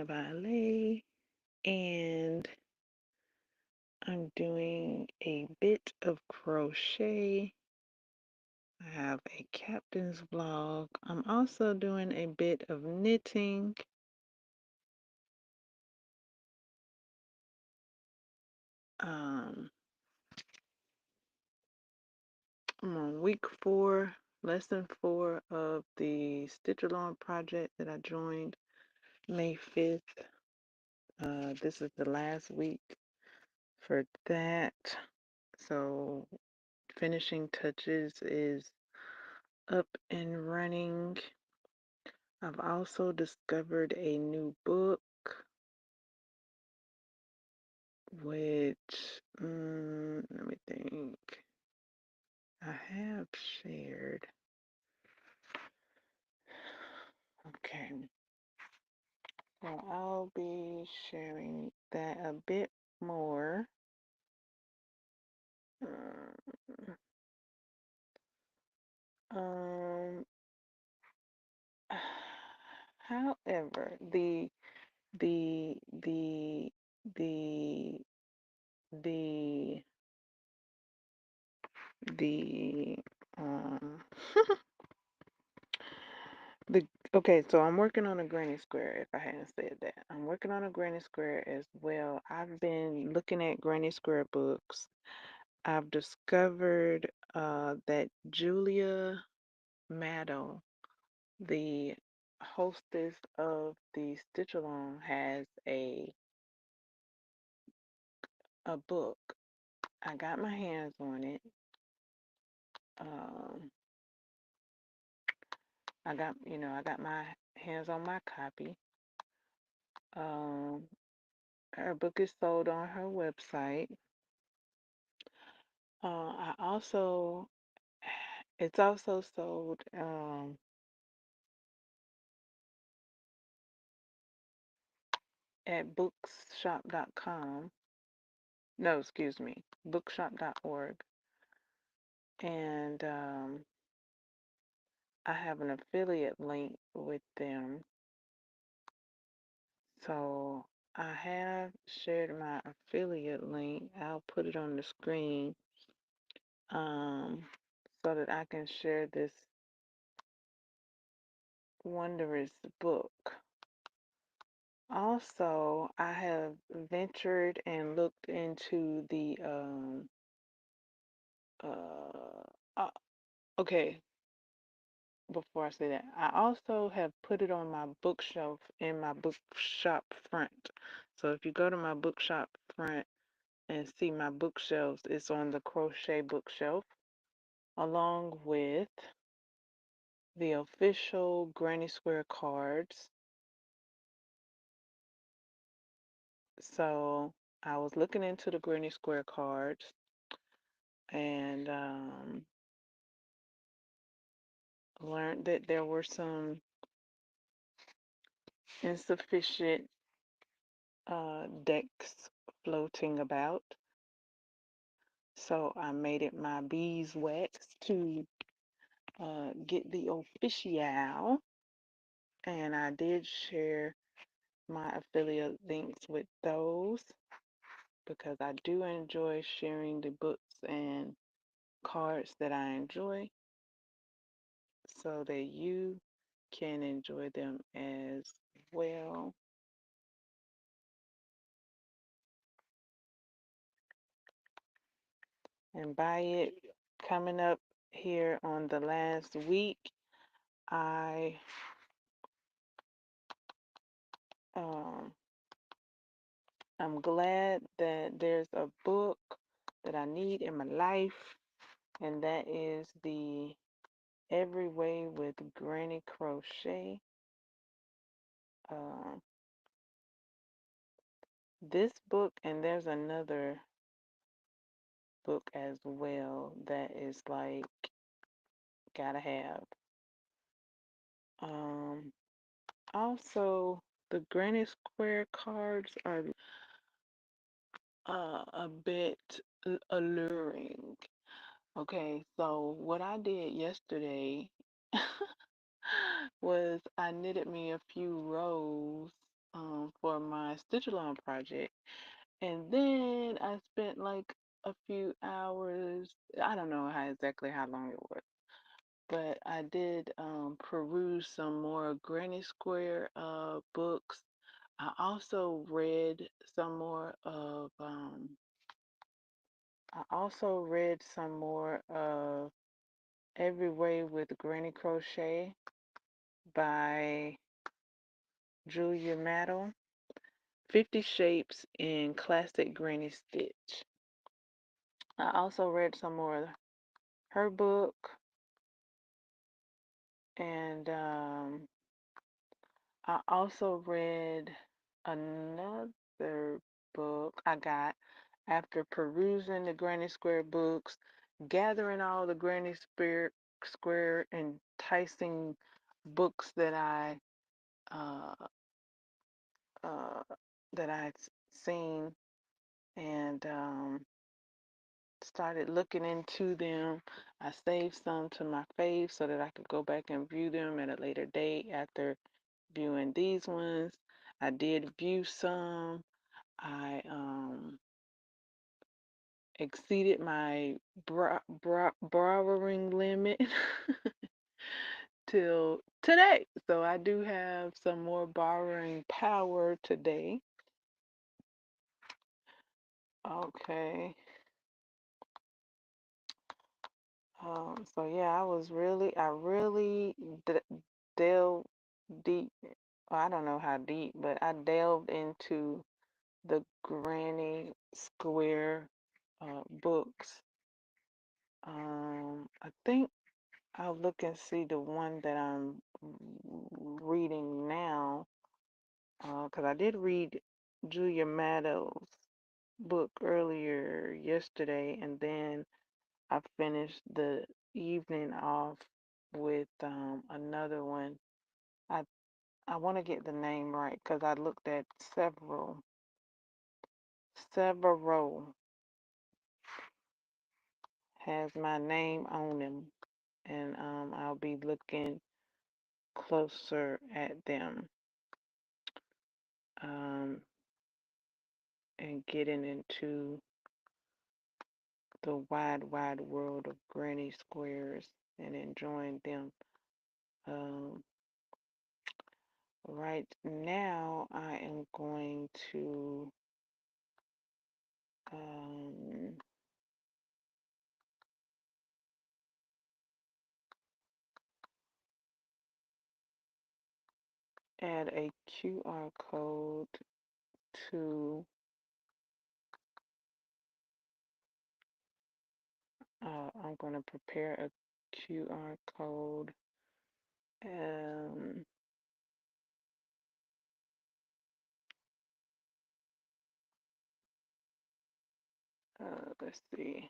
a ballet, and I'm doing a bit of crochet. I have a captain's vlog. I'm also doing a bit of knitting. Um, I'm on week 4, lesson 4 of the Stitch Along project that I joined May 5th. This is the last week for that. So finishing touches is up and running. I've also discovered a new book, which, let me think, I have shared. Okay, so I'll be sharing that a bit more. Um, however, the, the, the, the, the, um, the okay, so I'm working on a granny square, if I hadn't said that. I'm working on a granny square as well. I've been looking at granny square books. I've discovered that Julia Maddow, the hostess of the Stitch Along, has a book. I got my hands on it. Um, I got my hands on my copy. Um, her book is sold on her website. I also, it's also sold at bookshop.com. No, excuse me, bookshop.org. And I have an affiliate link with them. So I have shared my affiliate link. I'll put it on the screen um, so that I can share this wondrous book. Also, I have ventured and looked into the uh, uh okay, before I say that, I also have put it on my bookshelf in my bookshop front. So if you go to my bookshop front and see my bookshelves, it's on the crochet bookshelf along with the official Granny Square cards. So I was looking into the Granny Square cards and learned that there were some insufficient decks floating about. So I made it my beeswax to get the official, and I did share my affiliate links with those because I do enjoy sharing the books and cards that I enjoy so that you can enjoy them as well. And by it coming up here on the last week, I um, I'm glad that there's a book that I need in my life, and that is the Every Way with Granny Crochet. Um, this book, and there's another book as well that is like gotta have. Um, Also, the Granny Square cards are a bit alluring. Okay, so what I did yesterday was I knitted me a few rows for my stitch along project. And then I spent like a few hours, I don't know how long it was, but I did peruse some more Granny Square books. I also read some more of Every Way with Granny Crochet by Julia Mattel. 50 Shapes in Classic Granny Stitch. I also read some more of her book, and I also read another book I got after perusing the Granny Square books, gathering all the Square enticing books uh, uh, that I'd seen, and started looking into them. I saved some to my fave so that I could go back and view them at a later date after viewing these ones. I did view some. I exceeded my borrowing limit till today. So I do have some more borrowing power today. Okay. So yeah, I really delved deep. Well, I don't know how deep, but I delved into the Granny Square books. I think I'll look and see the one that I'm reading now, because I did read Julia Maddo's book earlier yesterday, and then I finished the evening off with another one. I I want to get the name right because I looked at several has my name on them, and I'll be looking closer at them um, and getting into the wide world of granny squares and enjoying them. Um, right now, I am going to um, add a QR code to I'm going to prepare a QR code. Um, let's see.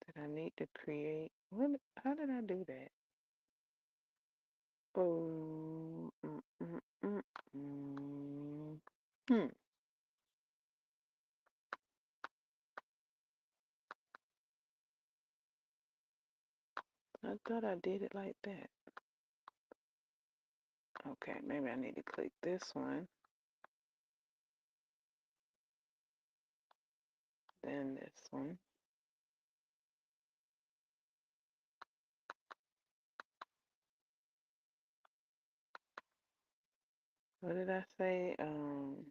Did I need to create? How did I do that? Oh, mm. Hmm. I thought I did it like that. Okay, maybe I need to click this one, then this one. What did I say? Um,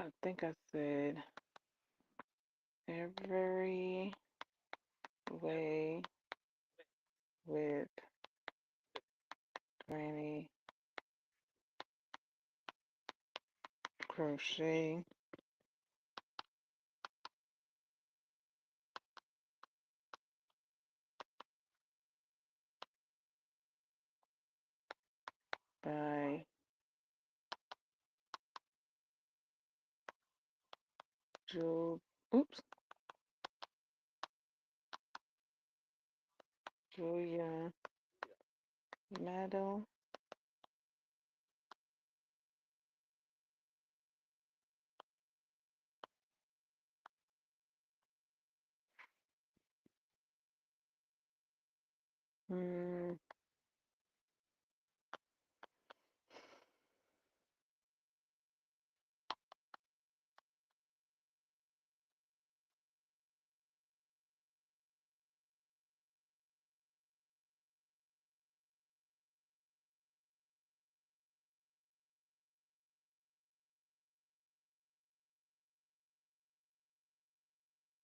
I think I said every way with Granny Crochet by Jul oops, Julia Maddow.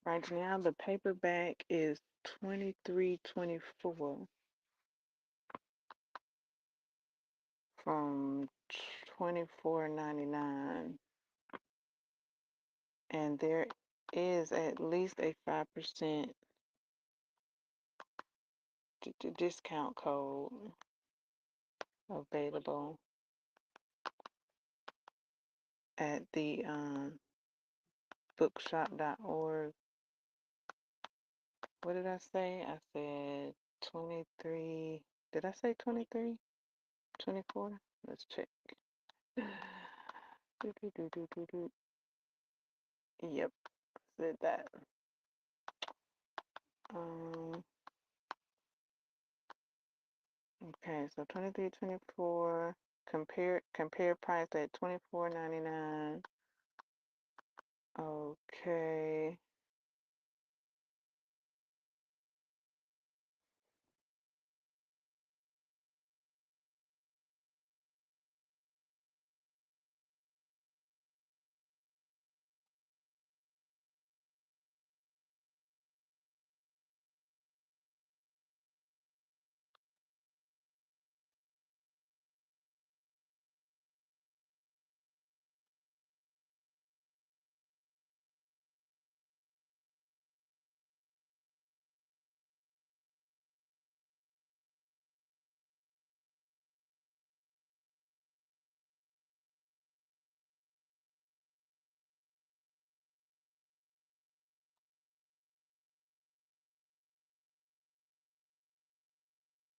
Right now, the paperback is $23.24 from $24.99, and there is at least a 5% discount code available at the bookshop.org. What did I say? I said 23. Did I say 23? 24? Let's check. Yep, said that. Um, okay, so 23.24. Compare price at 24.99. Okay.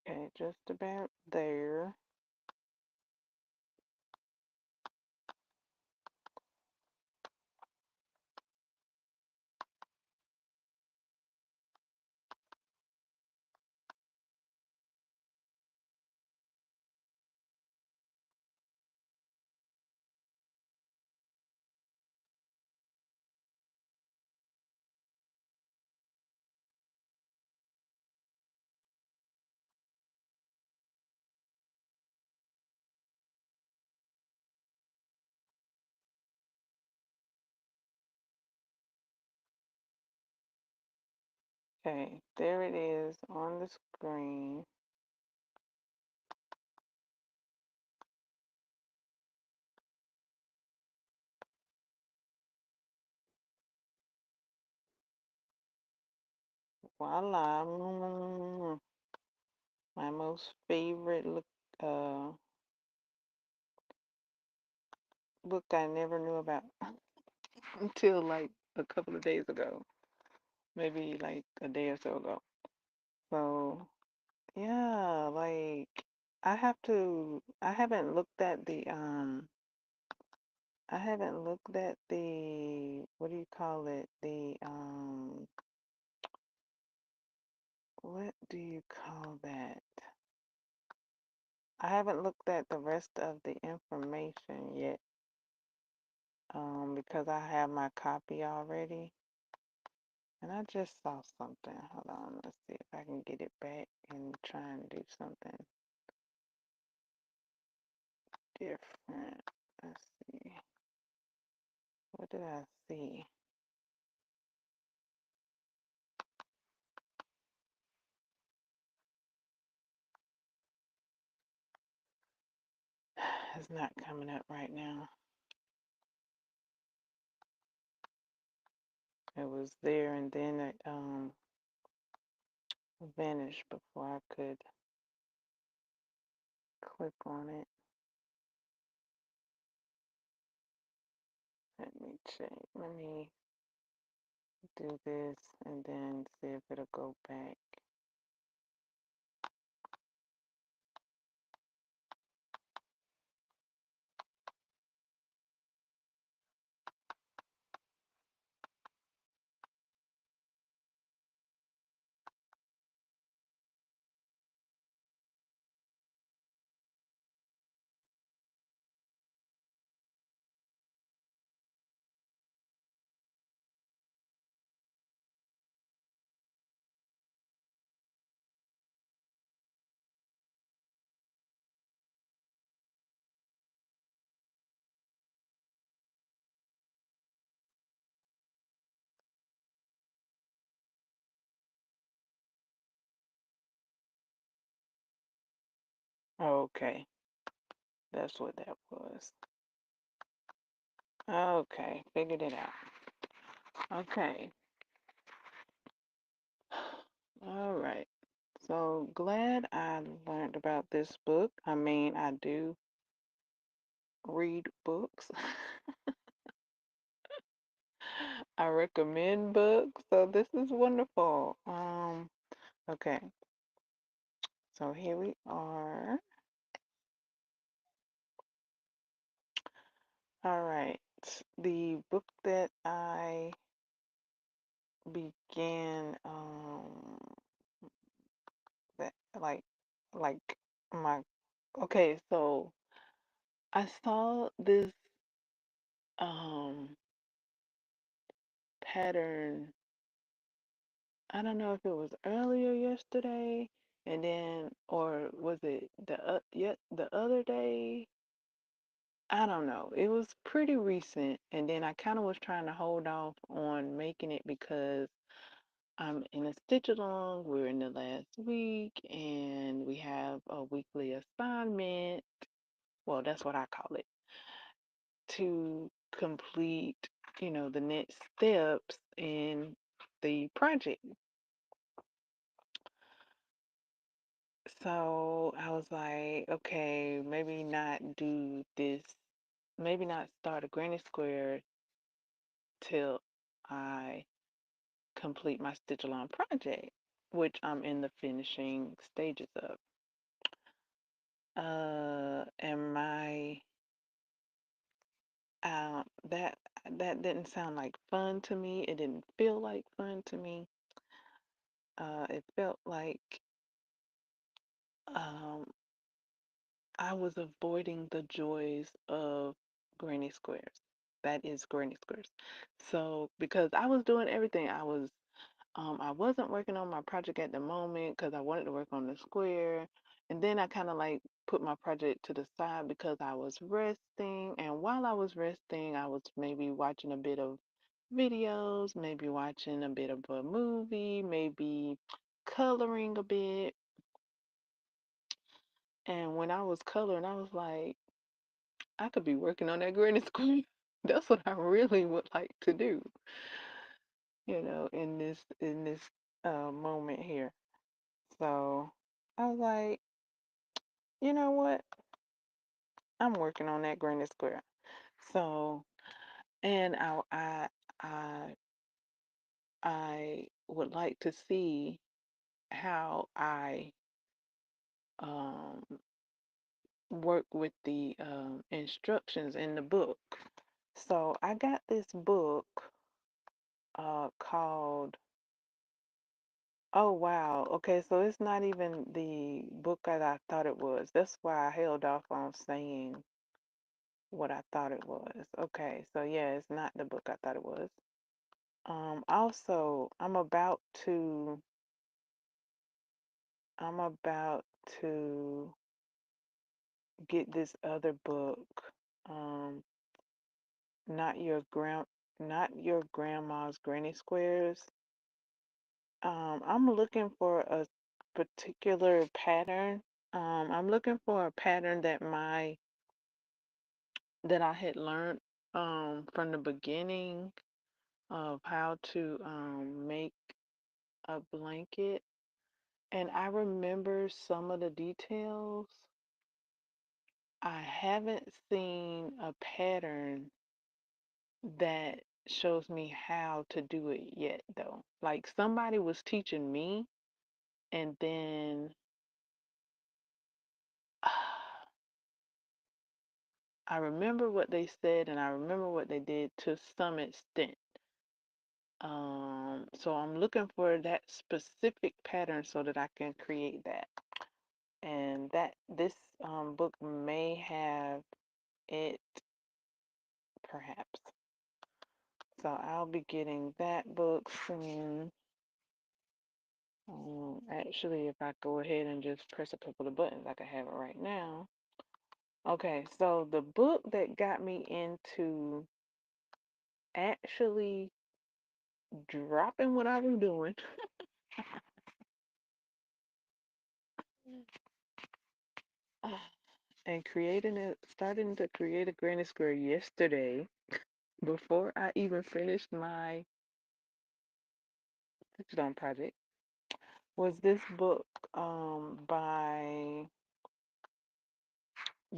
Okay, just about there. Okay, there it is on the screen. Voila. My most favorite book I never knew about until like a couple of days ago. Maybe like a day or so ago. So yeah, like I haven't looked at the, what do you call it? What do you call that? I haven't looked at the rest of the information yet, because I have my copy already. And I just saw something. Hold on, let's see if I can get it back and try and do something different. Let's see. What did I see? It's not coming up right now. It was there and then it vanished before I could click on it. Let me check. Let me do this and then see if it'll go back. Okay, that's what that was. Okay, figured it out. Okay. All right. So glad I learned about this book. I mean, I do read books. I recommend books, so this is wonderful. Okay. So here we are. All right. The book that I began that like my okay, so I saw this um pattern. I don't know if it was earlier yesterday and then or was it the other day? I don't know. It was pretty recent and then I kind of was trying to hold off on making it because I'm in a stitch along. We're in the last week and we have a weekly assignment. Well, that's what I call it, to complete, the next steps in the project. So I was like, okay, maybe not do this, maybe not start a granny square till I complete my stitch along project, which I'm in the finishing stages of. And my that that didn't sound like fun to me. It didn't feel like fun to me. It felt like um I was avoiding the joys of granny squares. That is granny squares. So because I was doing everything, I wasn't working on my project at the moment because I wanted to work on the square. And then I kind of like put my project to the side because I was resting. And while I was resting, I was maybe watching a bit of videos, maybe watching a bit of a movie, maybe coloring a bit. And when I was coloring, I was like, I could be working on that granny square. That's what I really would like to do, in this moment here. So I was like, you know what? I'm working on that granny square. So, and I I would like to see how I um work with the instructions in the book. So I got this book called oh wow. Okay, so it's not even the book that I thought it was. That's why I held off on saying what I thought it was. Okay, so yeah, it's not the book I thought it was. Also, I'm about to get this other book, um, not your grand not your grandma's granny squares. I'm looking for a particular pattern. I'm looking for a pattern that I had learned from the beginning of how to make a blanket. And I remember some of the details. I haven't seen a pattern that shows me how to do it yet, though. Like somebody was teaching me, and then I remember what they said and I remember what they did to some extent. So I'm looking for that specific pattern so that I can create that. And that this book may have it perhaps. So I'll be getting that book soon. Actually, if I go ahead and just press a couple of buttons, I can have it right now. Okay, so the book that got me into actually dropping what I was doing And starting to create a granny square yesterday before I even finished my digital project was this book by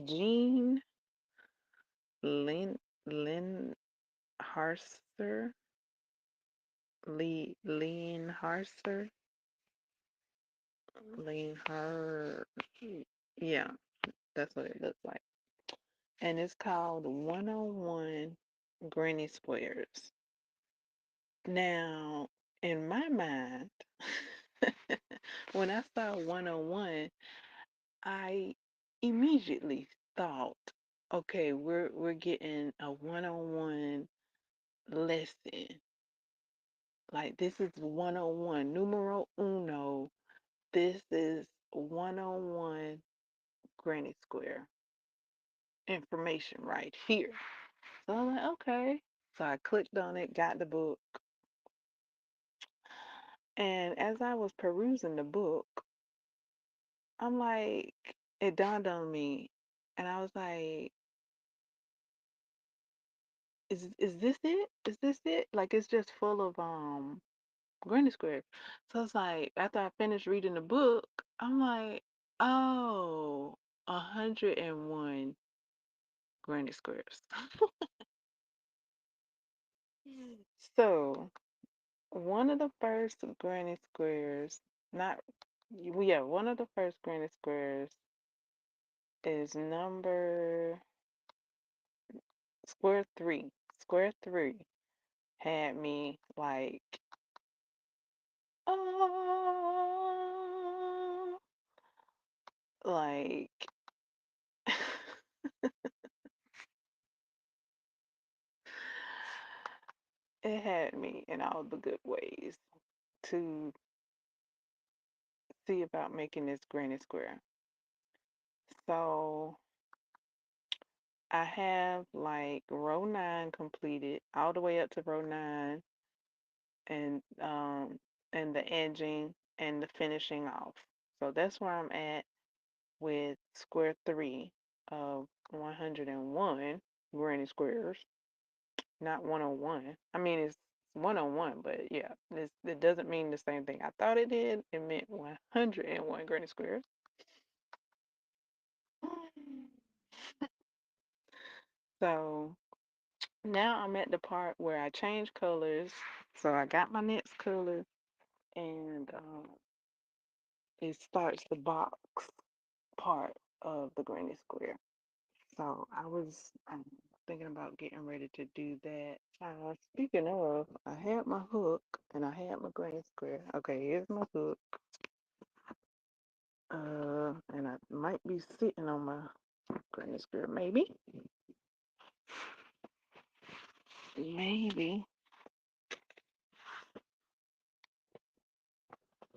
Jean Lynn Lynn Harser Lean Harser Lean Har yeah, that's what it looks like. And it's called 101 Granny Squares. Now, in my mind, when I saw 101, I immediately thought, okay, we're getting a one-on-one lesson. Like this is 101, numero uno. This is 101 Granny Square information right here. So I'm like, okay. So I clicked on it, got the book, and as I was perusing the book, I'm like, it dawned on me, and I was like, is this it? Is this it? Like it's just full of Granny Square. So it's like after I finished reading the book, I'm like, oh, 101 Granny Squares. So one of the first Granny Squares, not yeah, one of the first Granny Squares is number square three. Square three had me like, oh, like it had me in all the good ways to see about making this granny square. So I have like row nine completed all the way up to row nine and the edging and the finishing off. So that's where I'm at with square three of 101 granny squares, not 101. I mean, it's 101, but yeah, it doesn't mean the same thing I thought it did. It meant 101 granny squares. So now I'm at the part where I change colors. So I got my next color and it starts the box part of the granny square. So I was thinking about getting ready to do that. Speaking of, I had my hook and I had my granny square. Okay, here's my hook. And I might be sitting on my granny square, maybe. Maybe.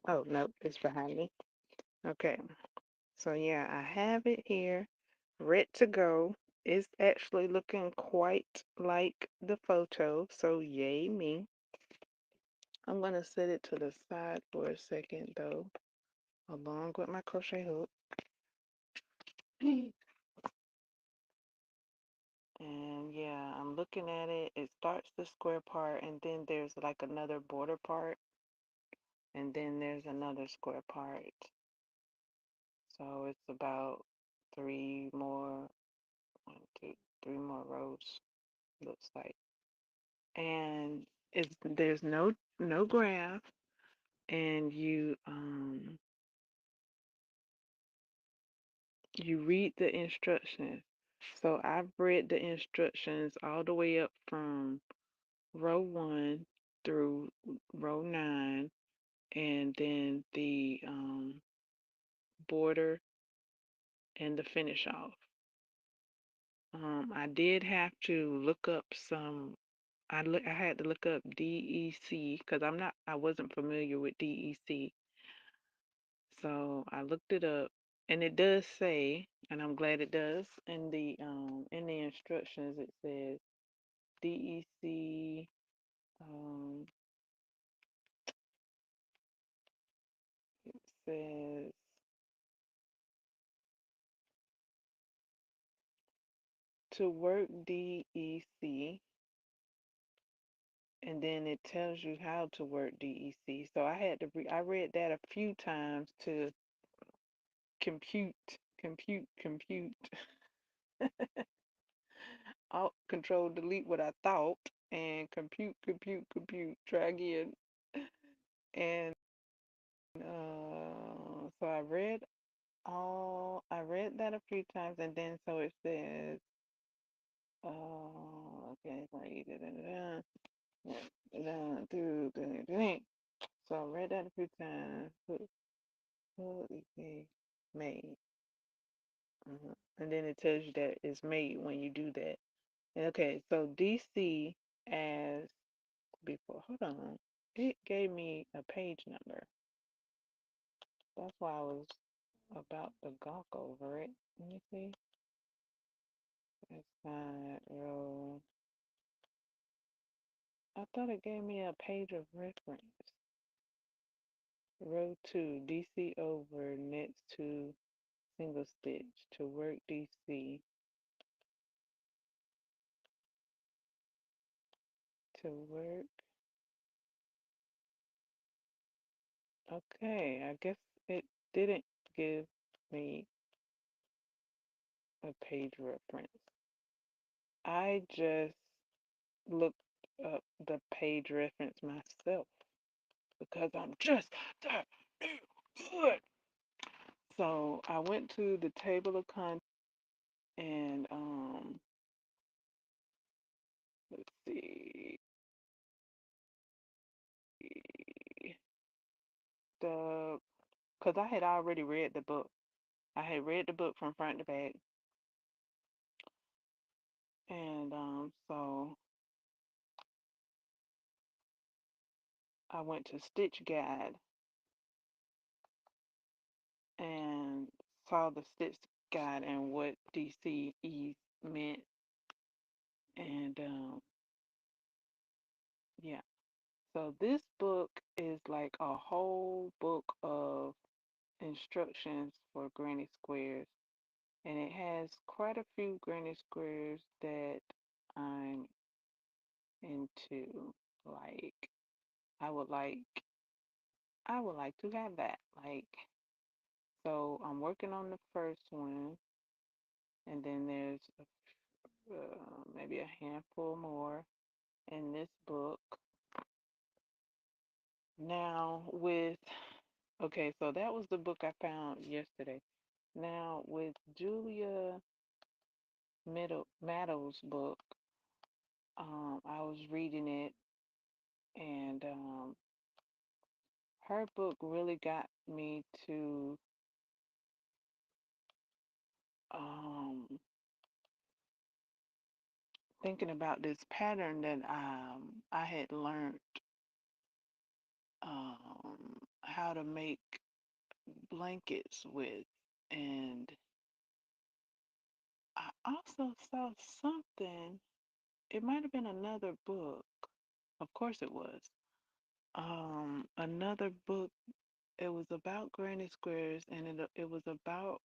Oh, no, it's behind me. Okay, so yeah, I have it here, ready to go. It's actually looking quite like the photo, so yay me. I'm gonna set it to the side for a second though, along with my crochet hook. And yeah, I'm looking at it. It starts the square part, and then there's like another border part, and then there's another square part. So it's about three more, one, two, three more rows, looks like. And there's no graph, and you read the instructions. So I've read the instructions all the way up from row one through row nine, and then the border and the finish off. I did have to look up some. I had to look up DEC because I wasn't familiar with DEC. So I looked it up, and it does say, and I'm glad it does, in the instructions it says DEC um it says to work DEC, and then it tells you how to work DEC. So I had to I read that a few times to compute. Alt Control Delete what I thought and compute. Try again. And so I read that a few times, and then so it says, okay, so I read that a few times. Made. And then it tells you that it's made when you do that. Okay, so DC as before. Hold on. It gave me a page number. That's why I was about to gawk over it. Let me see. Side row. I thought it gave me a page of reference. Row 2, DC over, next to single stitch to work DC to work. Okay, I guess it didn't give me a page reference. I just looked up the page reference myself because I'm just that good. So I went to the table of contents and let's see, the because I had already read the book. I had read the book from front to back, and so I went to Stitch Guide and saw the Stitch Guide and what DCE meant, and yeah. So this book is like a whole book of instructions for granny squares, and it has quite a few granny squares that I'm into. Like I would like I would like to have that. Like so I'm working on the first one, and then there's maybe a handful more in this book. Now with okay, so that was the book I found yesterday. Now with Julia Meadows' book, I was reading it, and her book really got me to um, thinking about this pattern that I had learned how to make blankets with, and I also saw something. It might have been another book. Of course, it was. Another book. It was about granny squares, and it was about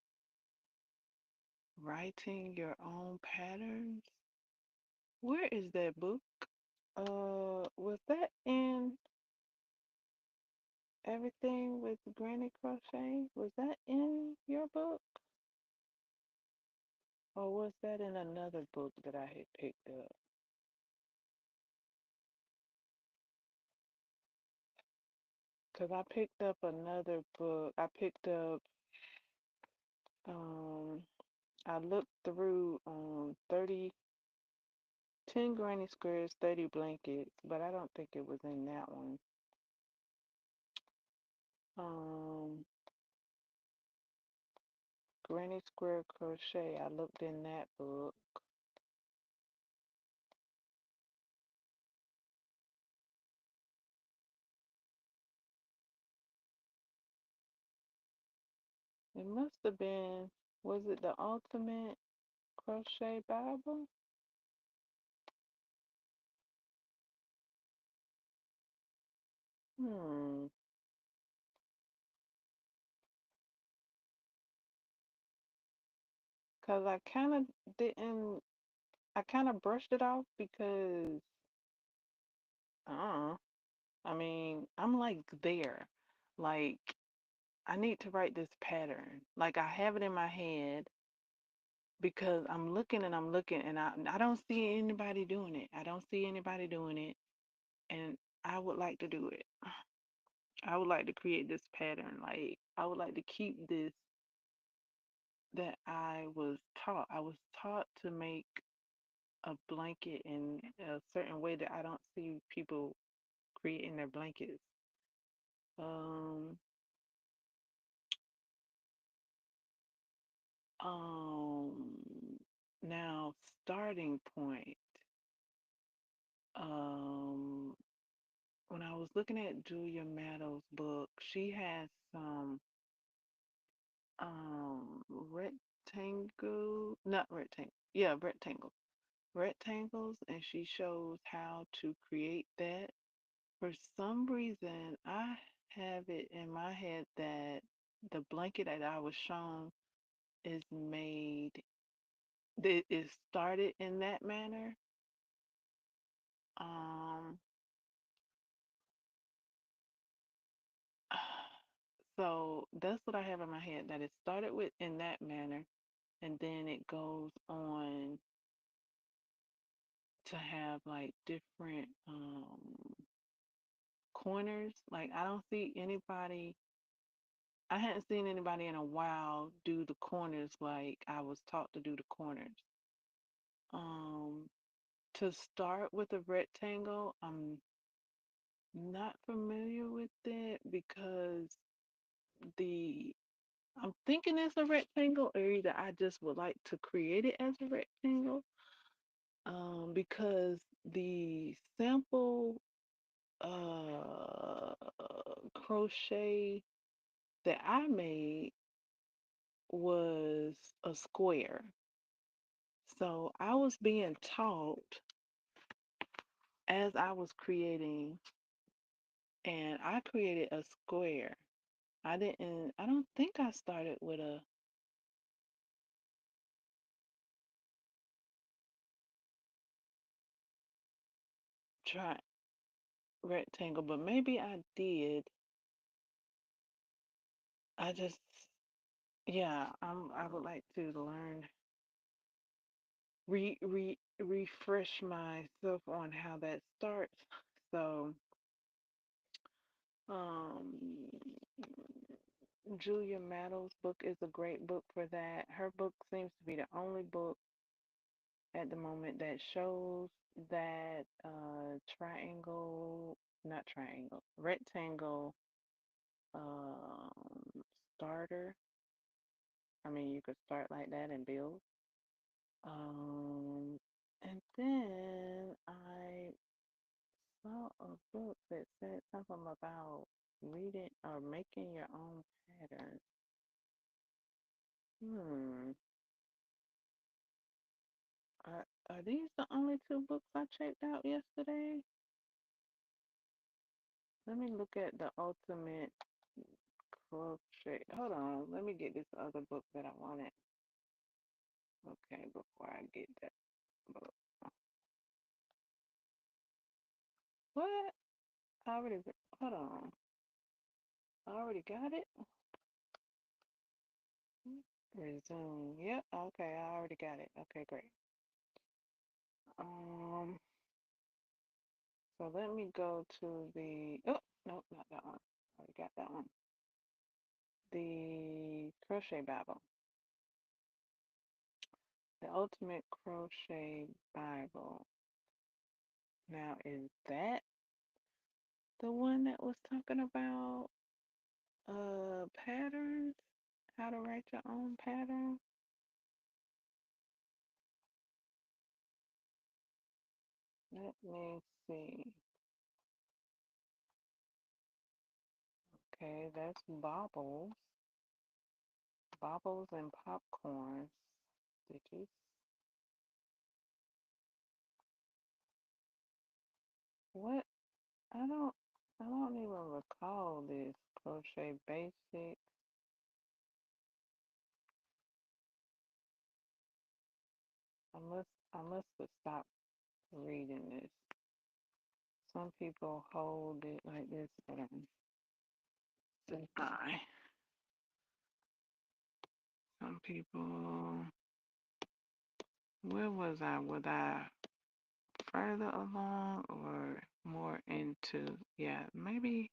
writing your own patterns. Where is that book? Was that in Everything with Granny Crochet? Was that in your book? Or was that in another book that I had picked up? Because I picked up another book. Um, I looked through 10 Granny Squares, 30 Blankets, but I don't think it was in that one. Um, Granny Square Crochet, I looked in that book. It must have been, was it the Ultimate Crochet Bible? Hmm. Because I kind of didn't I kind of brushed it off because, uh, I mean, I'm like there. Like, I need to write this pattern. Like, I have it in my head because I'm looking and I don't see anybody doing it. I don't see anybody doing it. And I would like to do it. I would like to create this pattern. Like, I would like to keep this that I was taught. I was taught to make a blanket in a certain way that I don't see people creating their blankets. Um, um, Now starting point. Um, when I was looking at Julia Maddo's book, she has some not rectangle, yeah, rectangles, and she shows how to create that. For some reason, I have it in my head that the blanket that I was shown is made, it is started in that manner. Um, so that's what I have in my head, that it started with in that manner, and then it goes on to have like different corners. Like I hadn't seen anybody in a while do the corners like I was taught to do the corners. Um, to start with a rectangle, I'm not familiar with it because the I'm thinking it's a rectangle, or either I just would like to create it as a rectangle. Because the sample uh crochet that I made was a square. So I was being taught as I was creating, and I created a square. I don't think I started with a tri rectangle, but maybe I did. I just, yeah, I would like to learn, refresh myself on how that starts. So, um, Julia Maddo's book is a great book for that. Her book seems to be the only book at the moment that shows that not triangle, rectangle um, starter. I mean, you could start like that and build. Um, and then I saw a book that said something about reading or making your own pattern. Hmm. Are these the only two books I checked out yesterday? Let me look at the ultimate crochet. Hold on. Let me get this other book that I wanted. Okay, before I get that book. What? I already, hold on. I already got it? Resume. Yep. Okay, I already got it. Okay, great. Um, so let me go to the, oh, no, not that one. I already got that one. The Crochet Bible. The Ultimate Crochet Bible. Now, is that the one that was talking about patterns? How to write your own pattern? Let me see. Okay, that's bobbles. Bobbles and popcorn stitches. What? I don't I don't even recall this. Crochet basic. I must I must have stopped reading this. Some people hold it like this, but say hi. Some people, where was I? Was I further along or more into? Yeah, maybe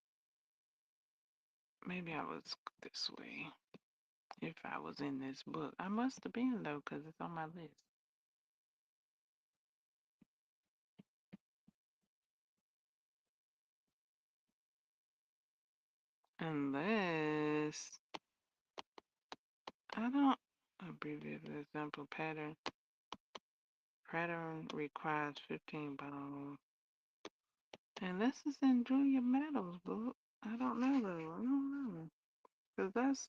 I was this way. If I was in this book, I must have been though, because it's on my list. Unless I don't abbreviate the example pattern. Pattern requires 15 bones. Unless it's in Julia Meadows' book. I don't know though. I don't know. Because that's,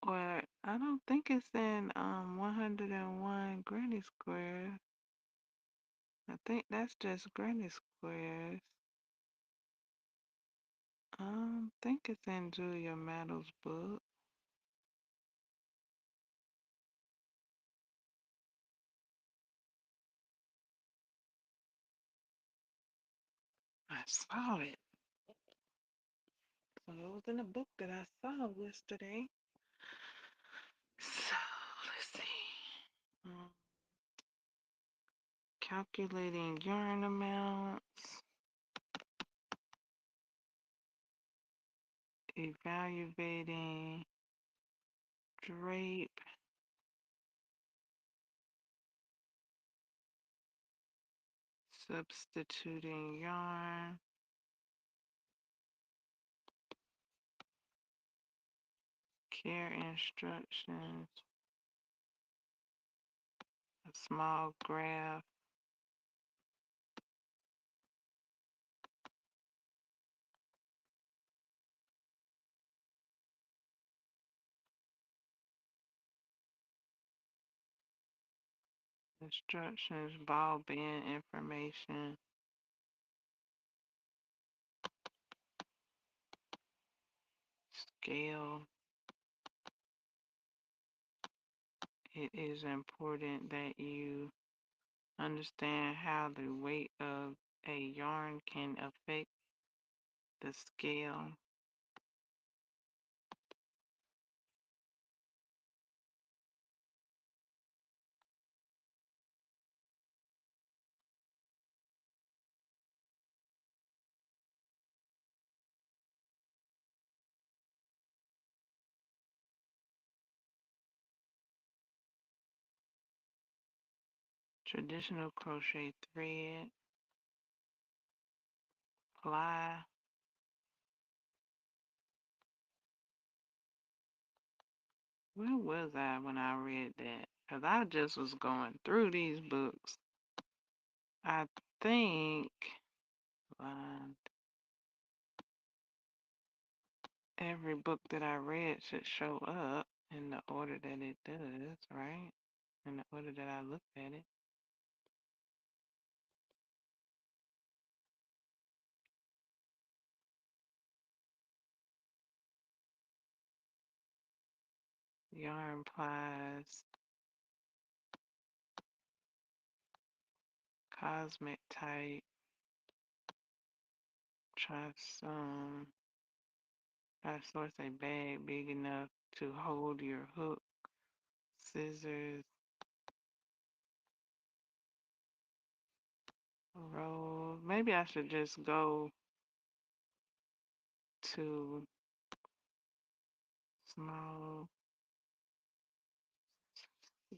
or I don't think it's in 101 Granny Squares. I think that's just Granny Squares. I think it's in Julia Meadows' book. I saw it. So it was in a book that I saw yesterday. So let's see. Calculating yarn amounts, evaluating drape, substituting yarn, care instructions, a small graph, instructions, ball band information, scale. It is important that you understand how the weight of a yarn can affect the scale. Traditional crochet thread, ply. Where was I when I read that? Because I just was going through these books. I think every book that I read should show up in the order that it does, right? In the order that I looked at it. Yarn plies, cosmic type, try some. Try to source a bag big enough to hold your hook, scissors, roll. Maybe I should just go to small,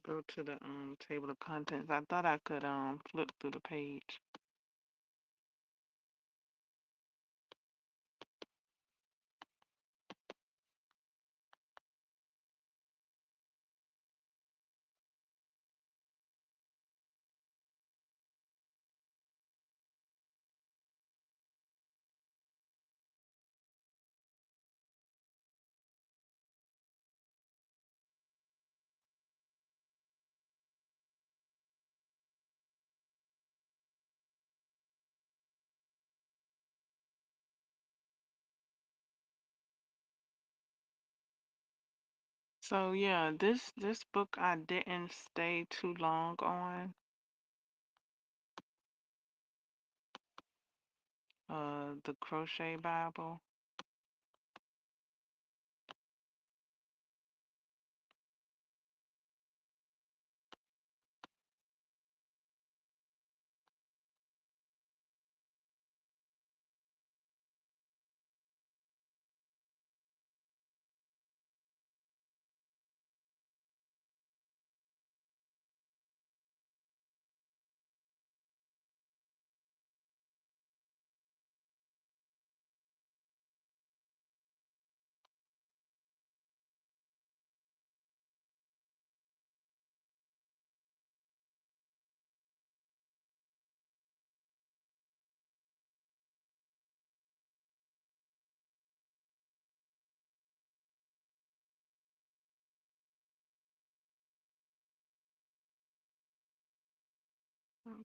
go to the table of contents. I thought I could flip through the page. So yeah, this book I didn't stay too long on. The Crochet Bible.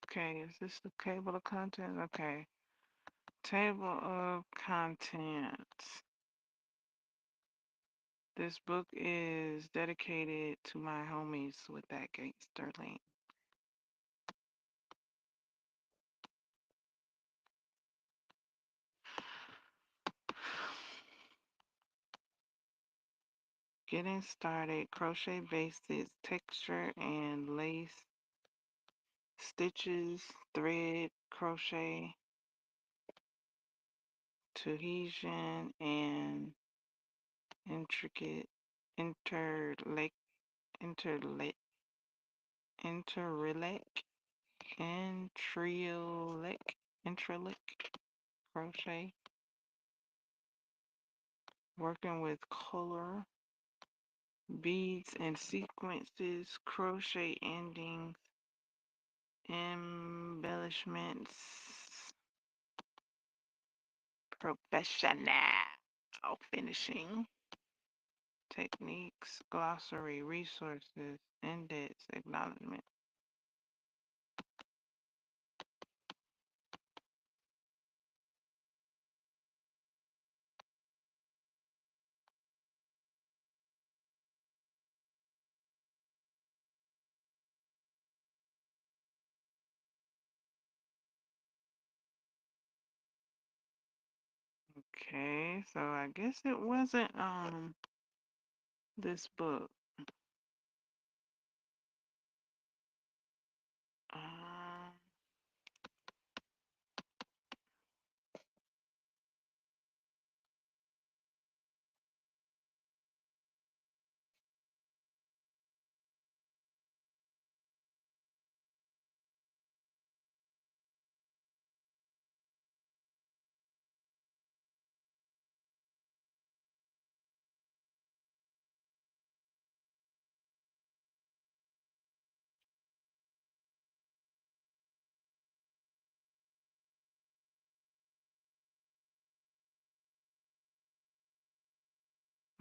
Okay, is this the table of contents? Okay. Table of contents. This book is dedicated to my homies with that gangster link. Getting started, crochet basics, texture and lace, stitches, thread, crochet, cohesion, and intricate interlace, interlace, interrelac, intralic crochet, working with color, beads and sequences, crochet endings, embellishments, professional finishing, techniques, glossary, resources, index, acknowledgement. Okay, so I guess it wasn't this book. Um,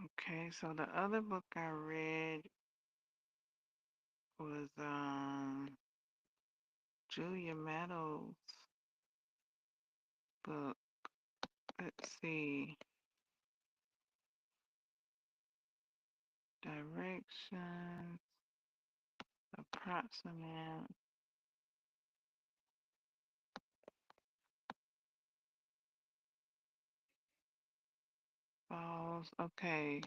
okay, so the other book I read was Julia Meadows' book. Let's see. Directions, approximate. Balls. Okay.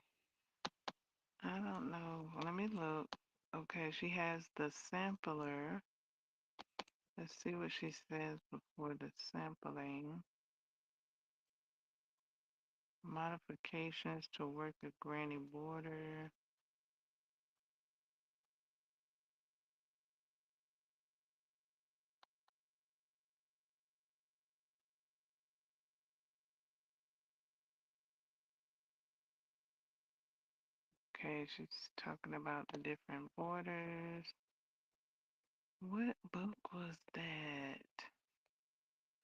I don't know. Let me look. Okay, she has the sampler. Let's see what she says before the sampling. Modifications to work a granny border. Okay, she's talking about the different borders. What book was that?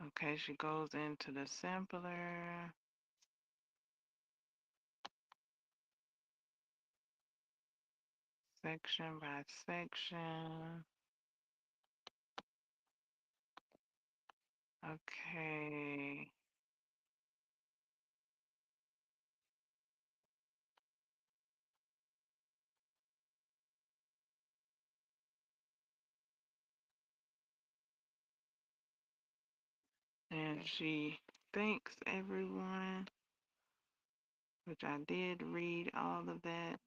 Okay, she goes into the sampler. Section by section. Okay. energy. Thanks, everyone, which I did read all of that.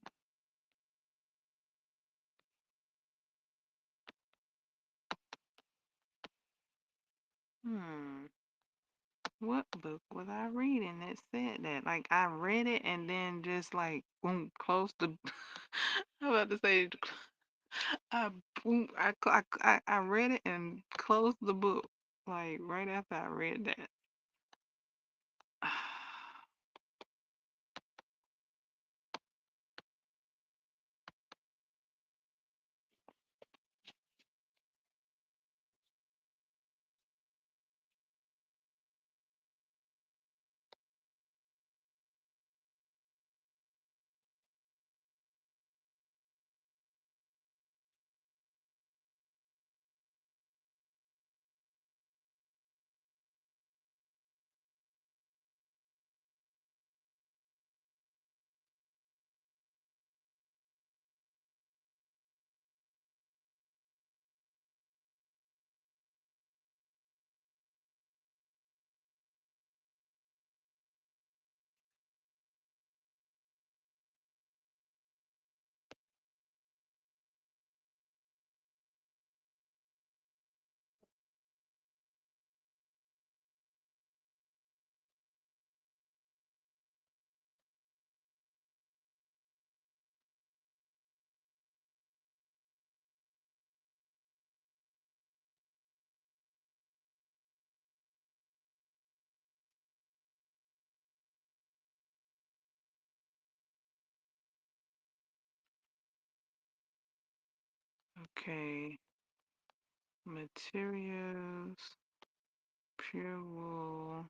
What book was I reading that said that? Like, I read it and then just like, boom, close the. I'm about to say, I boom, I read it and closed the book. Like right after I read that. Okay, materials, pure wool,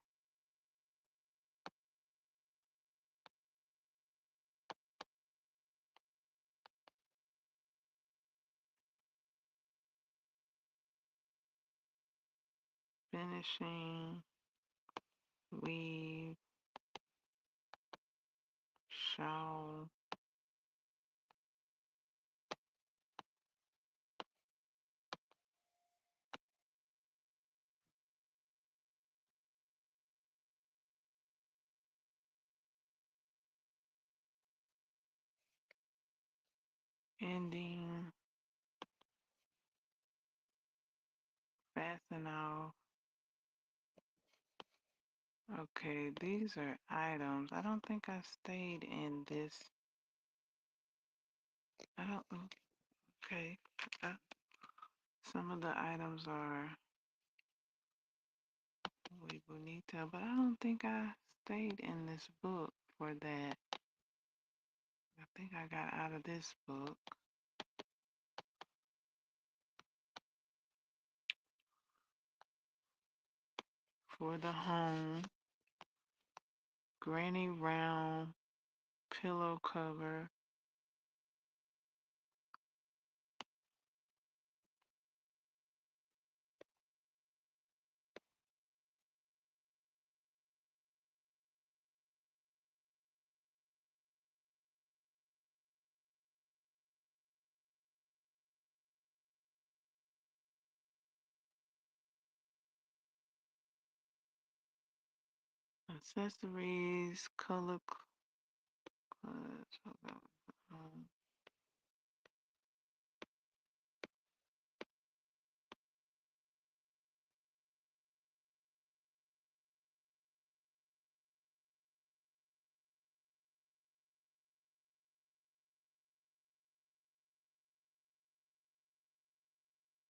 finishing, weave, shawl, ending, fasten off. Okay, these are items. I don't think I stayed in this. I don't. Okay. Uh, some of the items are muy bonita, but I don't think I stayed in this book for that. I think I got out of this book. For the home, granny round pillow cover. Accessories, color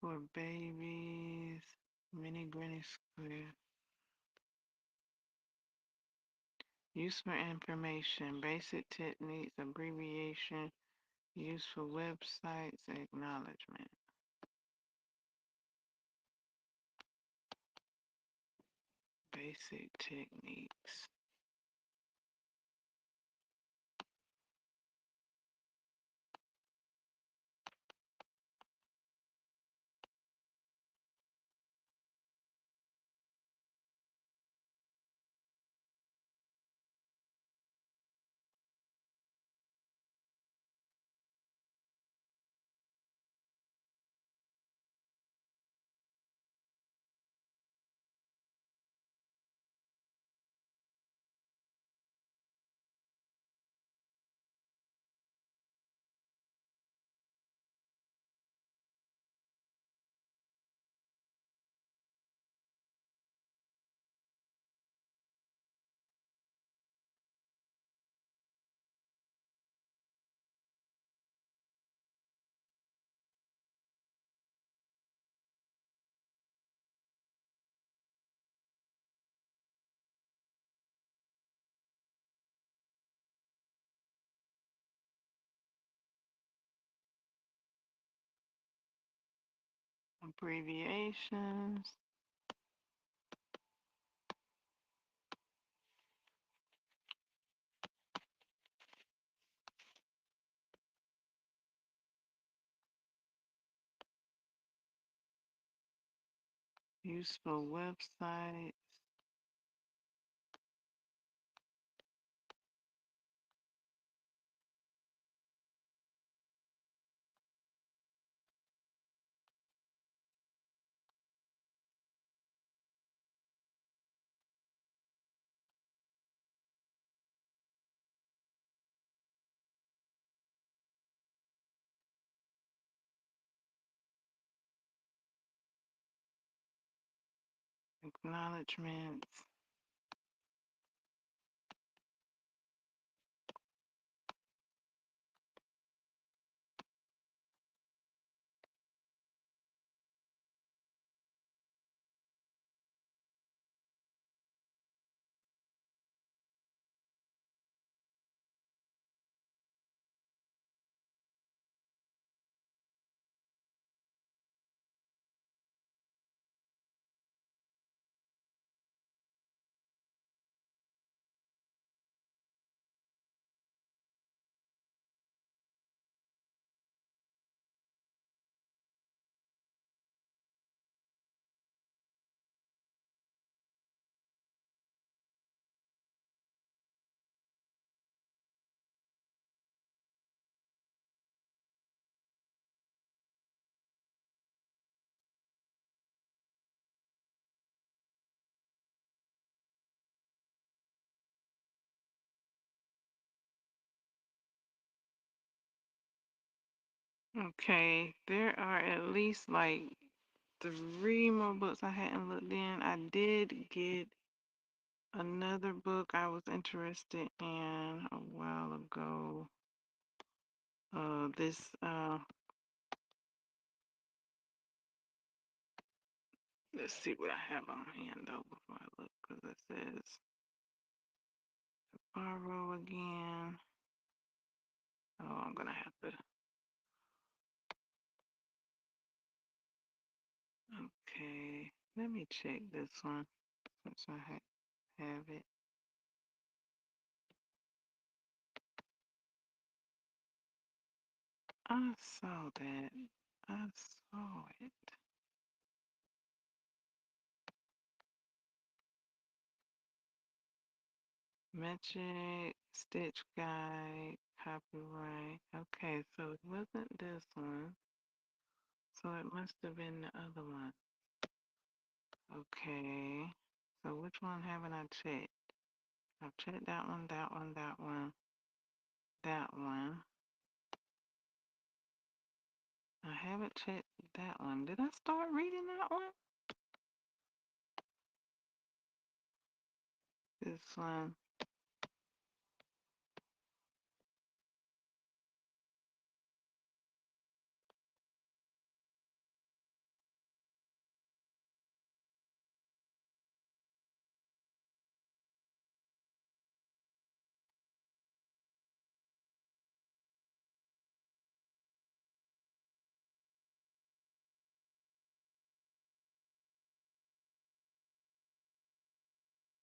for babies, mini granny square. Useful information, basic techniques, abbreviation, useful websites, acknowledgement. Basic techniques. abbreviations. Useful websites. Acknowledgements. Okay, there are at least like 3 more books I hadn't looked in. I did get another book I was interested in a while ago. This let's see what I have on hand though before I look, because it says borrow again. Oh, I'm gonna have to. Okay, let me check this one since I have it. I saw that. I saw it. Magic Stitch Guide, copyright. Okay, so it wasn't this one. So it must have been the other one. Okay. So which one haven't I checked? I've checked that one, that one, that one, that one. I haven't checked that one. Did I start reading that one? This one.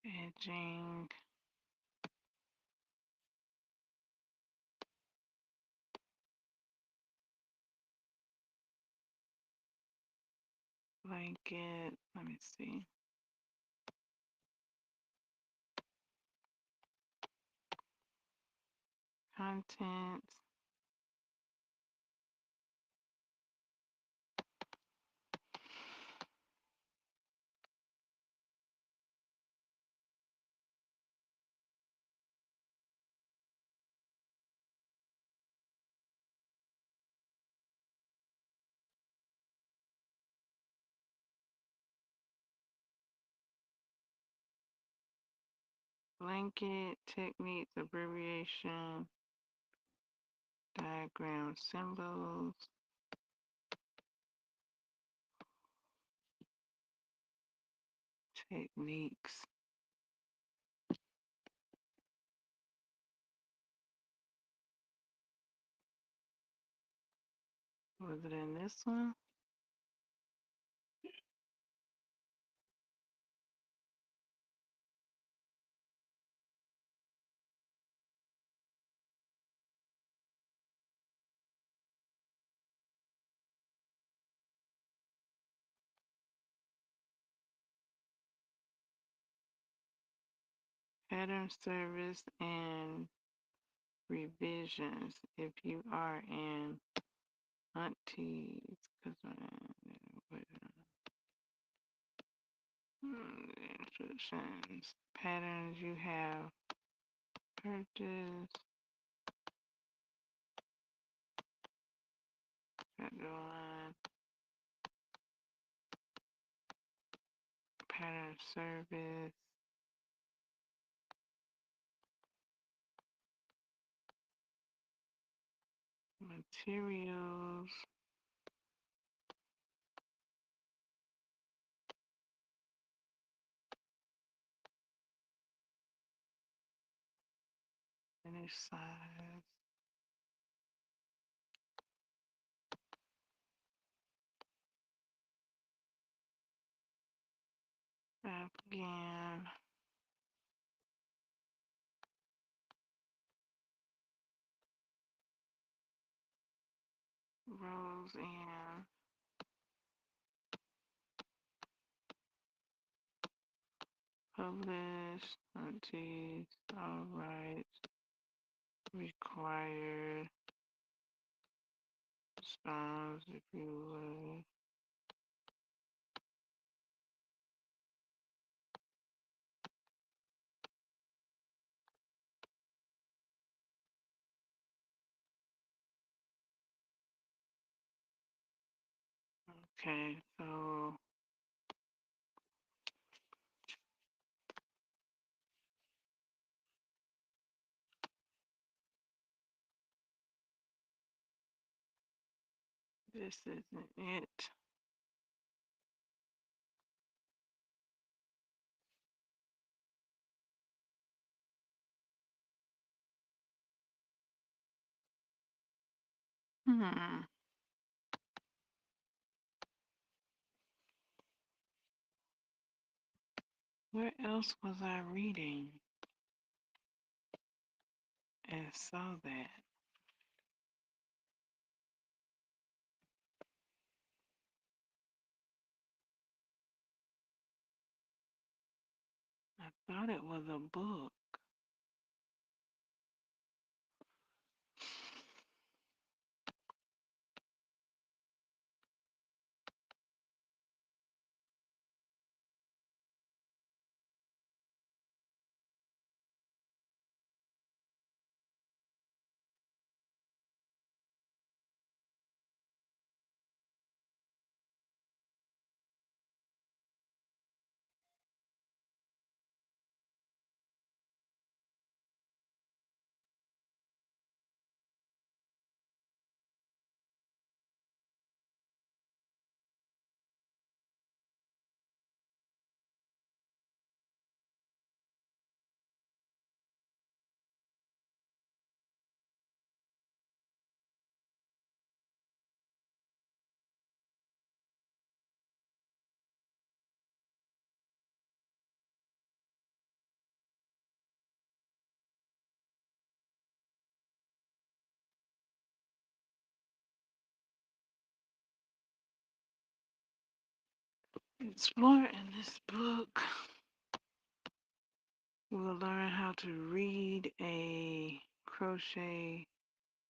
Edging. Blanket. Let me see. Contents. Blanket. Techniques. Abbreviation. Diagram. Symbols. Techniques. Was it in this one? pattern service and revisions. If you are in aunties, instructions, patterns you have purchased, line, pattern service, materials, finish size, again, rows in, published, aunties, alright, required, response if you would. Okay, so this isn't it. Hmm. Where else was I reading and saw that? I thought it was a book. Explore in this book. We'll learn how to read a crochet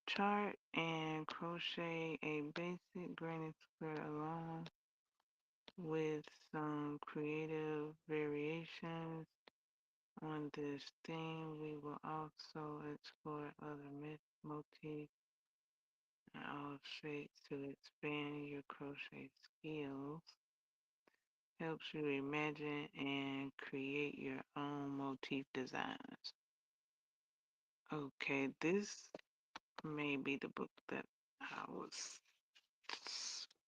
chart and crochet a basic granny square along with some creative variations on this theme. We will also explore other motifs and all shapes to expand your crochet skills. Helps you imagine and create your own motif designs. Okay, this may be the book that I was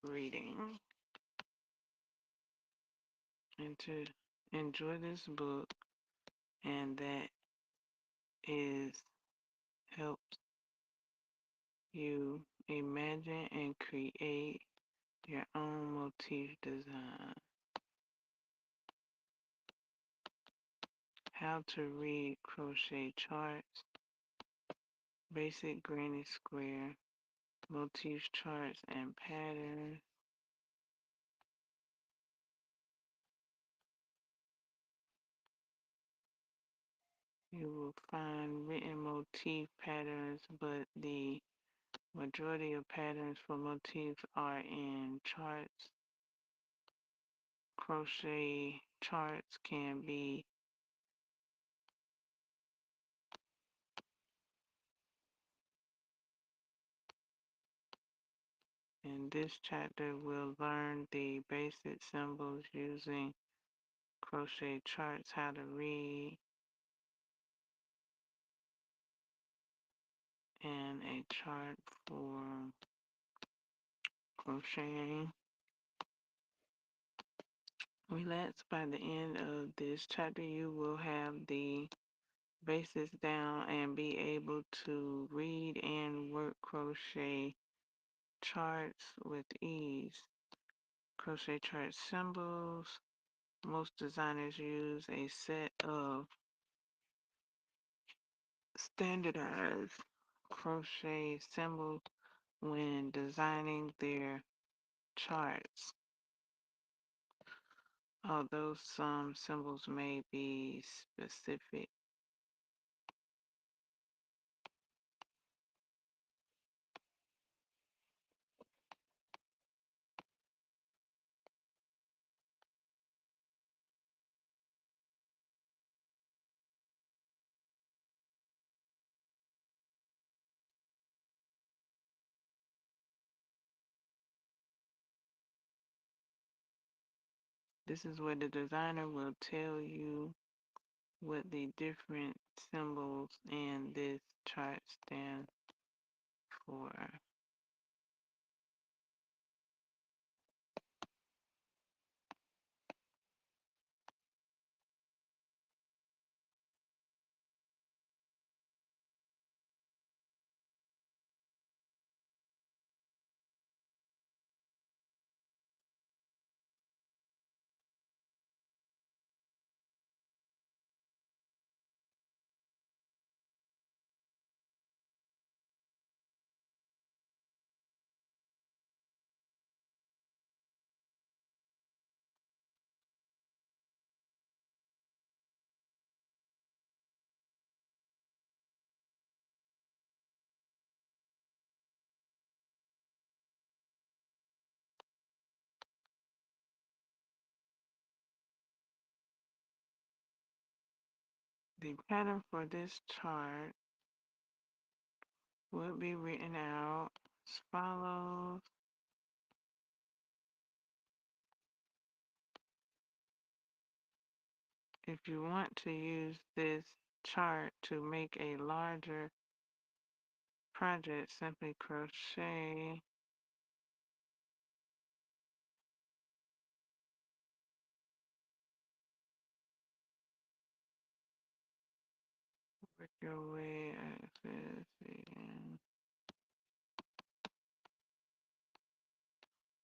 reading. And to enjoy this book, and that is helps you imagine and create your own motif design. How to read crochet charts, basic granny square, motif charts and patterns. you will find written motif patterns, but the majority of patterns for motifs are in charts. Crochet charts can be in this chapter. We'll learn the basic symbols using crochet charts, how to read, and a chart for crocheting. Relax, by the end of this chapter, you will have the basics down and be able to read and work crochet charts with ease. Crochet chart symbols. Most designers use a set of standardized crochet symbols when designing their charts, although some symbols may be specific. This is where the designer will tell you what the different symbols in this chart stand for. The pattern for this chart will be written out as follows. If you want to use this chart to make a larger project, simply crochet work your way access and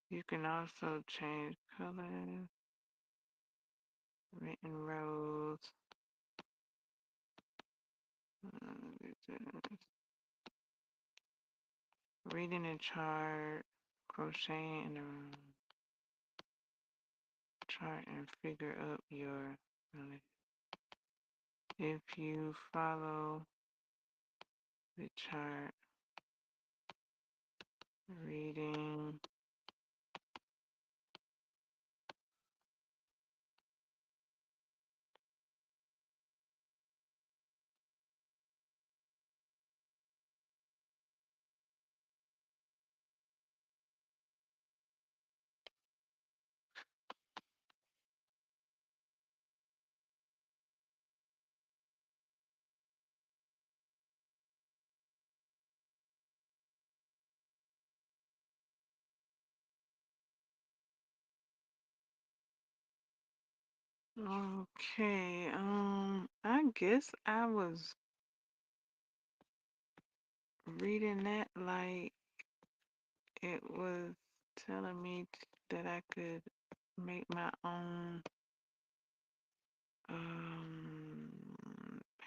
you can also change colors, written rows, reading a chart, crocheting in a chart and figure up your, if you follow the chart, reading okay, I guess I was reading that like it was telling me that I could make my own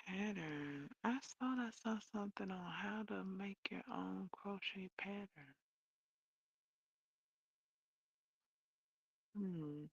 pattern. I thought I saw something on how to make your own crochet pattern. Hmm.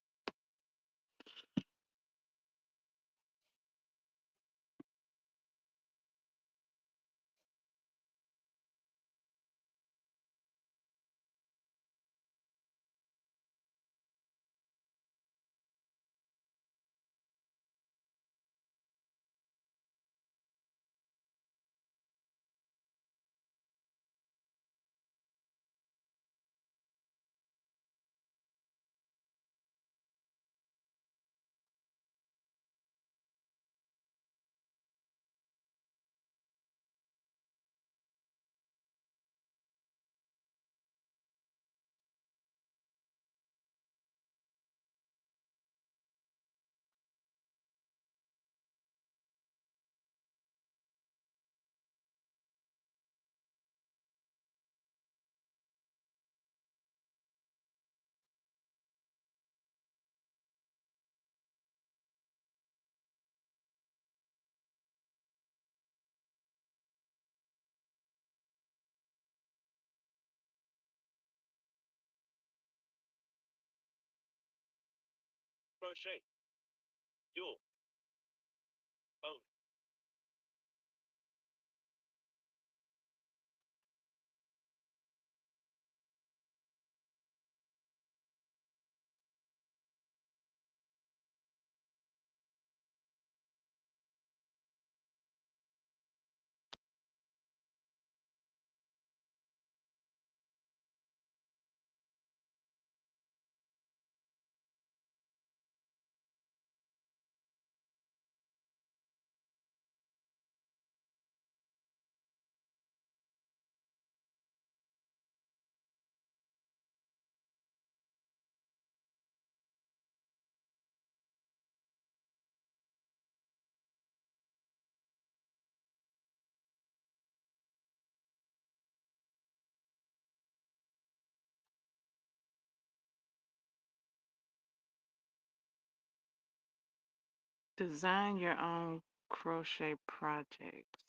Design your own crochet projects.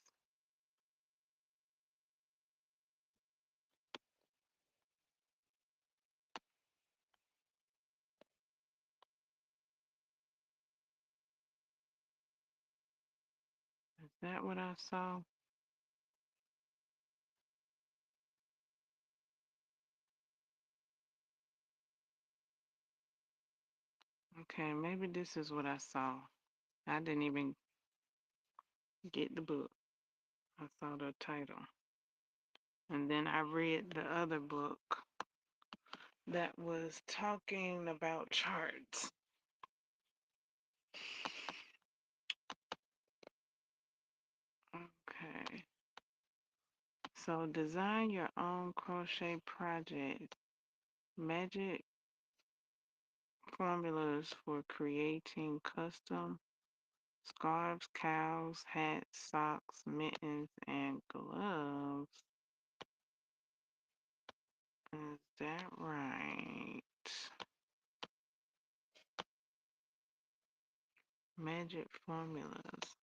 Is that what I saw? Okay, maybe this is what I saw. I didn't even get the book. I saw the title. And then I read the other book that was talking about charts. Okay. So design your own crochet project. Magic formulas for creating custom scarves, cowls, hats, socks, mittens, and gloves. Is that right? Magic formulas.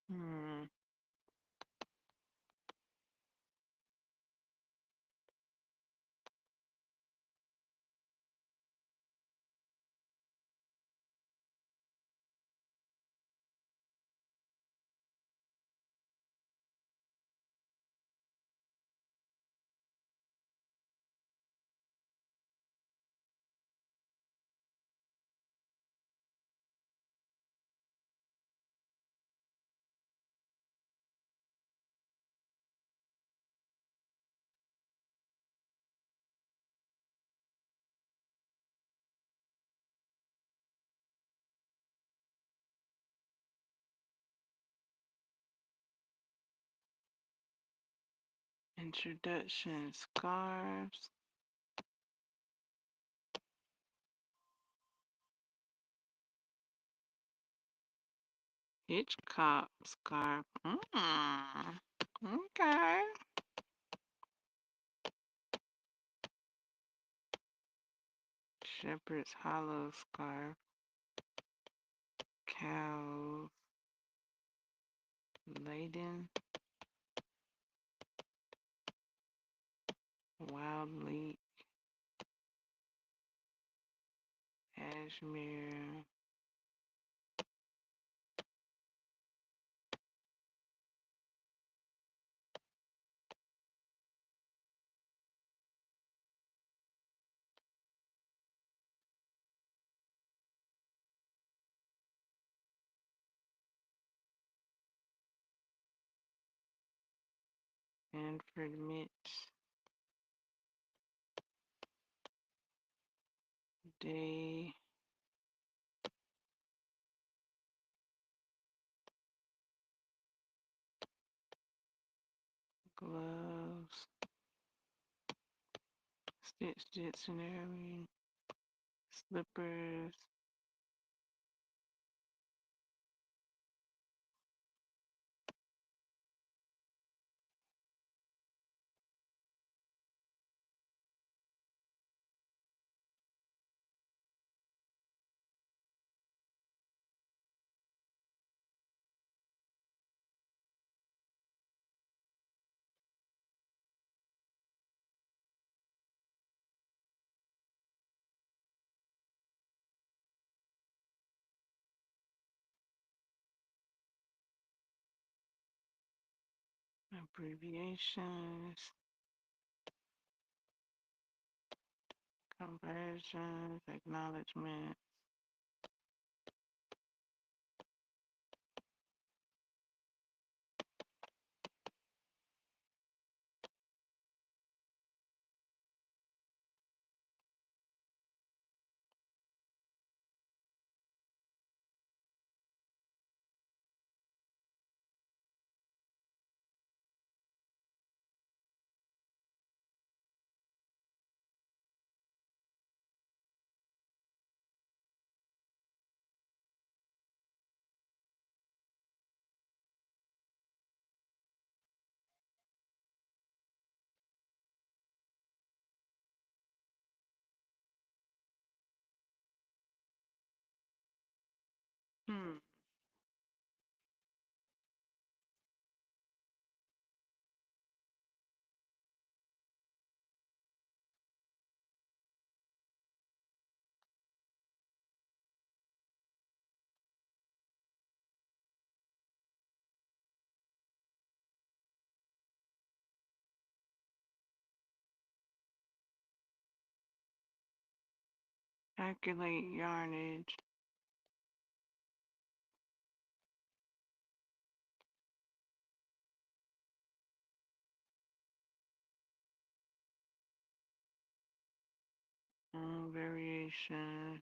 Hmm. Introduction scarves. Hitchcock scarf. Okay. Shepherd's hollow scarf. Cows. Laden. Wild leek. Cashmere. Sanford mitts. Day. Gloves. Stitch dictionary. Slippers. abbreviations, conversions, acknowledgement. Hmm. Calculate yardage. Variation.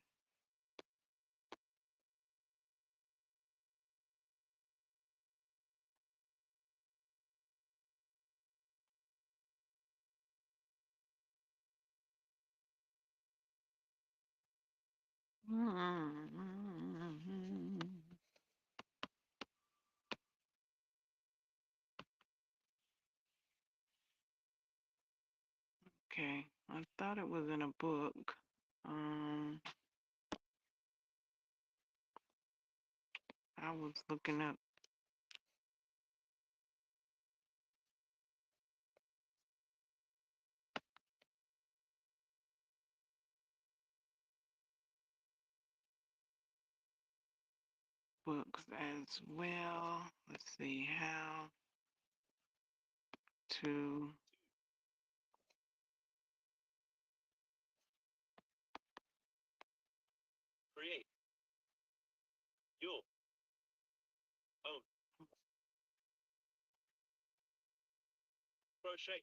Okay, I thought it was in a book. I was looking up books as well. Let's see how to Create your own crochet.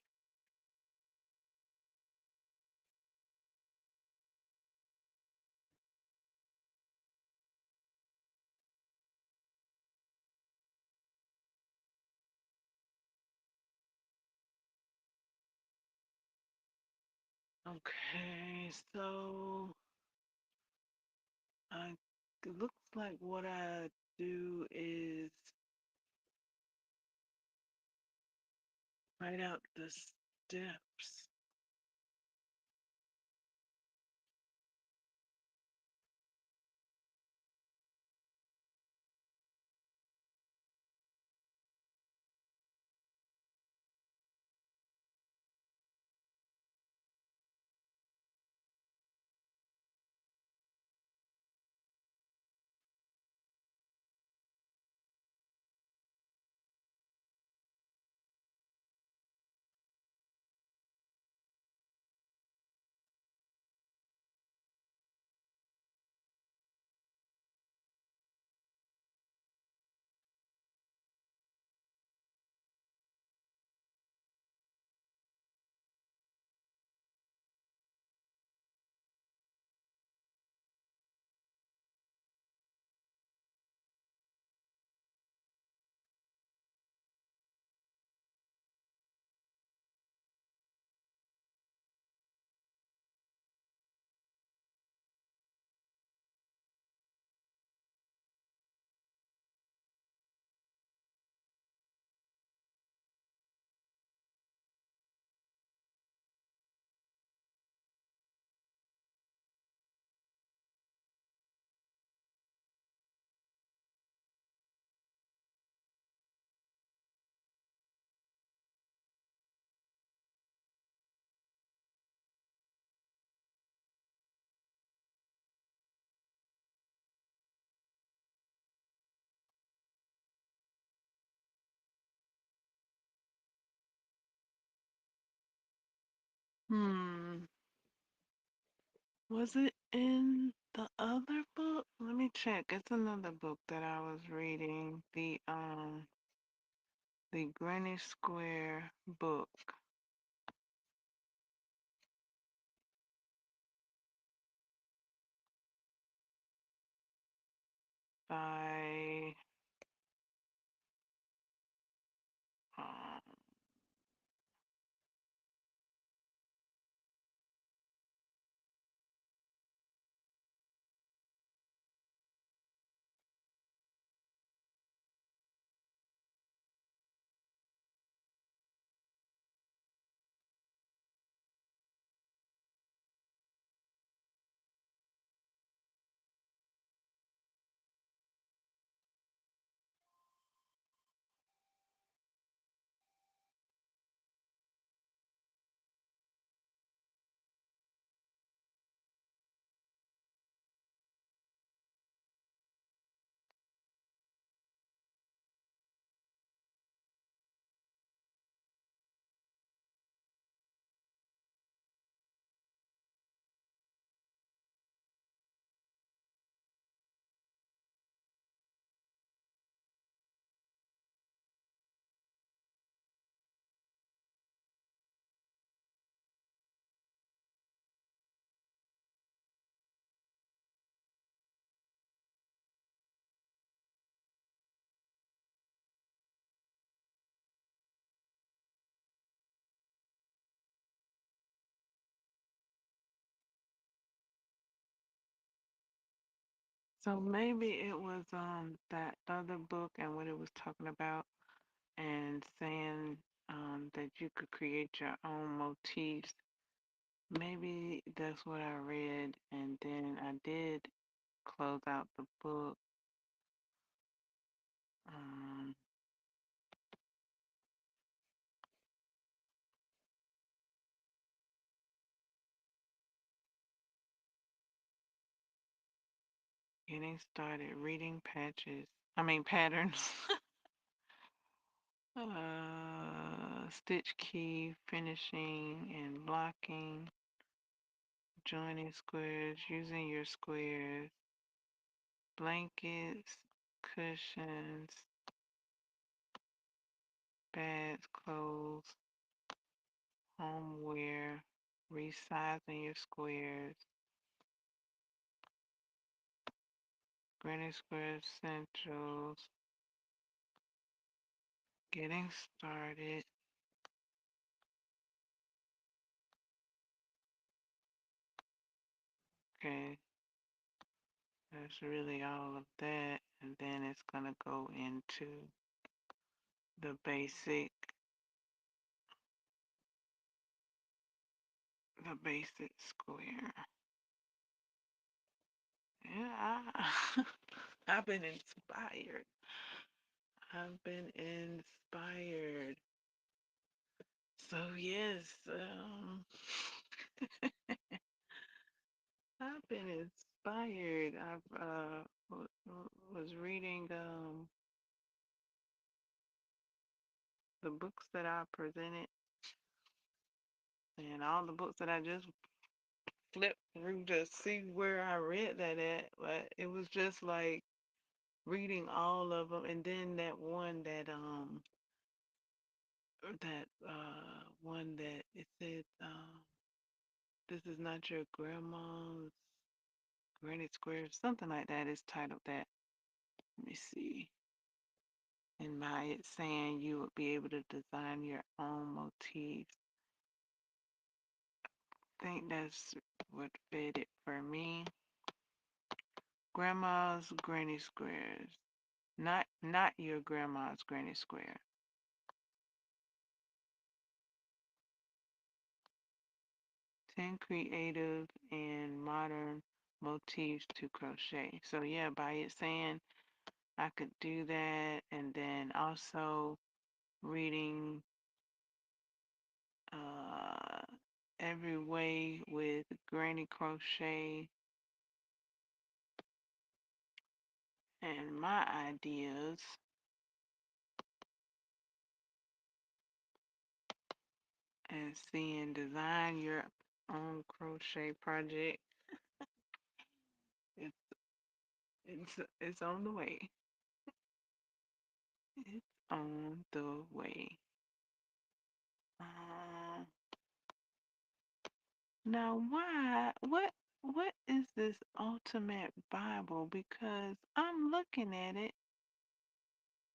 Okay, so it looks like what I do is write out the steps. Hmm. Was it in the other book? Let me check. It's another book that I was reading. The Granny Square book by um so maybe it was that other book and what it was talking about and saying that you could create your own motifs. Maybe that's what I read, and then I did close out the book. Um, Getting started reading patterns. Stitch key, finishing and blocking, joining squares, using your squares, blankets, cushions, bags, clothes, homeware, resizing your squares, granny square essentials, getting started. Okay, that's really all of that, and then it's gonna go into the basic square. Yeah, I've been inspired. I've been inspired. So yes, I've been inspired. I've was reading the books that I presented and all the books that I just flipped through to see where I read that at. But it was just like reading all of them, and then one that it said, "This is not your grandma's granite square," something like that is titled that. Let me see. And by it saying you would be able to design your own motifs. I think that's what fit it for me. Grandma's granny squares. Not your grandma's granny square. 10 creative and modern motifs to crochet. So yeah, by it saying I could do that, and then also reading uh, Every Way with Granny Crochet and my ideas. and seeing design your own crochet project. It's it's on the way. It's on the way. Uh, Now, what is this Ultimate Bible? Because I'm looking at it,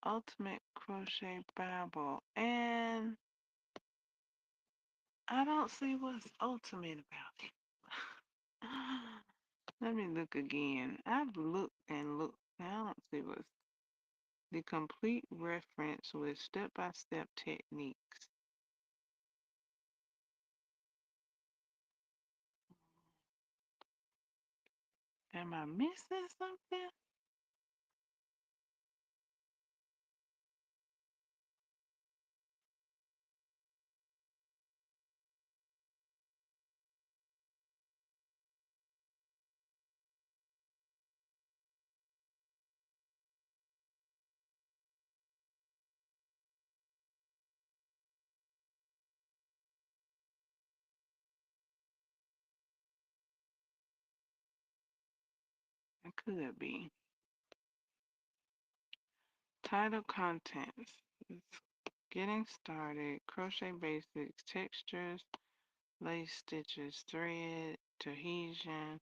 Ultimate Crochet Bible, and I don't see what's ultimate about it. Let me look again. I've looked and looked. I don't see what's the complete reference with step-by-step techniques. Am I missing something? It could be. Title contents. It's getting started. Crochet basics, textures, lace stitches, thread, adhesion,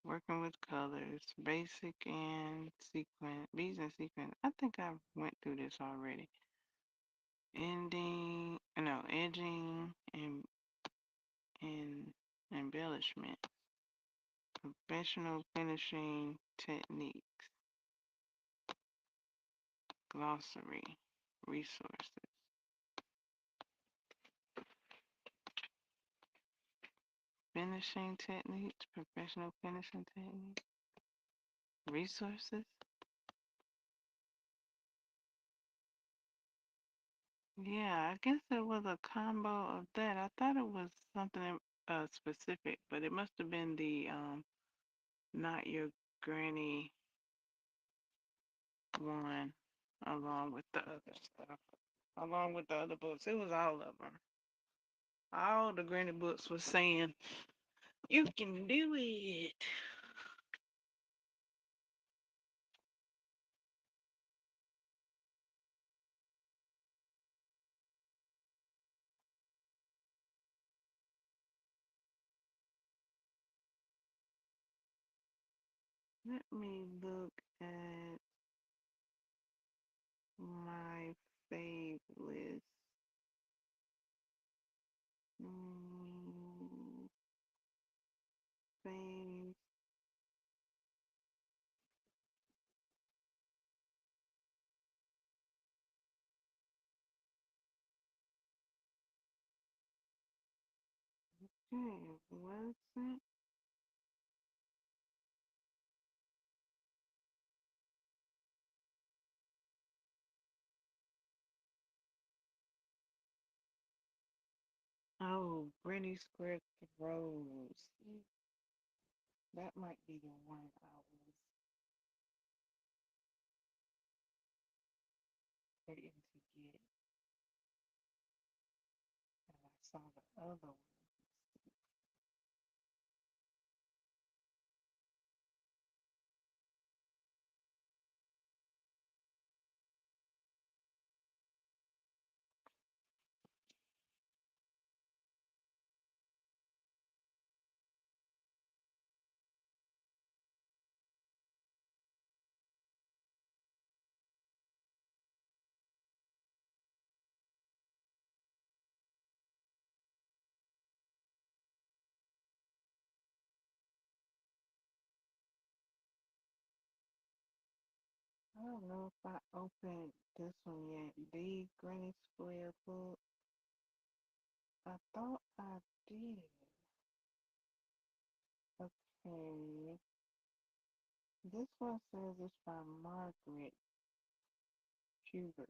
working with colors, basic and sequin, beads and sequins. I think I went through this already. Edging and embellishment, professional finishing techniques, glossary, resources, finishing techniques, professional finishing techniques, resources. Yeah, I guess it was a combo of that. I thought it was something specific, but it must have been the not your granny one along with the other stuff. Along with the other books. It was all of them. All the granny books was saying, you can do it. Let me look at my fave list. Mm, Fave. Okay, what's it? Oh, Brittany Square Throws. That might be the one I was waiting to get. And I saw the other one. I don't know if I opened this one yet. The Granny Square book. I thought I did. Okay. This one says it's by Margaret Hubert.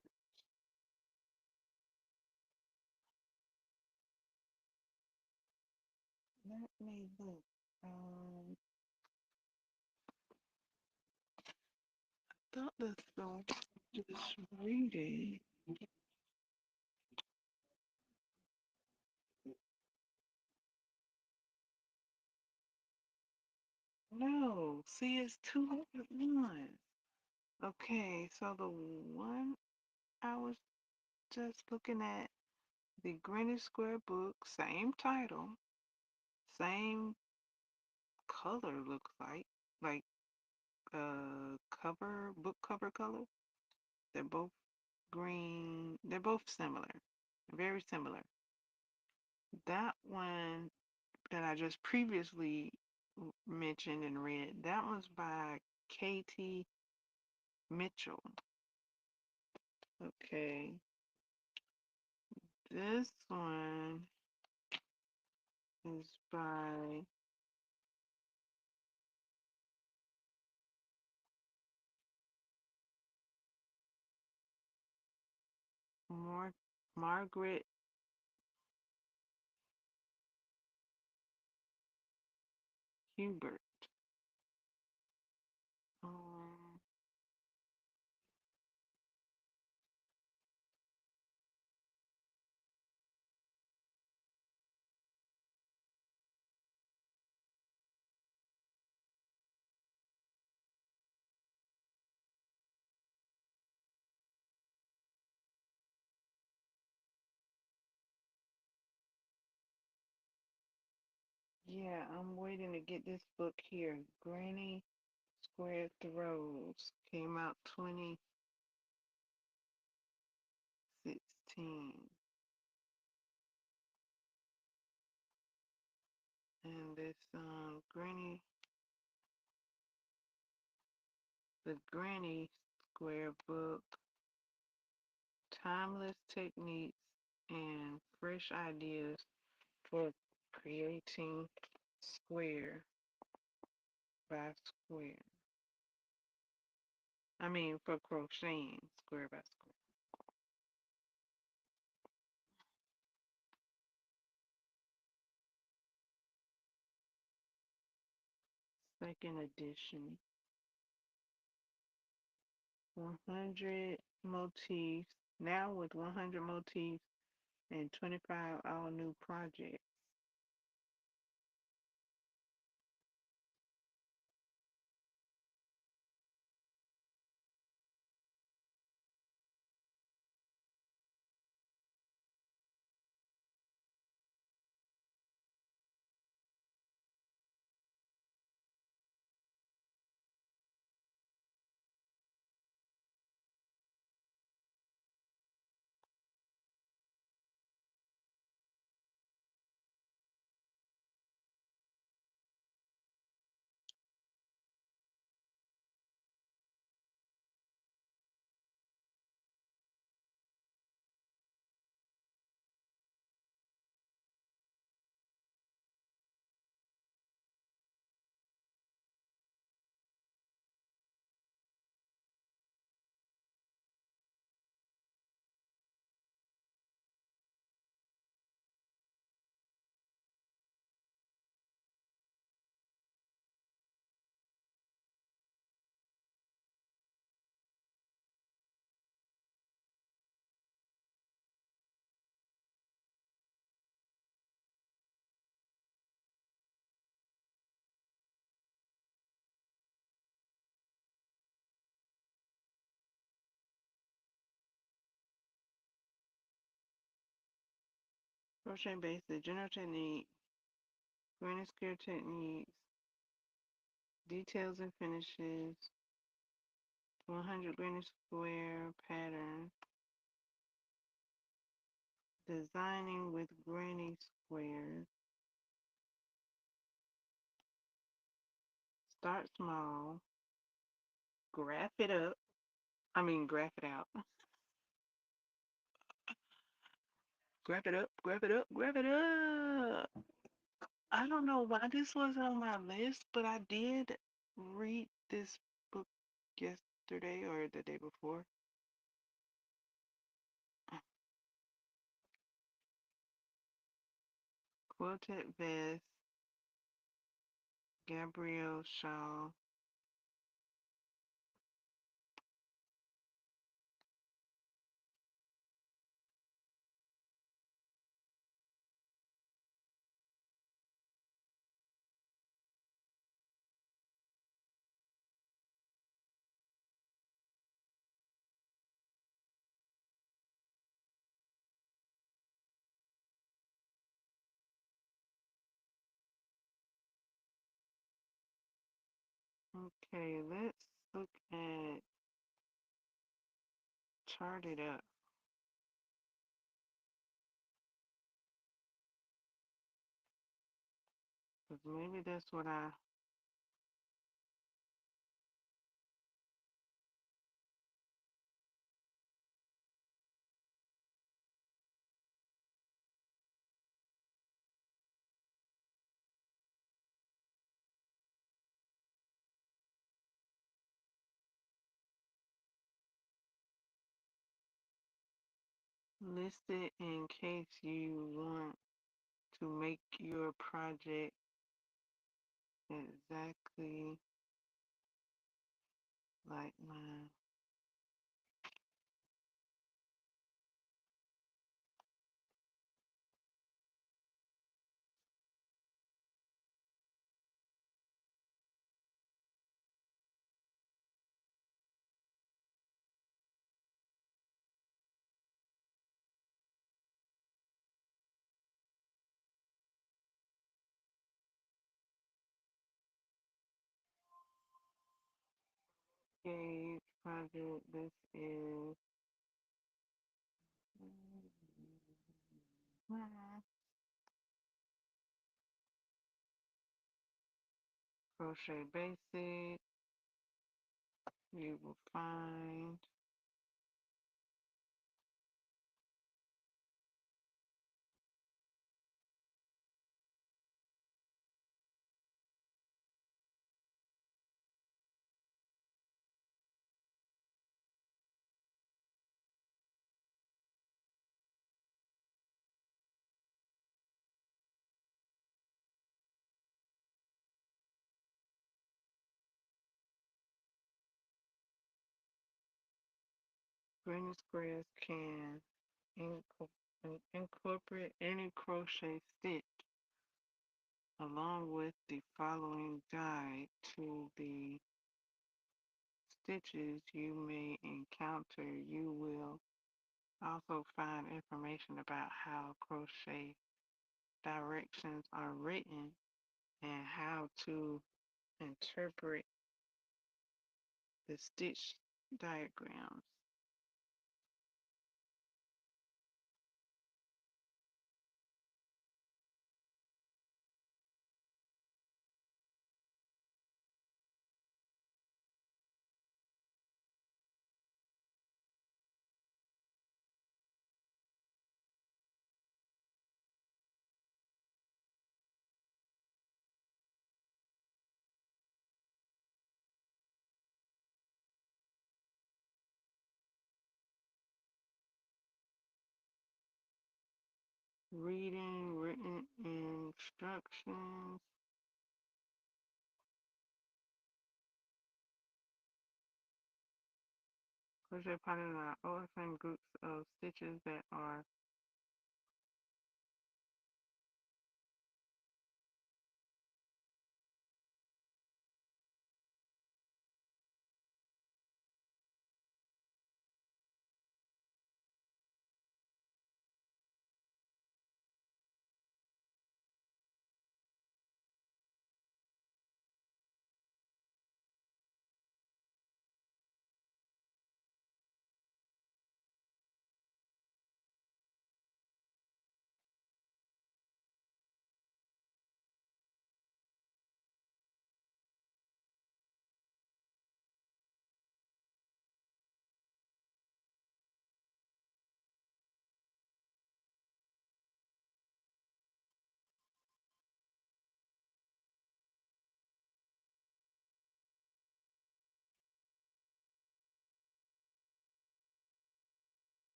Let me look. Thought this one just read it. No, see, it's two different ones. Okay, so the one I was just looking at, the Greenwich Square book, same title, same color looks like cover, book cover color. They're both green. They're both similar, very similar. That one that I just previously mentioned and read, that was by Katie Mitchell. Okay, this one is by Margaret Hubert. Um, yeah, I'm waiting to get this book here. Granny Square Throws came out 2016, and this the Granny Square book, timeless techniques and fresh ideas for creating square by square. I mean, for crocheting square by square. Second edition. 100 motifs, now with 100 motifs and 25 all new projects. Crochet basic, general technique, granny square techniques, details and finishes, 100 granny square pattern, designing with granny squares, start small, graph it up. I mean, graph it out. Graph it up, graph it up, graph it up. I don't know why this wasn't on my list, but I did read this book yesterday or the day before. Quilted Vest, Gabrielle Shaw. Okay, let's look at chart it up. Because maybe that's what I listed in case you want to make your project exactly like mine. Gauge project, this is crochet basic. You will find granny squares can incorporate any crochet stitch along with the following guide to the stitches you may encounter. You will also find information about how crochet directions are written and how to interpret the stitch diagrams. Reading written instructions. Crochet patterns are often groups of stitches that are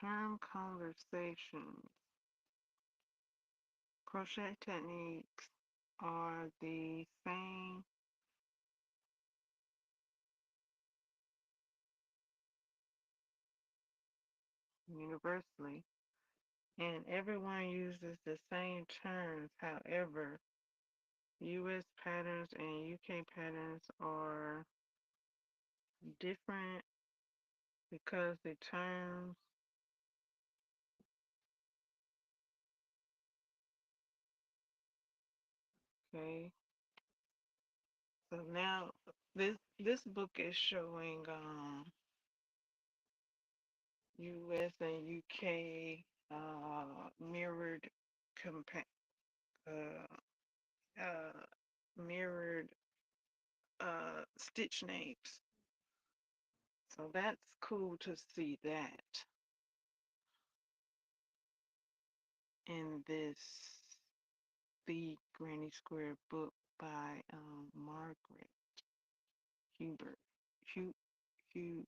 term conversations. Crochet techniques are the same universally, and everyone uses the same terms. However, US patterns and UK patterns are different because the terms, okay. So now this book is showing US and UK mirrored compa uh, mirrored stitch names. So that's cool to see that in this The Granny Square book by Margaret Hubert. Hugh, Hugh,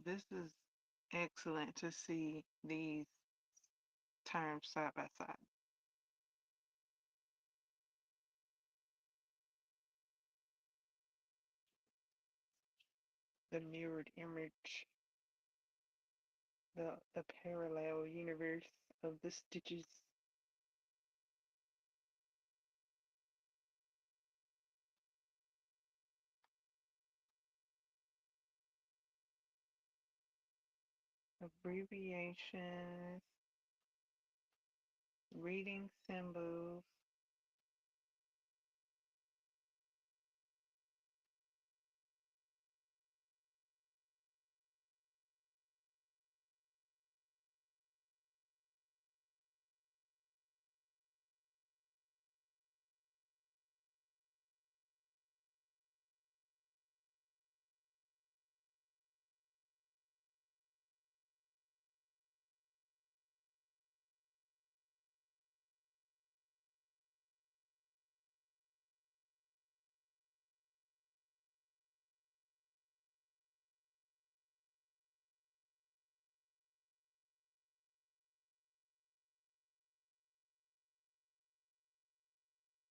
this is excellent to see these terms side by side. The mirrored image, the parallel universe of the stitches. Abbreviations, reading symbols,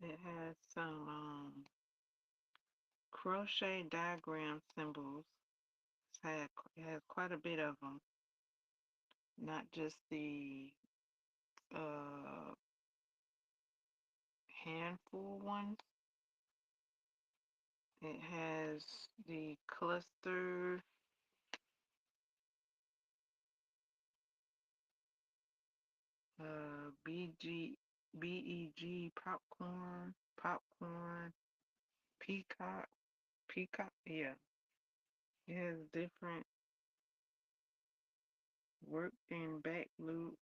it has some crochet diagram symbols. It has quite a bit of them, not just the uh, handful ones. It has the cluster, BG, BEG, popcorn, peacock, yeah. It has different worked in back loop,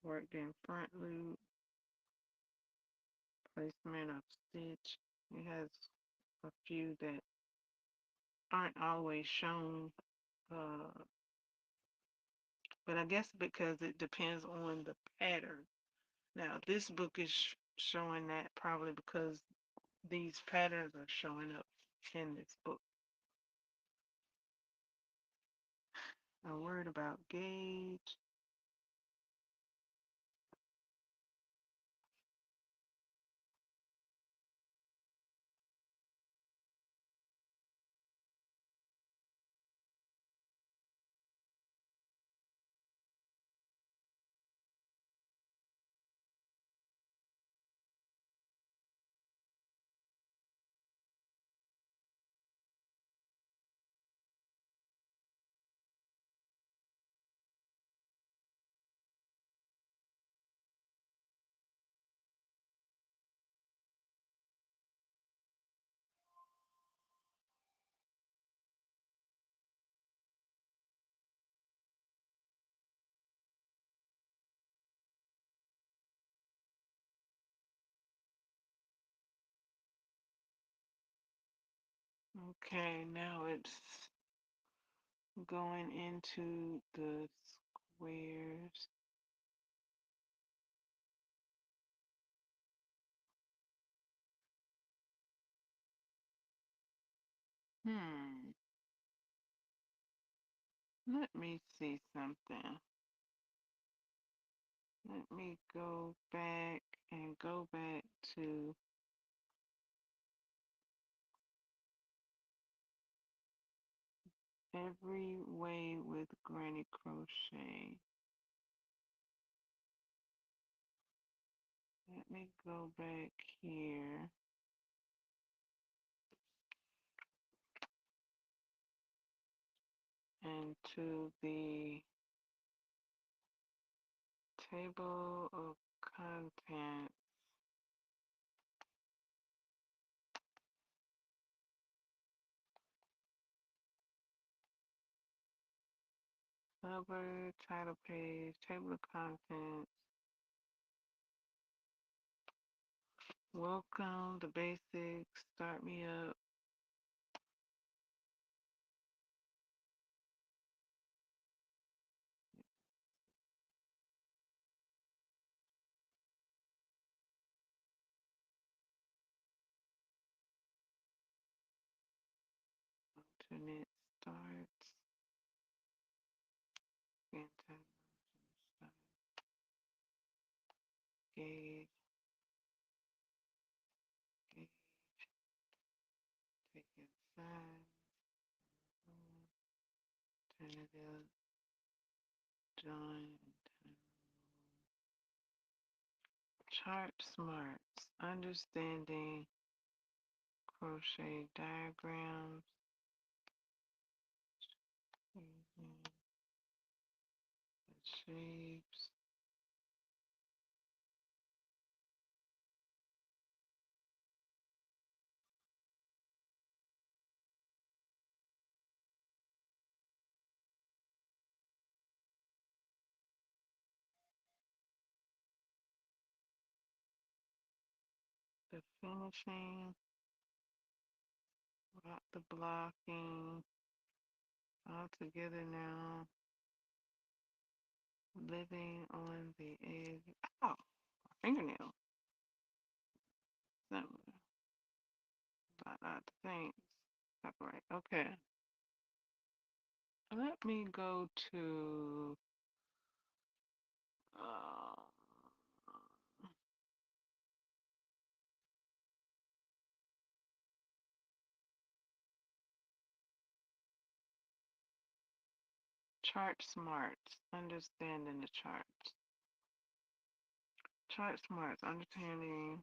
worked in front loop, placement of stitch. It has a few that aren't always shown, uh, but I guess because it depends on the pattern. Now, this book is showing that probably because these patterns are showing up in this book. A word about gauge. Okay, now it's going into the squares. Hmm. Let me see something. Let me go back and go back to Every Way with Granny Crochet. me go back here and to the table of contents. Cover, title page, table of contents. Welcome, the basics, start me up. Alternate starts. Anti start. Gauge. Gauge. Take inside. Alternative. Join. Chart smarts. Understanding crochet diagrams. The shapes. The finishing. The blocking. All together now. Living on the edge. Oh, fingernail. That lot of things. Copyright. Okay. Let me go to uh, chart smarts. Understanding the charts. Chart smarts. Understanding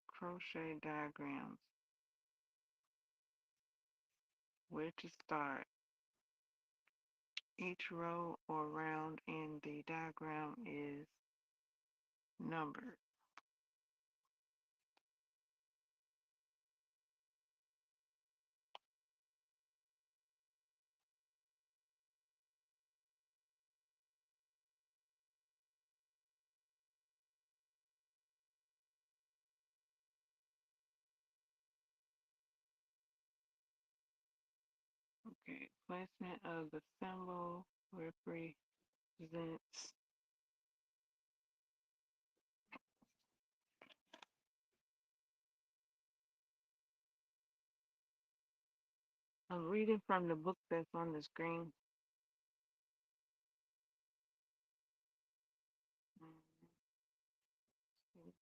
crochet diagrams. Where to start. Each row or round in the diagram is numbered. Okay, placement of the symbol represents I'm reading from the book that's on the screen.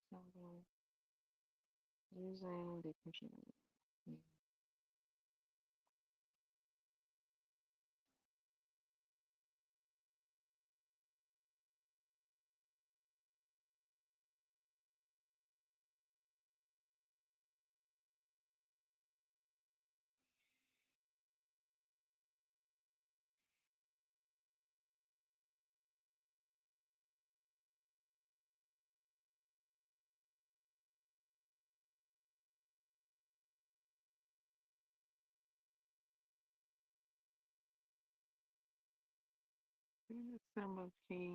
Symbol using the computer. Symbol key.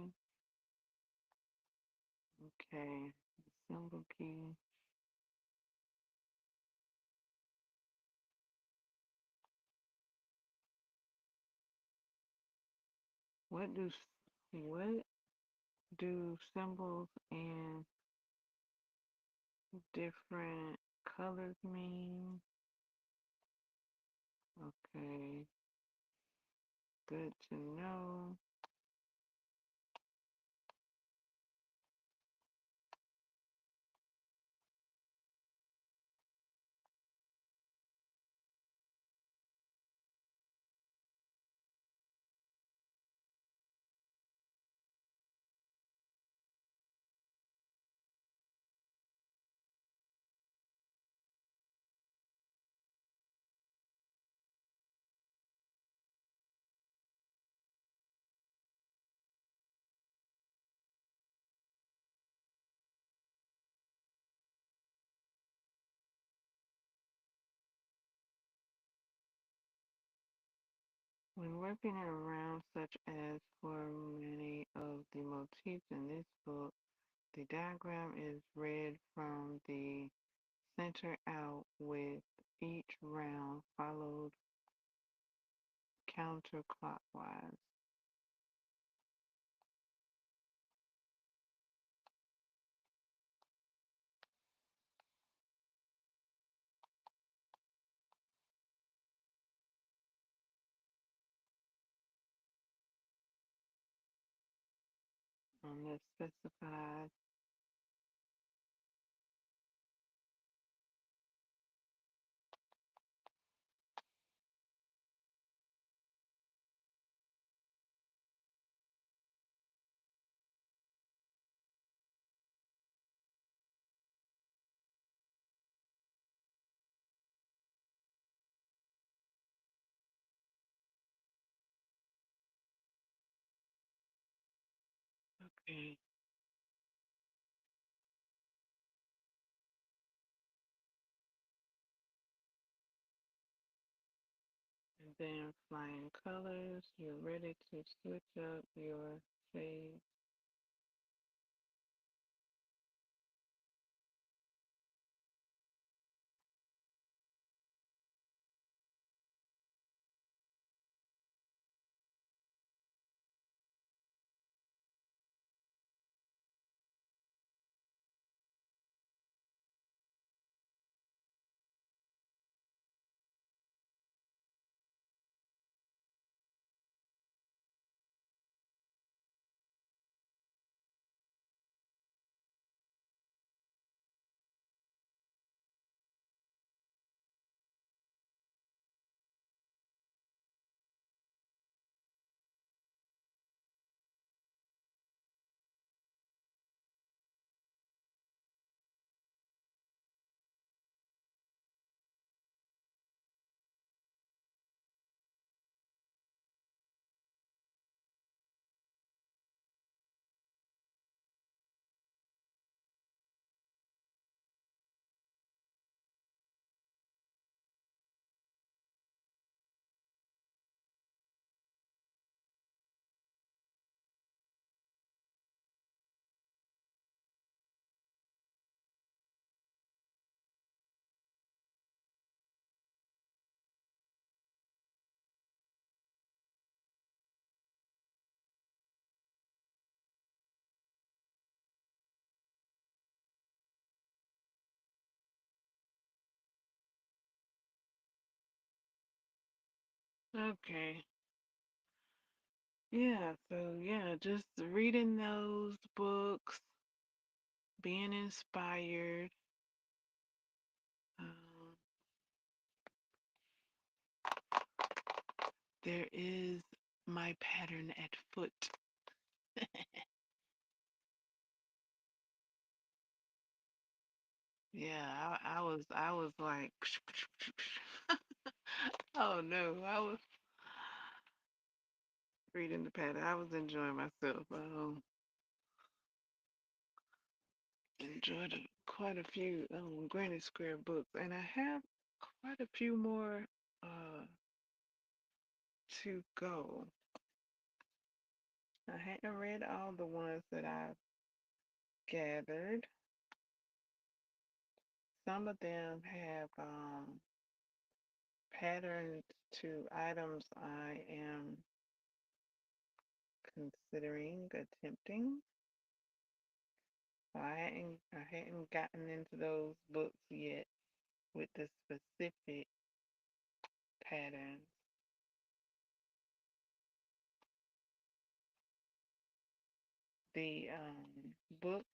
Okay, symbol key. What do symbols and different colors mean? Okay, good to know. When working in a round such as for many of the motifs in this book, the diagram is read from the center out with each round followed counterclockwise. On the specified okay. And then flying colors, you're ready to switch up your shades. Okay. Yeah, so yeah, just reading those books, being inspired. Um, there is my pattern at foot. Yeah, I was like, oh no, I was reading the pattern. I was enjoying myself. Enjoyed quite a few Granny Square books, and I have quite a few more uh, to go. I hadn't read all the ones that I've gathered. Some of them have patterns to items I am considering attempting. So I hadn't gotten into those books yet with the specific patterns. The book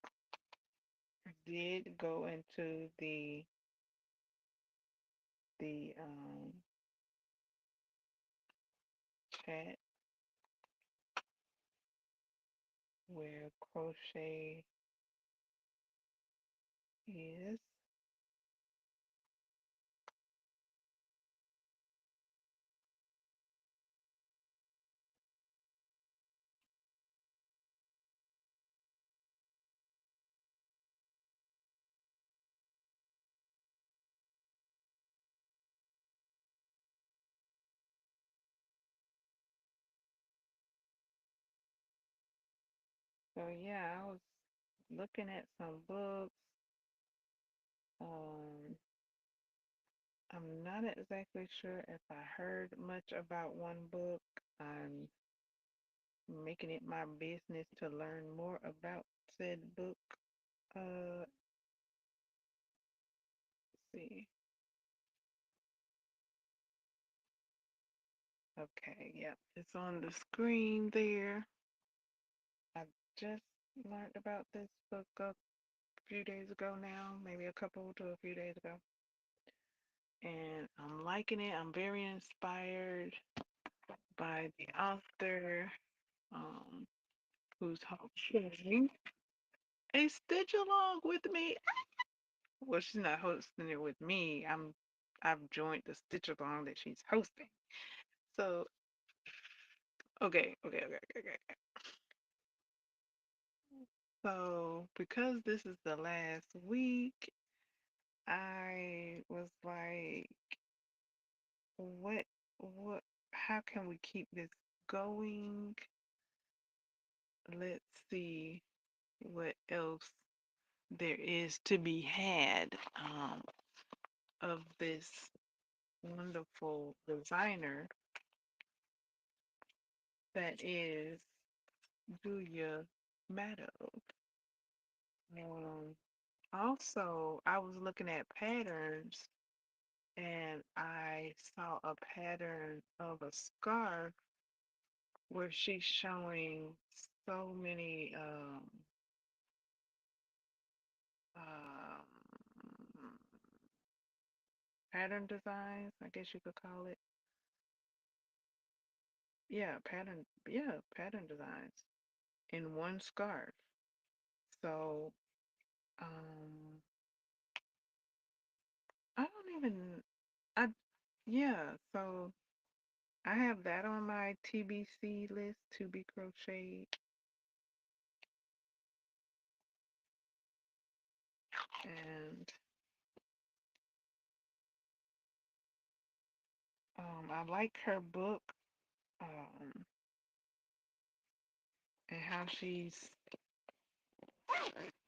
did go into the chat where crochet is. So yeah, I was looking at some books. Um, I'm not exactly sure if I heard much about one book. I'm making it my business to learn more about said book. Let's see. Okay, yep, it's on the screen there. I just learned about this book a few days ago now, maybe a couple to a few days ago. And I'm liking it. I'm very inspired by the author, um, who's hosting a stitch along with me. Well, she's not hosting it with me. I've joined the stitch along that she's hosting. So okay. So because this is the last week, I was like, what what how can we keep this going? Let's see what else there is to be had, of this wonderful designer that is Julia Maddow. Um, Also, I was looking at patterns and I saw a pattern of a scarf where she's showing so many um, pattern designs, I guess you could call it. Pattern designs in one scarf. So, um, I don't even, I, yeah, so I have that on my TBC list to be crocheted. And I like her book, um, and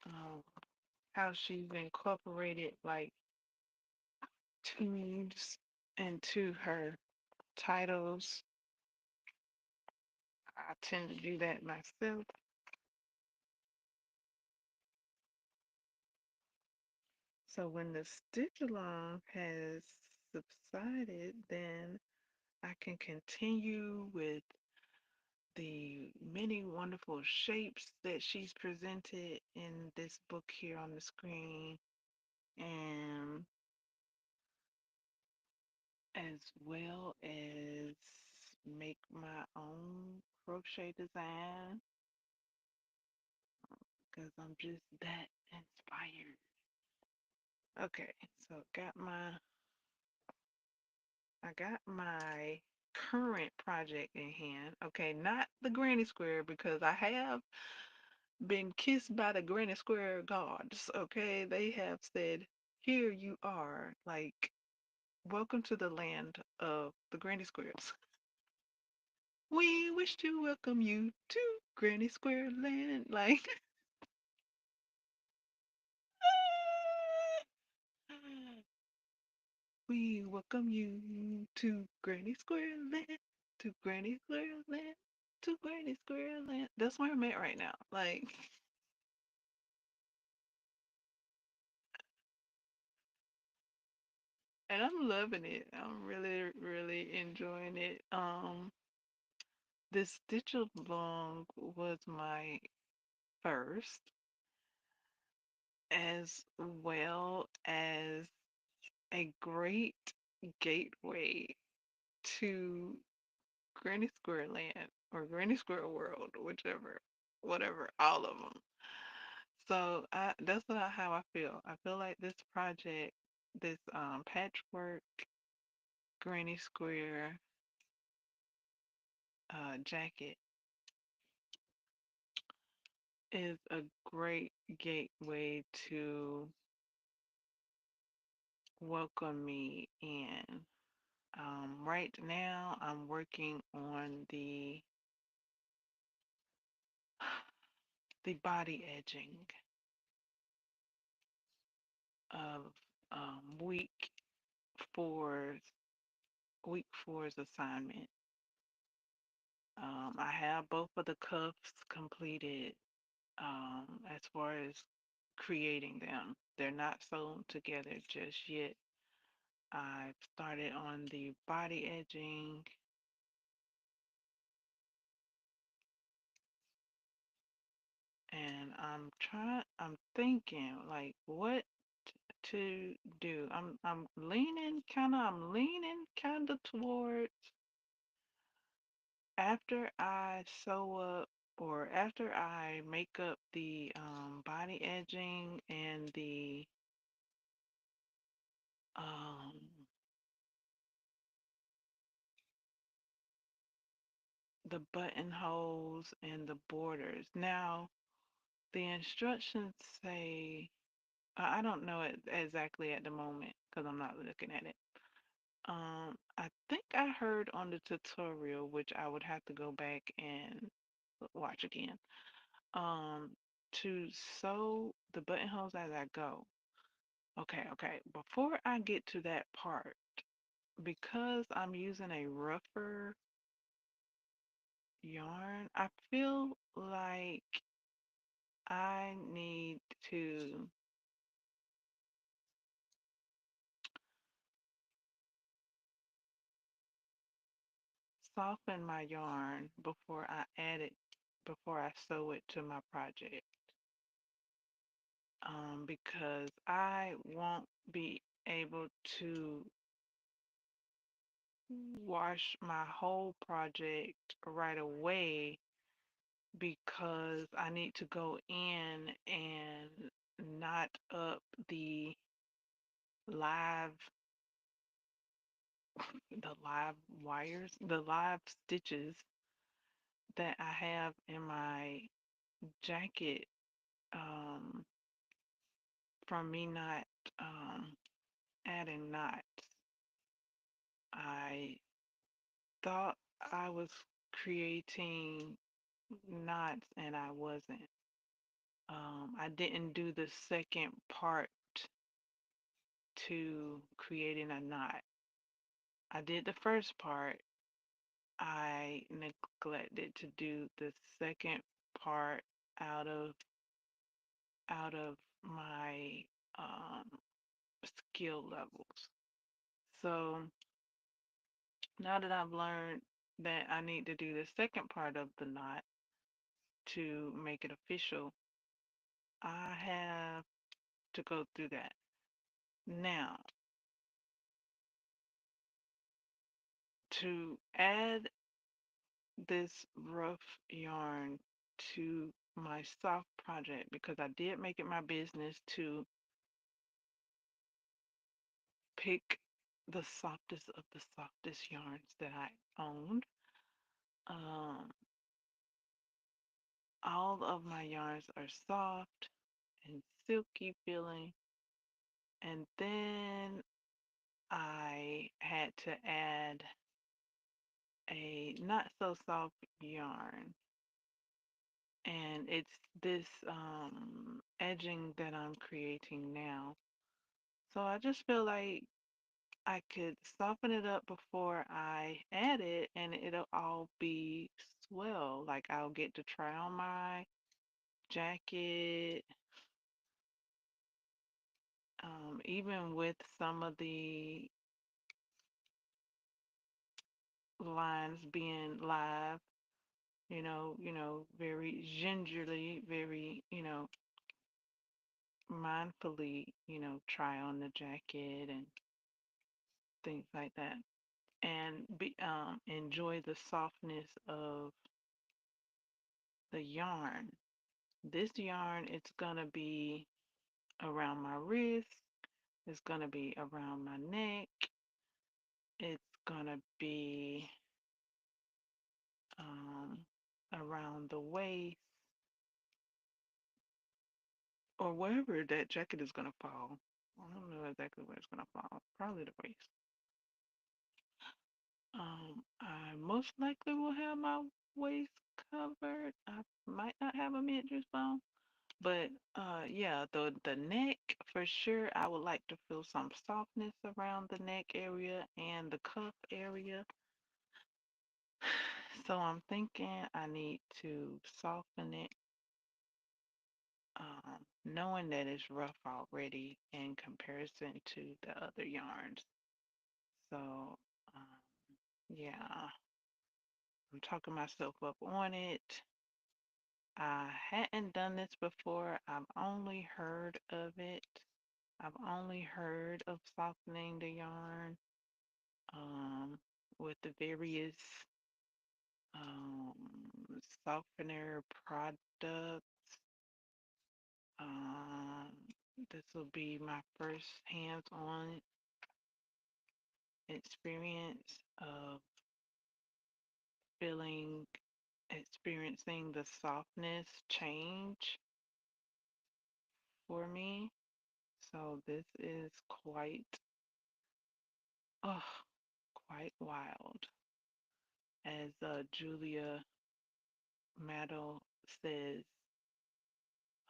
um, how she's incorporated like tunes into her titles. I tend to do that myself. So when the stitch along has subsided, then I can continue with the many wonderful shapes that she's presented in this book here on the screen, and as well as make my own crochet design because I'm just that inspired. Okay, so I got my current project in hand. Okay, not the granny square because I have been kissed by the granny square gods. Okay, they have said, "Here you are, like welcome to the land of the granny squares. We wish to welcome you to Granny Square Land." Like, we welcome you to Granny Square Land, to Granny Square Land, to Granny Square Land. That's where I'm at right now. Like, and I'm loving it. I'm really, really enjoying it. This Stitch Along was my first, as well as a great gateway to Granny Square Land or Granny Square World, whichever, whatever, all of them. So that's how I feel. I feel like this project, this patchwork Granny Square jacket is a great gateway to welcome me in. Right now, I'm working on the body edging of week four's week four's assignment. I have both of the cuffs completed as far as creating them. They're not sewn together just yet. I've started on the body edging, and I'm thinking like what to do. I'm leaning kinda towards after I sew up or after I make up the body edging and um the buttonholes and the borders. Now, the instructions say I don't know it exactly at the moment because I'm not looking at it. I think I heard on the tutorial, which I would have to go back and watch again, um, to sew the buttonholes as I go. Okay, okay. Before I get to that part, because I'm using a rougher yarn, I feel like I need to soften my yarn before I sew it to my project. Because I won't be able to wash my whole project right away because I need to go in and knot up the live the live wires, the live stitches that I have in my jacket um, from me not um, adding knots. I thought I was creating knots and I wasn't. I didn't do the second part to creating a knot. I did the first part. I neglected to do the second part out of out of my um, skill levels. So now that I've learned that I need to do the second part of the knot to make it official, I have to go through that. Now, to add this rough yarn to my soft project, because I did make it my business to pick the softest of the softest yarns that I owned. Um, all of my yarns are soft and silky feeling. And then I had to add a not so soft yarn. And it's this edging that I'm creating now. So I just feel like I could soften it up before I add it and it'll all be swell. Like I'll get to try on my jacket, even with some of the lines being live, very gingerly, very, mindfully, try on the jacket and things like that. And enjoy the softness of the yarn. This yarn, it's gonna be around my wrist, it's gonna be around my neck, it's gonna be um, around the waist, or wherever that jacket is gonna fall. I don't know exactly where it's gonna fall. Probably the waist. I most likely will have my waist covered. I might not have a midriff bone, but yeah, the neck for sure. I would like to feel some softness around the neck area and the cuff area. So I'm thinking I need to soften it, knowing that it's rough already in comparison to the other yarns. So yeah, I'm talking myself up on it. I hadn't done this before. I've only heard of it. I've only heard of softening the yarn with the various um, softener products. Um, this will be my first hands-on experience of feeling, experiencing the softness change for me. So this is oh, quite wild. As Julia Maddow says,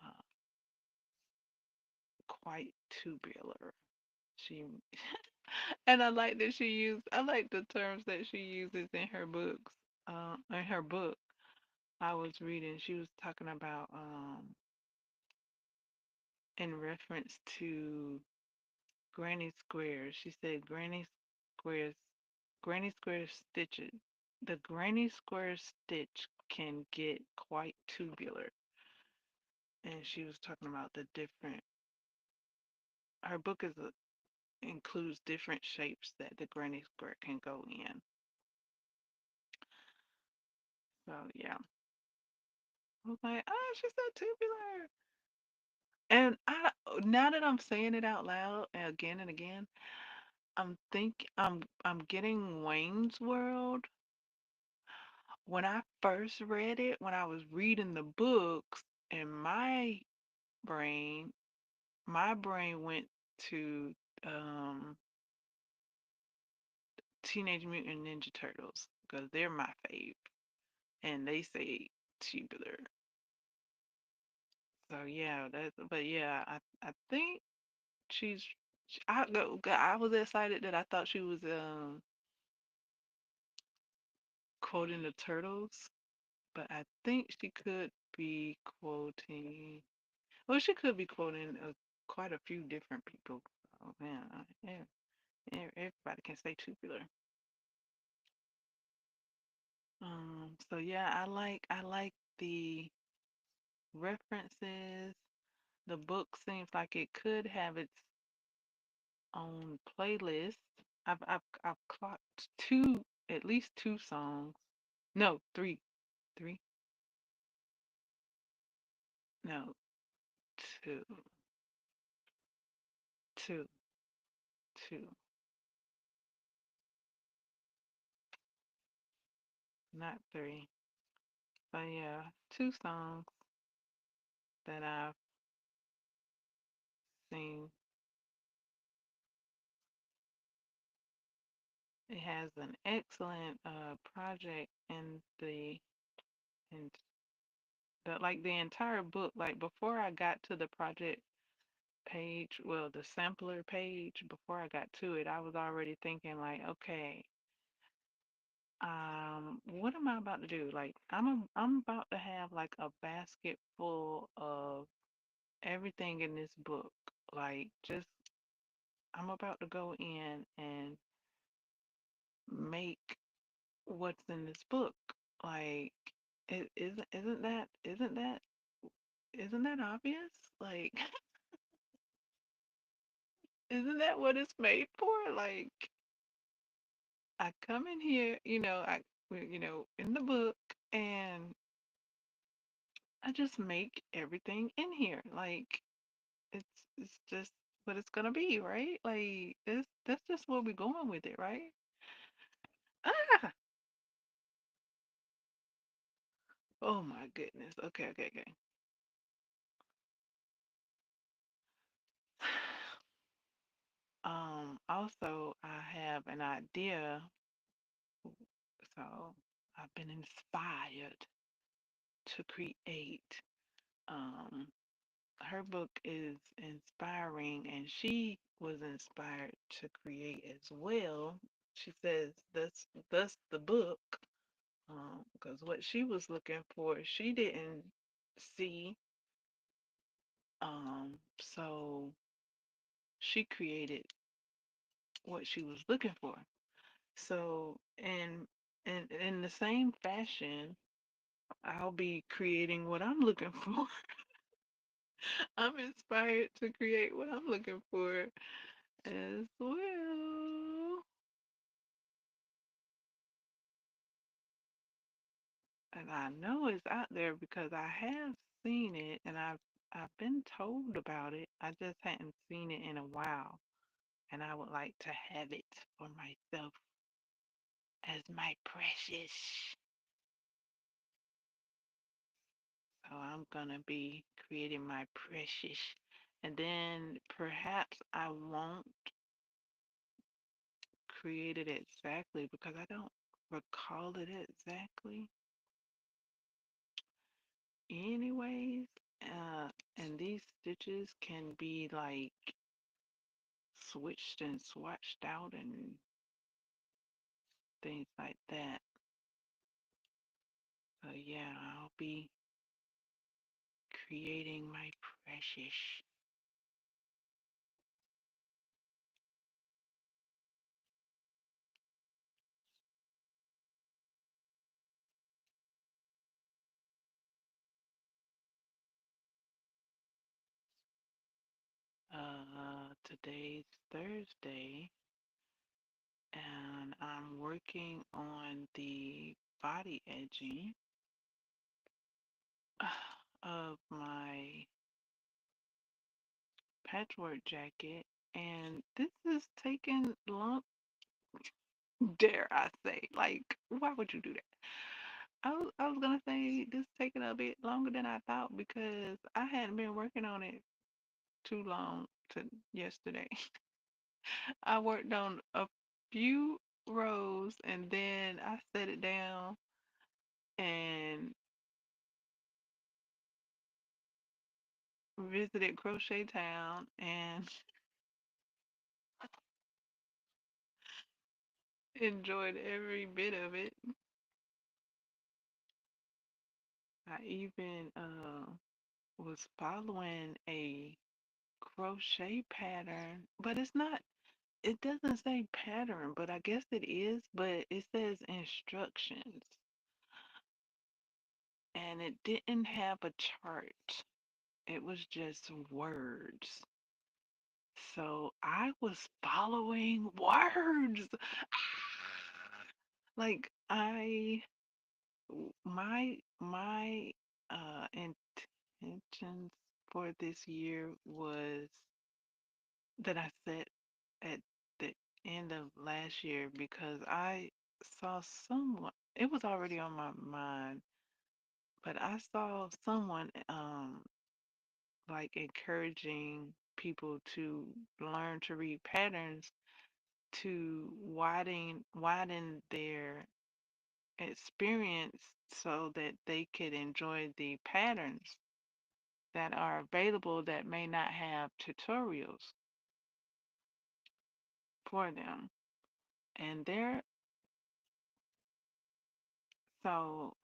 uh, quite tubular. She and I like the terms that she uses in her books. In her book I was reading, she was talking about in reference to granny squares. She said squares granny square stitches. The granny square stitch can get quite tubular. And she was talking about the different her book includes different shapes that the granny square can go in. So yeah, I was like, oh, she's so tubular. And now that I'm saying it out loud again and again, I'm getting Wayne's World. When I first read it, when I was reading the books, in brain, my brain went to um, Teenage Mutant Ninja Turtles because they're my fave, and they say tubular. So yeah, but yeah, I think she's. I was excited that I thought she was quoting the turtles, but I think she could be quoting. Well, she could be quoting quite a few different people. Oh man, everybody can say tubular. So yeah, I like the references. The book seems like it could have its own playlist. I've clocked at least two songs. No, three, three. No, two, two, two. Not three. But yeah, two songs that I've seen. It has an excellent project in the entire book. Like before I got to the project page, well, the sampler page, before I got to it, I was already thinking like, okay, what am I about to do? Like I'm about to have like a basket full of everything in this book. Like just I'm about to go in and make what's in this book. Like, isn't that obvious? Like, isn't that what it's made for? Like, I come in here, in the book, and I just make everything in here. Like, it's just what it's gonna be, right? Like, that's just where we're going with it, right? Ah, oh my goodness. Okay, okay, okay. Also, I have an idea. So I've been inspired to create. Um, Her book is inspiring, and she was inspired to create as well. She says thus the book, because what she was looking for, she didn't see. So she created what she was looking for. So, in the same fashion, I'll be creating what I'm looking for. I'm inspired to create what I'm looking for as well. And I know it's out there because I have seen it and I've been told about it. I just hadn't seen it in a while. And I would like to have it for myself as my precious. So I'm gonna be creating my precious. And then perhaps I won't create it exactly because I don't recall it exactly. Anyways, and these stitches can be like switched and swatched out and things like that. So yeah, I'll be creating my precious. Today's Thursday, and I'm working on the body edging of my patchwork jacket, and this is taking long, dare I say, like, why would you do that? I was gonna say this is taking a bit longer than I thought because I hadn't been working on it too long to yesterday. I worked on a few rows and then I set it down and visited Crochet Town and enjoyed every bit of it. I even was following a crochet pattern, but it doesn't say pattern, but I guess it is, but it says instructions and it didn't have a chart. It was just words. So I was following words. Like my intentions for this year was that I set at the end of last year because I saw someone, it was already on my mind, but I saw someone like encouraging people to learn to read patterns to widen their experience so that they could enjoy the patterns that are available that may not have tutorials for them. And there, so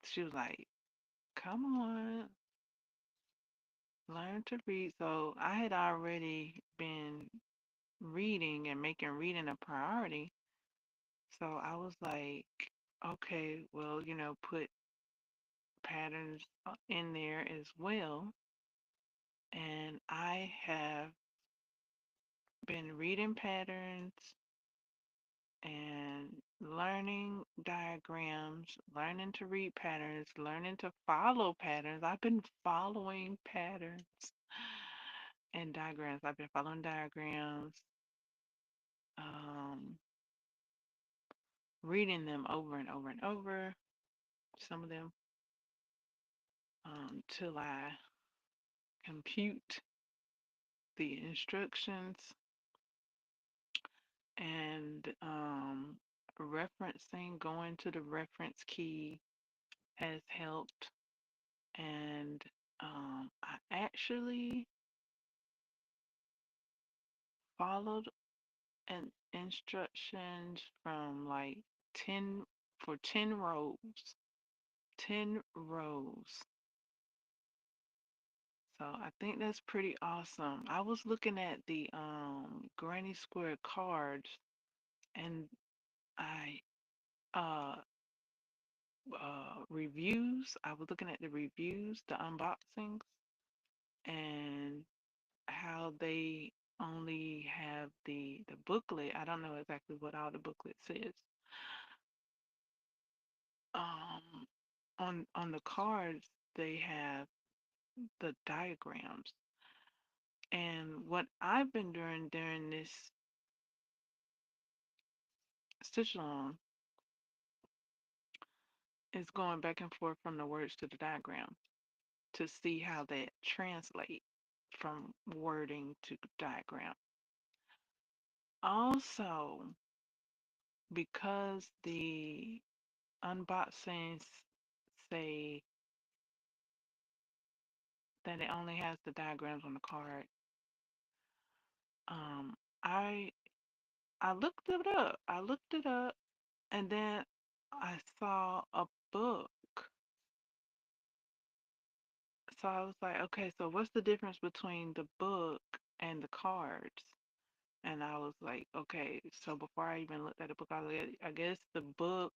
she was like, come on, learn to read. So I had already been reading and making reading a priority. So I was like, okay, well, put patterns in there as well. And I have been reading patterns and learning diagrams, learning to read patterns, learning to follow patterns. I've been following patterns and diagrams. I've been following diagrams, um, reading them over and over and over, some of them, till I compute the instructions and referencing, going to the reference key has helped. actually followed an instructions from like 10 for 10 rows. 10 rows. So I think that's pretty awesome. I was looking at the Granny Square cards and I uh reviews. I was looking at the reviews, the unboxings, and how they only have the booklet. I don't know exactly what all the booklet says. On the cards they have the diagrams. And what I've been doing during this stitch along is going back and forth from the words to the diagram to see how that translate from wording to diagram. Also, because the unboxings say that it only has the diagrams on the card, um, I I looked it up. I looked it up, and then I saw a book. So I was like, okay, so what's the difference between the book and the cards? And I was like, okay, so before I even looked at the book, I was like, I guess the book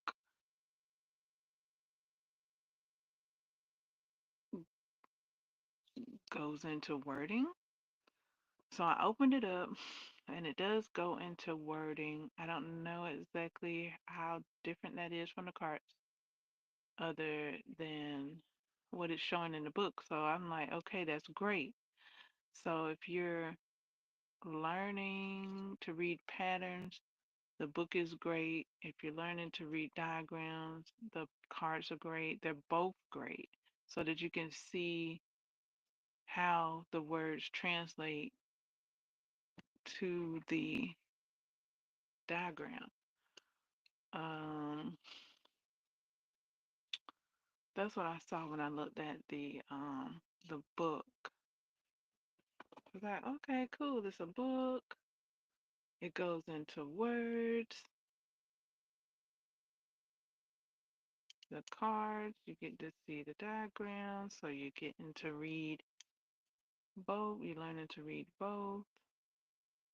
goes into wording. So I opened it up and it does go into wording. I don't know exactly how different that is from the cards other than what it's showing in the book. So I'm like, okay, that's great. So if you're learning to read patterns, the book is great. If you're learning to read diagrams, the cards are great. They're both great so that you can see how the words translate to the diagram. Um, that's what I saw when I looked at the book. I was like, okay, cool. It's a book. It goes into words, the cards. You get to see the diagrams, so you're getting to read both. You're learning to read both.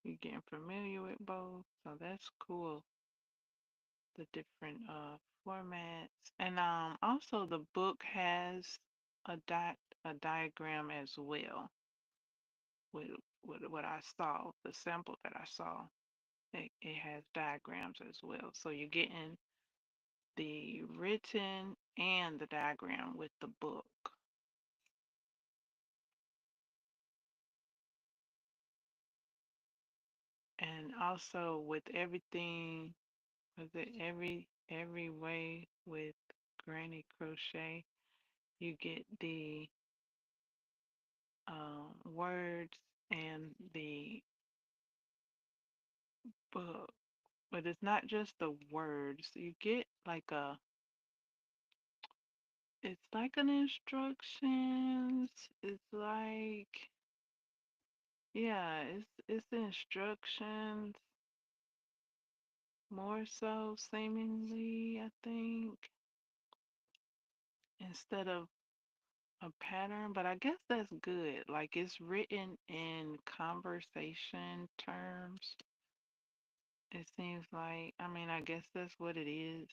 You're getting familiar with both. So that's cool. The different formats. And also the book has a diagram as well with what I saw, the sample that I saw. It has diagrams as well. So you're getting the written and the diagram with the book. And also with everything, with it every way with Granny Crochet, you get the words and the book. But it's not just the words. You get like it's like an instructions. It's like, yeah, it's the instructions more so seemingly, I think, instead of a pattern, but I guess that's good. Like it's written in conversation terms. It seems like, I mean, I guess that's what it is.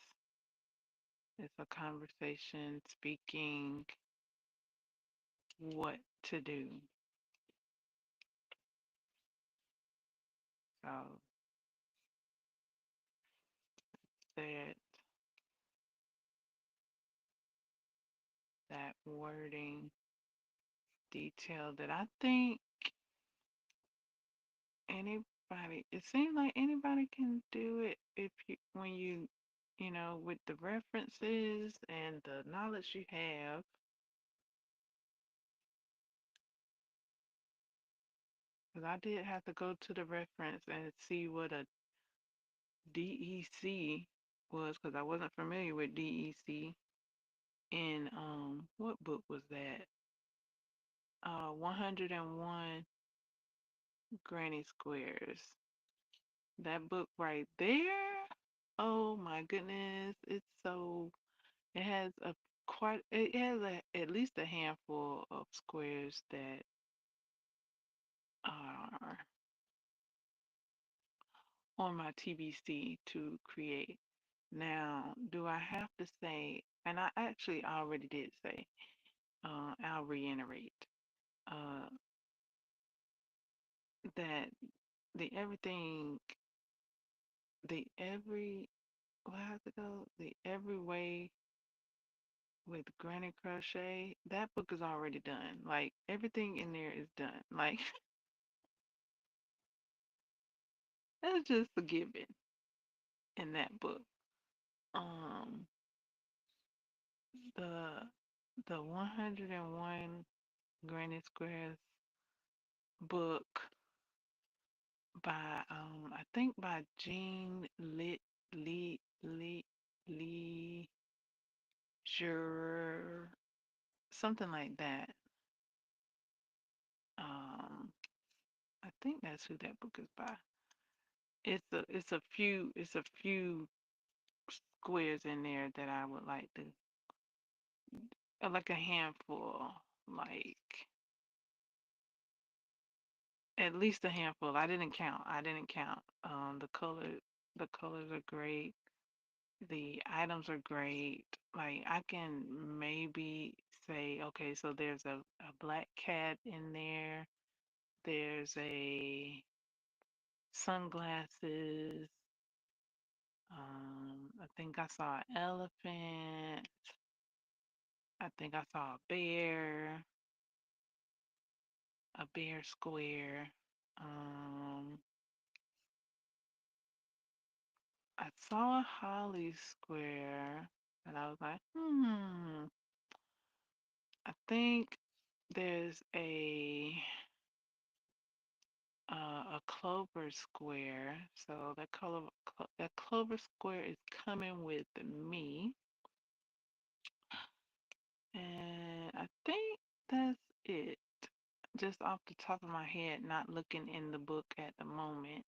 It's a conversation speaking what to do. So that that wording detail that I think anybody, it seems like anybody can do it if you when you know, with the references and the knowledge you have. Because I did have to go to the reference and see what a DEC was because I wasn't familiar with DEC. And what book was that? 101 Granny Squares. That book right there. Oh my goodness. It has at least a handful of squares that are on my TBC to create. Now, do I have to say, and I actually already did say, I'll reiterate, uh, that the everything, the every, what has it go? The every way with Granny Crochet, that book is already done. Like everything in there is done. Like that's just a given in that book. Um, the the 101 Granny Squares book by I think by Jean Lee Leisure, something like that. Um, I think that's who that book is by. It's a few squares in there that I would like to like a handful, like at least a handful. I didn't count. I didn't count. The colors are great. The items are great. Like I can maybe say, okay, so there's a black cat in there. There's a sunglasses. I think I saw an elephant. I think I saw a bear square. Um, I saw a holly square, and I was like, I think there's a clover square. So that clover square is coming with me, and I think that's it. Just off the top of my head, not looking in the book at the moment.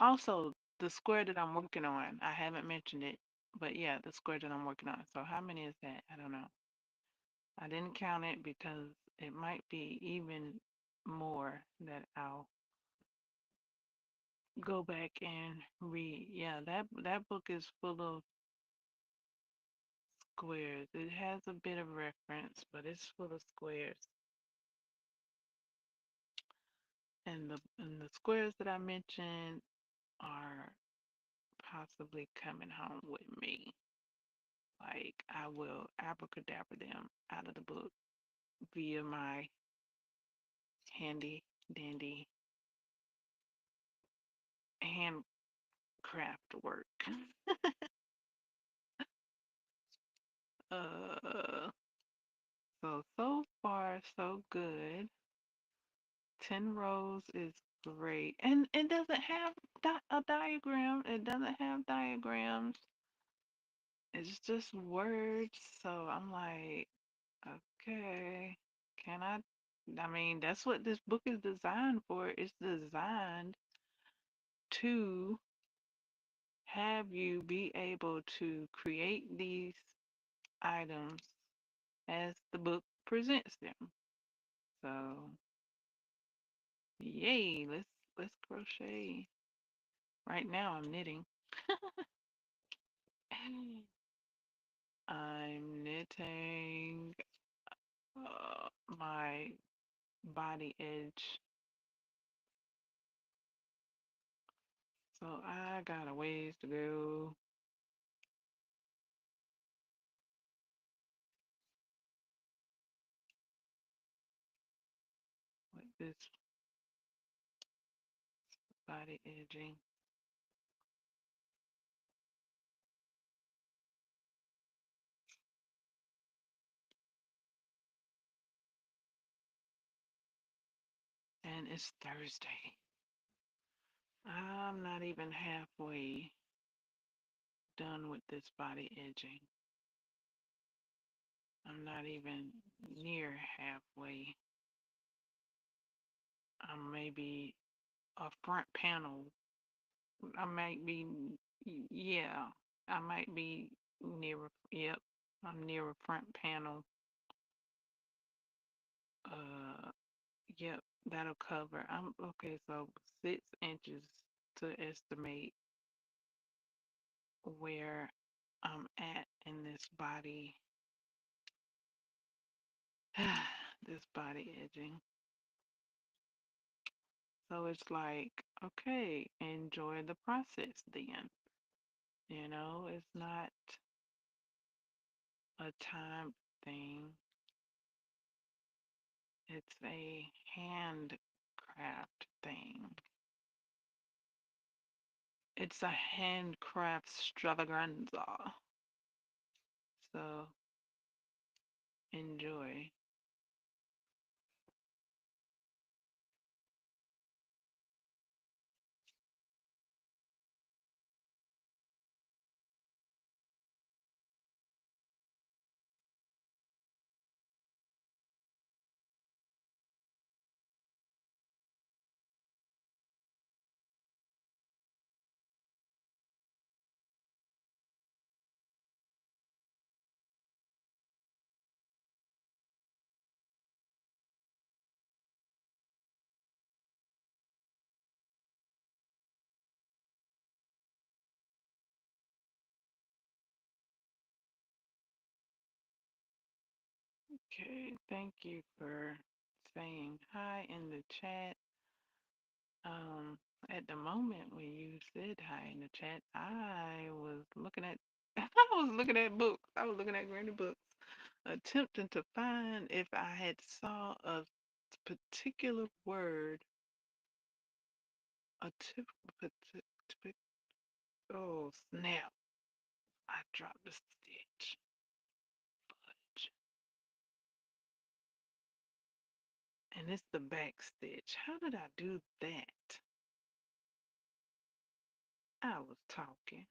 Also, the square that I'm working on, I haven't mentioned it, but yeah, the square that I'm working on. So how many is that? I don't know. I didn't count it because it might be even more that I'll go back and read. Yeah, that book is full of squares. It has a bit of reference, but it's full of squares. And the squares that I mentioned are possibly coming home with me. Like I will abracadabra them out of the book via my handy dandy handcraft work. uh, so far so good. 10 rows is great, and it doesn't have a diagram. It doesn't have diagrams. It's just words. So I'm like, okay, can I? I mean, that's what this book is designed for. It's designed to have you be able to create these items as the book presents them. So, yay, let's crochet. Right now I'm knitting. I'm knitting my body edge. So I got a ways to go with this body edging. And it's Thursday. I'm not even halfway done with this body edging. I'm not even near halfway. maybe a front panel. I might be, yeah, I might be near, yep, I'm near a front panel. Uh, yep, that'll cover. I'm okay, so 6 inches to estimate where I'm at in this body, this body edging. So it's like, okay, enjoy the process then. It's not a time thing, it's a handcraft thing. It's a handcraft extravaganza. So enjoy. Okay, thank you for saying hi in the chat. Um, at the moment when you said hi in the chat, I was looking at I was looking at books. I was looking at granny books, attempting to find if I had saw a particular word, a tip, partic- oh snap! I dropped the stitch. Fudge. And it's the back stitch. How did I do that? I was talking.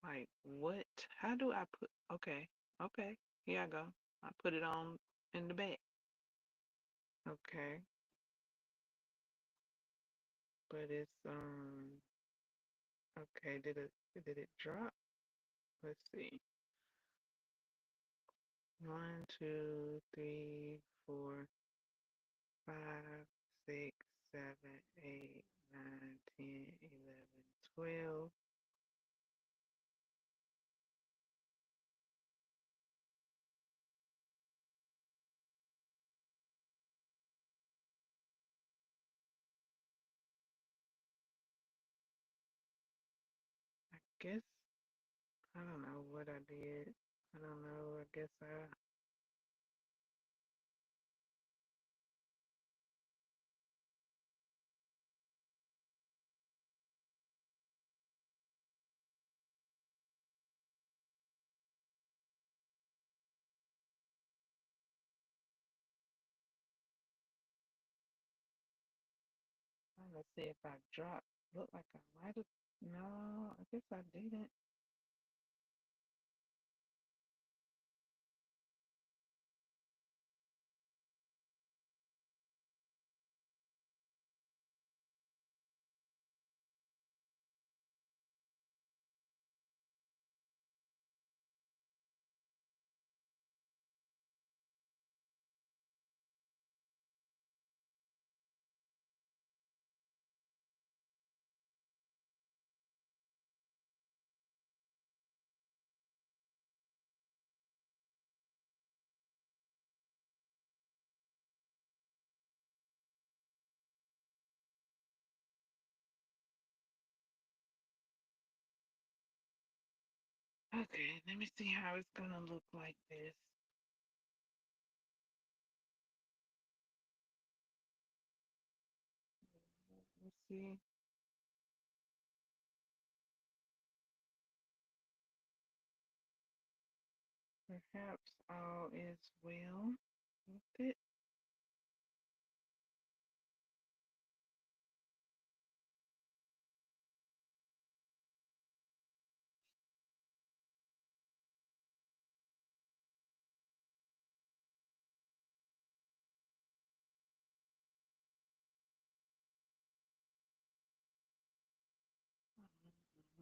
Like, what? How do I put? Okay, okay, here I go. I put it on in the back. Okay, but it's okay, did it drop? Let's see. 1, 2, 3, 4, 5, 6, 7, 8, 9, 10, 11, 12. I guess I don't know what I did. I don't know. I guess let's see if I dropped. Look like I might have. No, I guess I didn't. Okay, let me see how it's gonna look like this. Let's see. Perhaps all is well with it.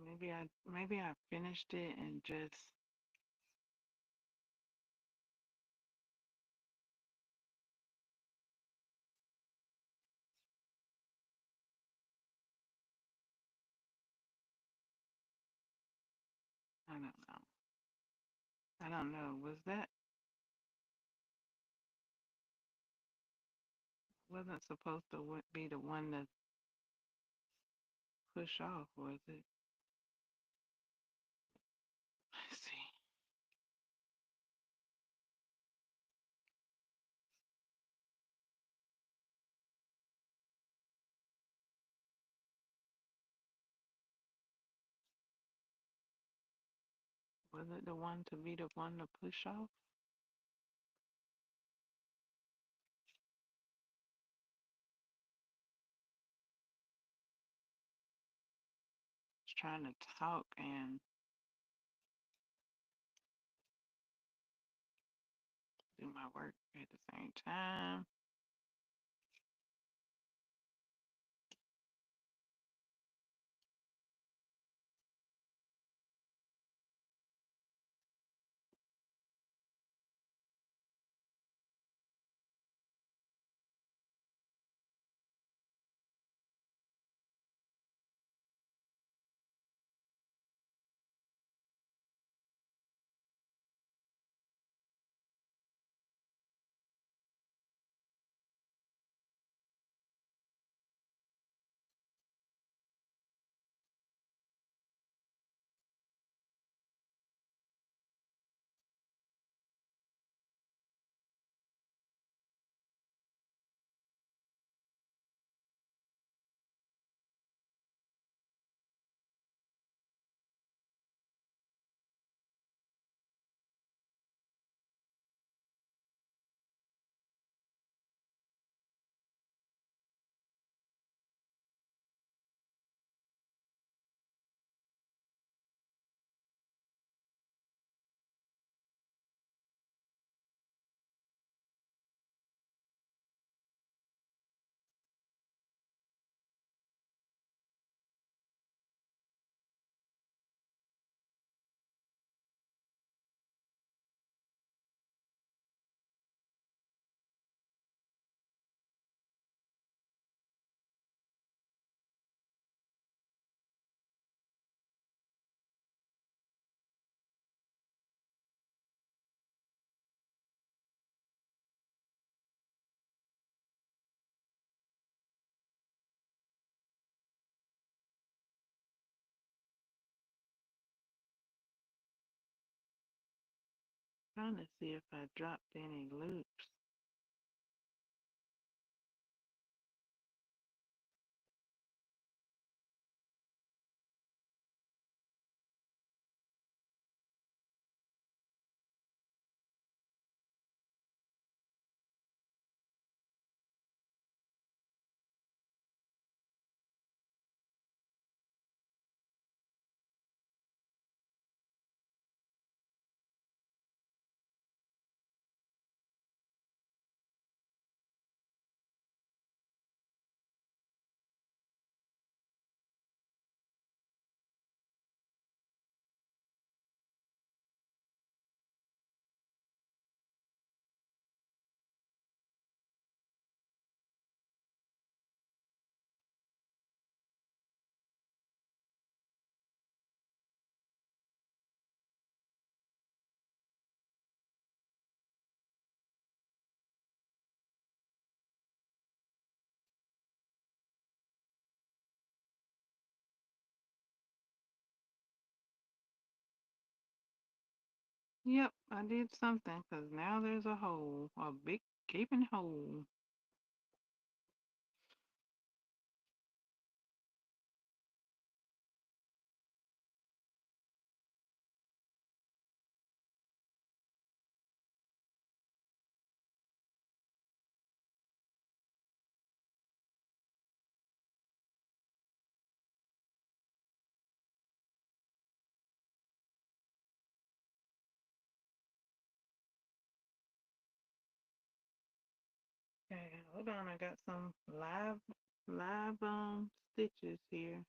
Maybe I finished it and just I don't know. I don't know. Was that wasn't supposed to be the one to push off, was it? Let's see. Was it the one to be the one to push off? I was trying to talk and do my work at the same time. Trying to see if I dropped any loops. Yep, I did something because now there's a hole, a big gaping hole. Okay, hold on, I got some live stitches here.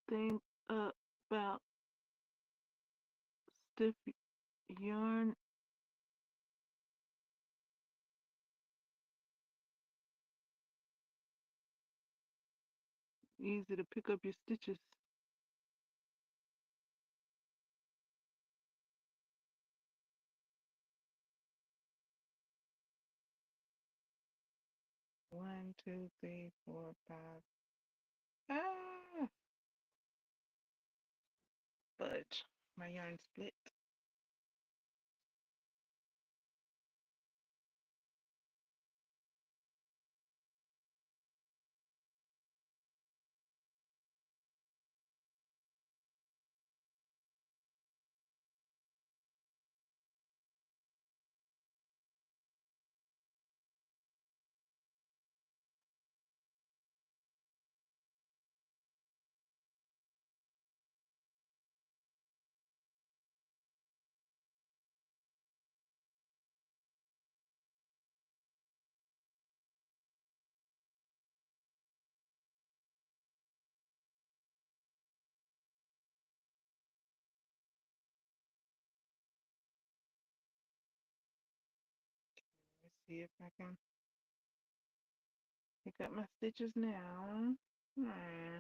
thing about stiff yarn. Easy to pick up your stitches. One, two, three, four, five. Ah, fudge. My yarn split. 'Let's see if I can pick up my stitches now. Hmm.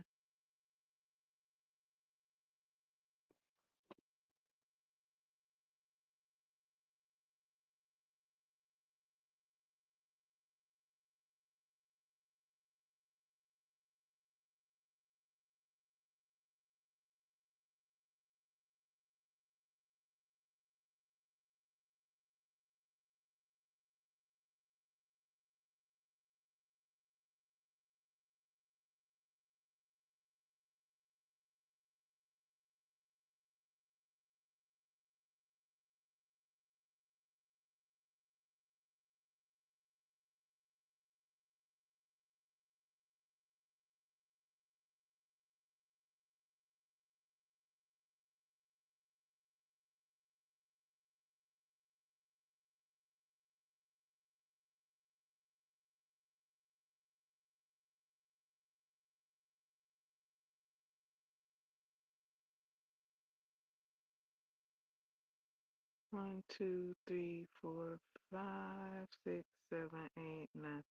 One, two, three, four, five, six, seven, eight, nine,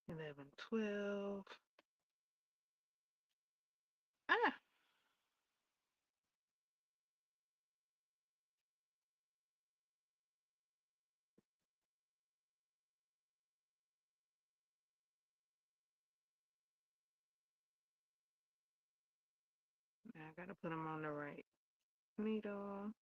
11, 12. Ah, now I gotta put them on the right needle.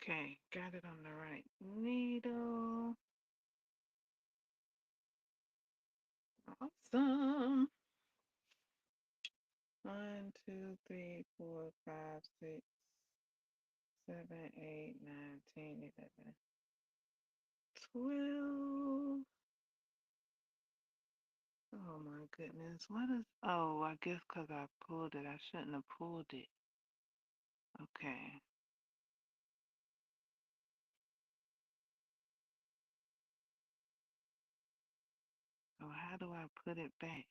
Okay, got it on the right needle. Awesome. One, two, three, four, five, six, seven, eight, nine, 10, 11, 12. Oh my goodness. What is, oh, I guess because I pulled it. I shouldn't have pulled it. Okay. So how do I put it back?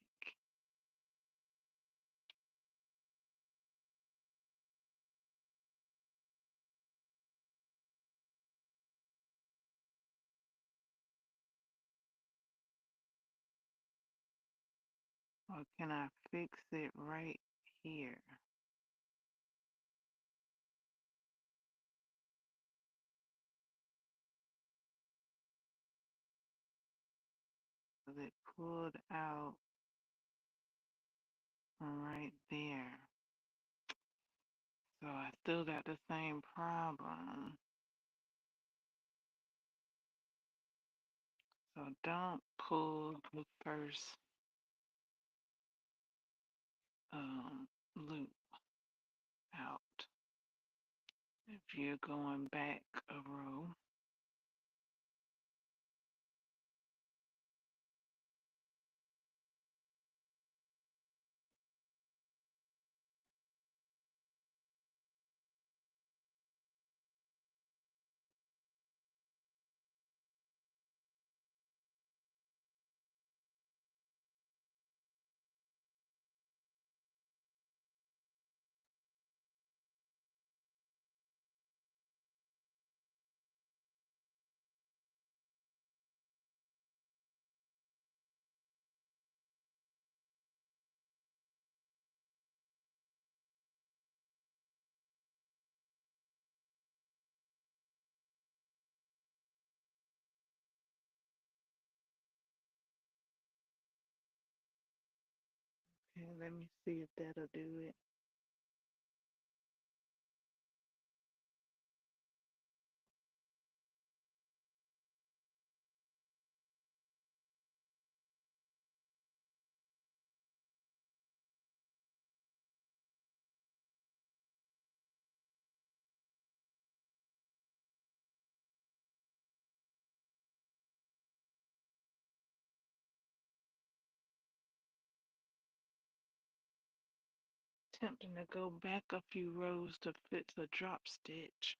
Or can I fix it right here? pulled out right there. So I still got the same problem. So don't pull the first loop out. If you're going back a row, okay, let me see if that'll do it. Attempting to go back a few rows to fit the drop stitch.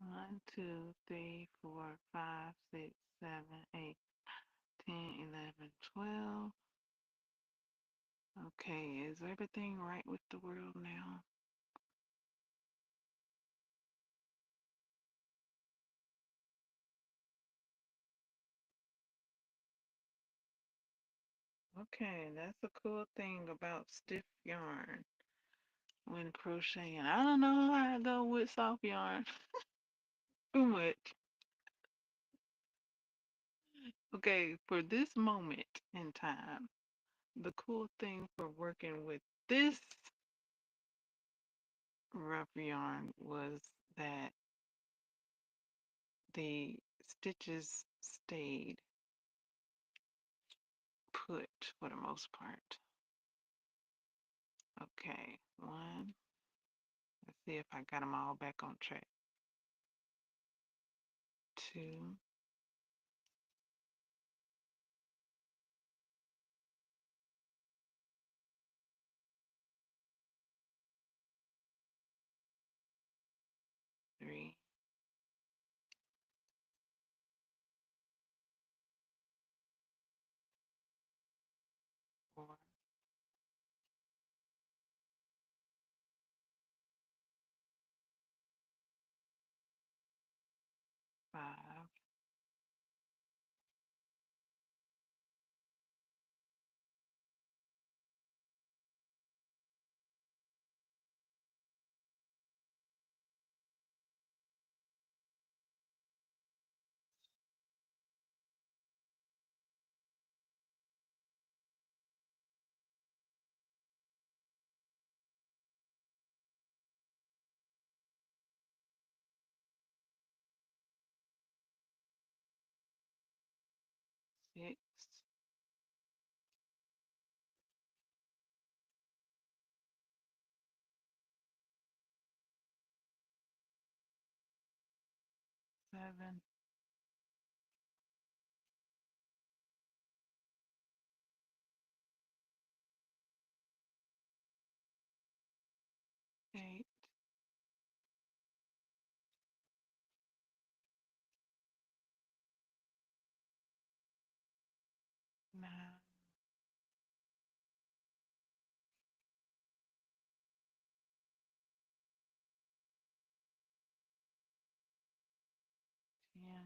One, two, three, four, five, 6, 7, 8, 10, 11, 12. Okay, is everything right with the world now? Okay, that's a cool thing about stiff yarn when crocheting. I don't know how to go with soft yarn too much. Okay, for this moment in time, the cool thing for working with this rough yarn was that the stitches stayed put for the most part. Okay, one. Let's see if I got them all back on track. Two, three, four, five, six, 7, 8, 9, 10, 11.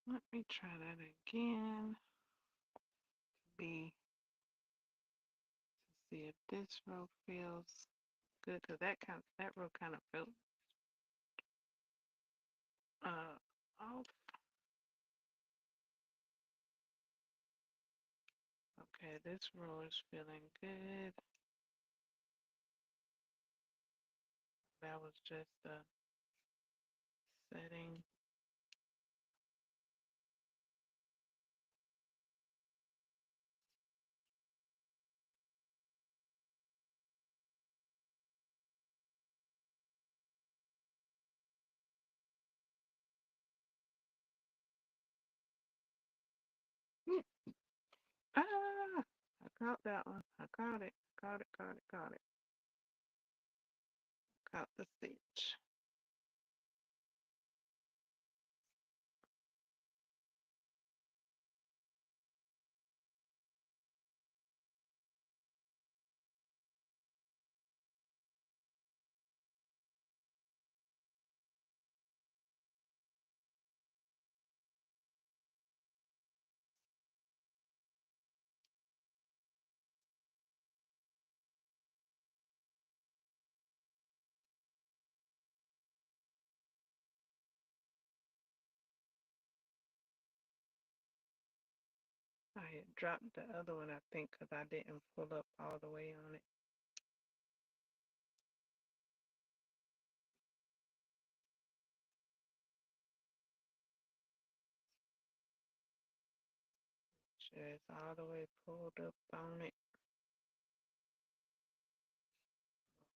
Well, let me try that again. B to see if this row feels good, because that row kind of felt off. Okay, this row is feeling good. That was just a setting. Ah, I caught that one. I caught it. Caught it. Caught it. Caught it. Caught the stitch. I had dropped the other one, I think, because I didn't pull up all the way on it. Just all the way pulled up on it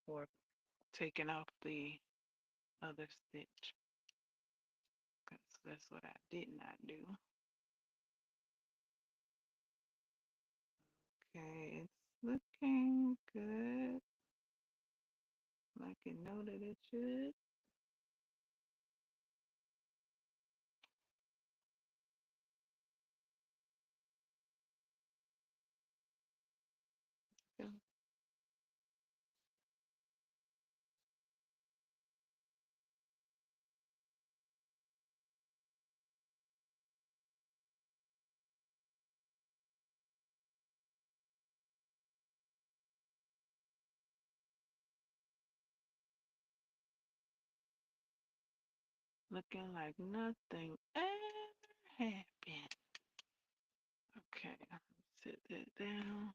before taking off the other stitch. Because that's what I did not do. Okay, it's looking good. Like you know that it should. Okay, looking like nothing ever happened. Okay, sit that down.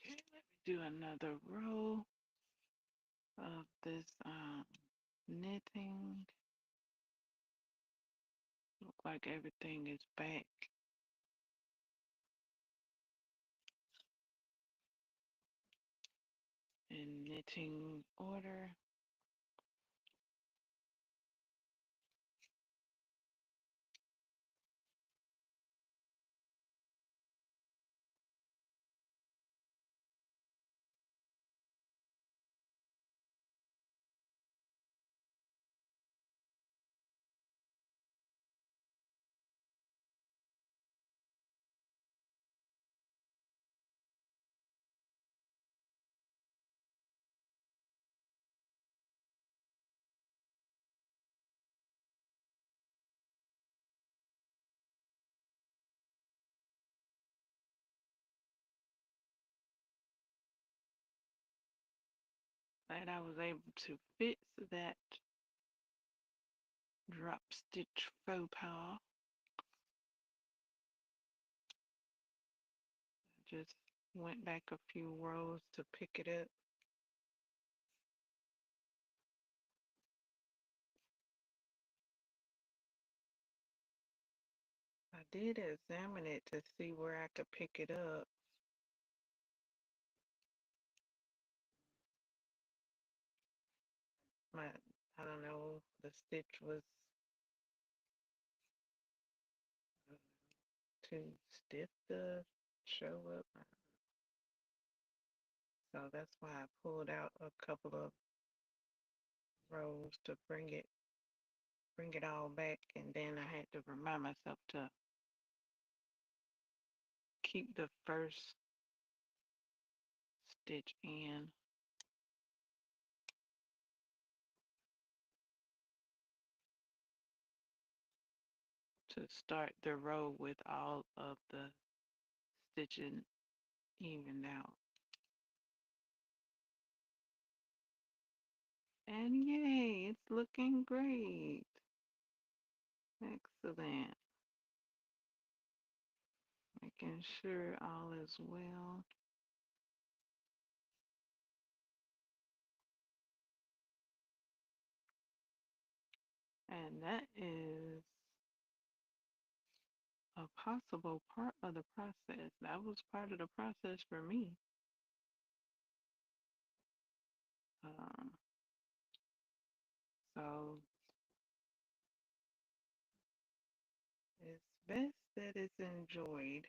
Okay, let me do another row of this knitting. Look like everything is back knitting order. Glad I was able to fix that drop stitch faux pas. Just went back a few rows to pick it up. I did examine it to see where I could pick it up. My, I don't know, the stitch was too stiff to show up. So that's why I pulled out a couple of rows to bring it all back, and then I had to remind myself to keep the first stitch in to start the row with all of the stitching evened out. And yay, it's looking great. Excellent. Making sure all is well. And that is a possible part of the process. That was part of the process for me. Um, so it's best that it's enjoyed.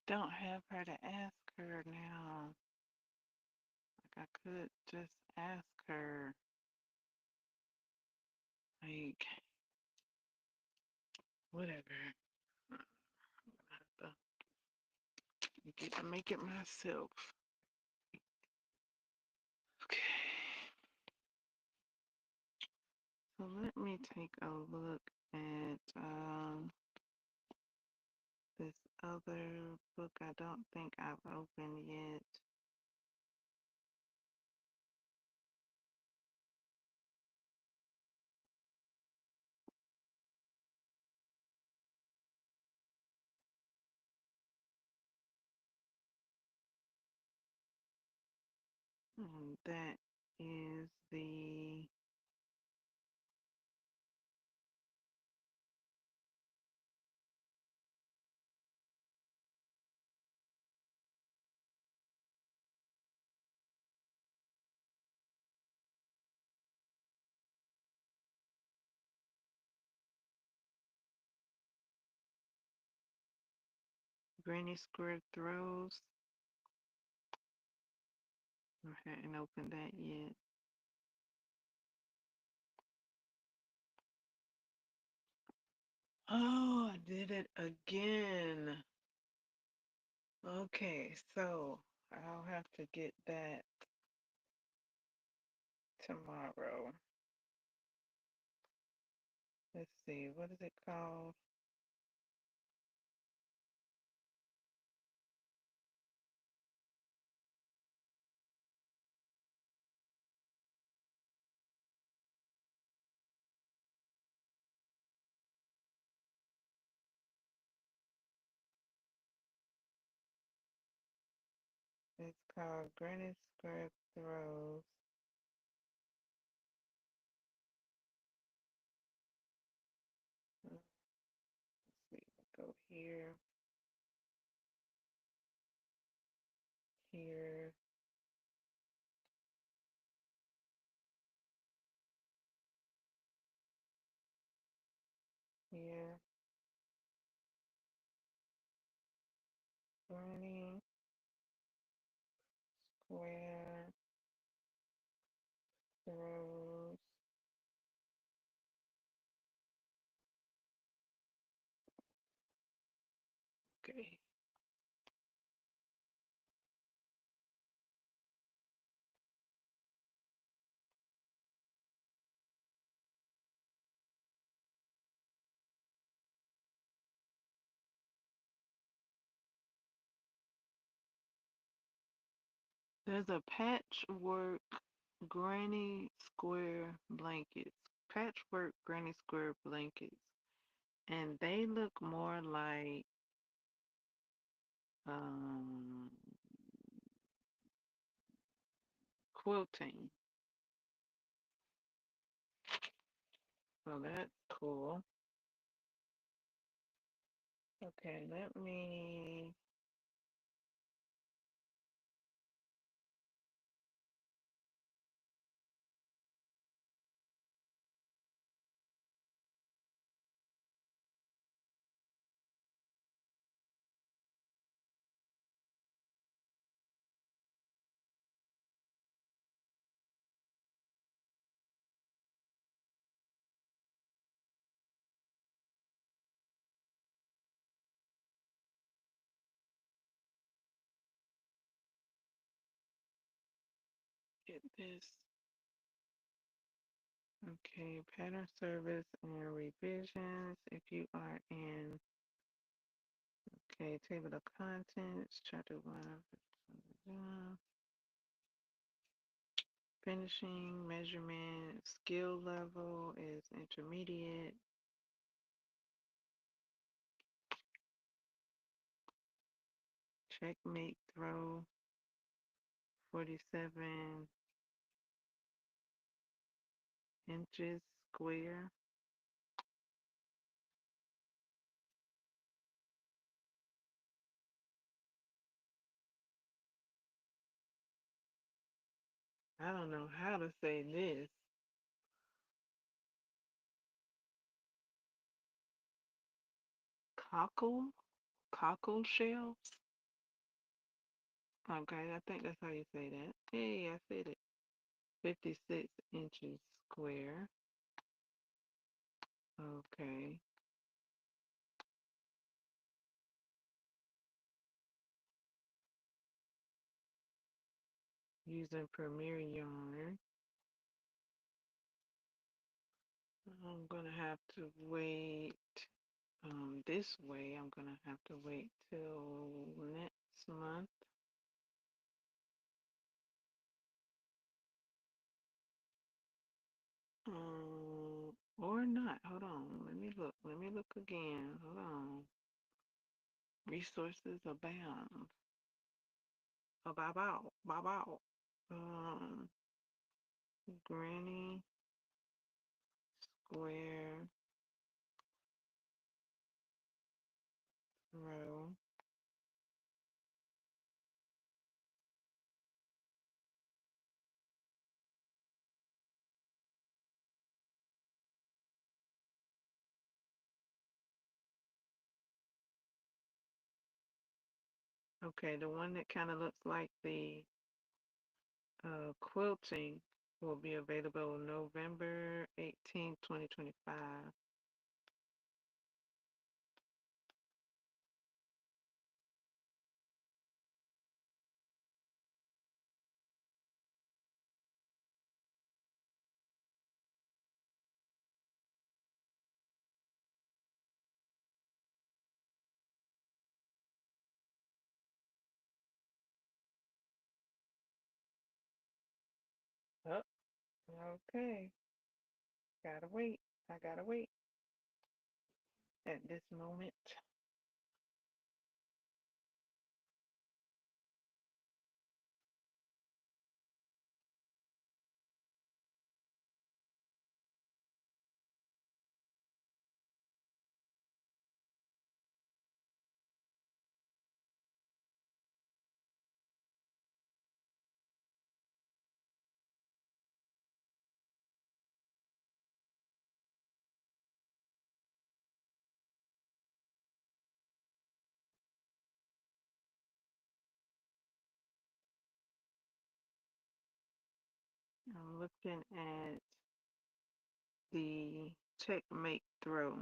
Don't have her to ask her now. Like I could just ask her. Like, whatever. I'm gonna have to get to make it myself. Okay. So let me take a look at this other book I don't think I've opened yet. That is the Granny Square Throws. I hadn't opened that yet. Oh, I did it again. Okay, so I'll have to get that tomorrow. Let's see, what is it called? It's called Granny Square Throws. Let's see, go here, here, here. Granny Square Throws. Okay. There's a patchwork granny square blankets. Patchwork granny square blankets. And they look more like um quilting. So that's cool. Okay, let me get this. Okay, pattern service and revisions. If you are in, okay, table of contents, chapter one, finishing, measurement, skill level is intermediate. Checkmate throw, 47 inches square. I don't know how to say this. Cockle? Cockle shells? Okay, I think that's how you say that. Hey, I said it. 56 inches square. Okay. Using Premier yarn. I'm gonna have to wait. This way, I'm gonna have to wait till next month. Or not. Hold on. Let me look. Let me look again. Hold on. Resources abound. About. About. Um, Granny Square Row. Okay, the one that kind of looks like the quilting will be available November 18th, 2025. Oh, okay. Gotta wait. I gotta wait at this moment. I'm looking at the checkmate throw.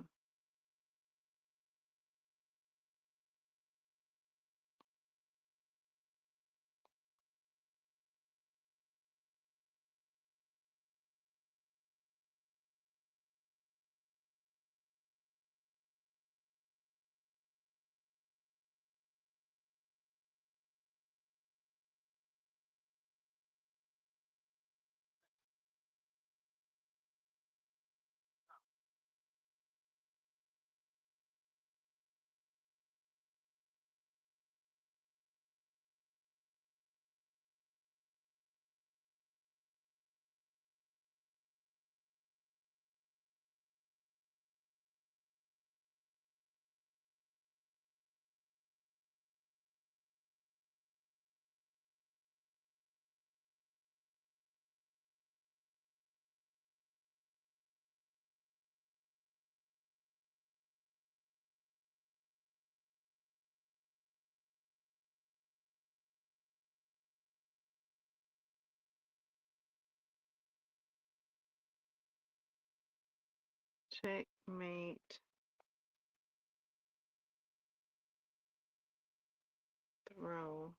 Checkmate throw.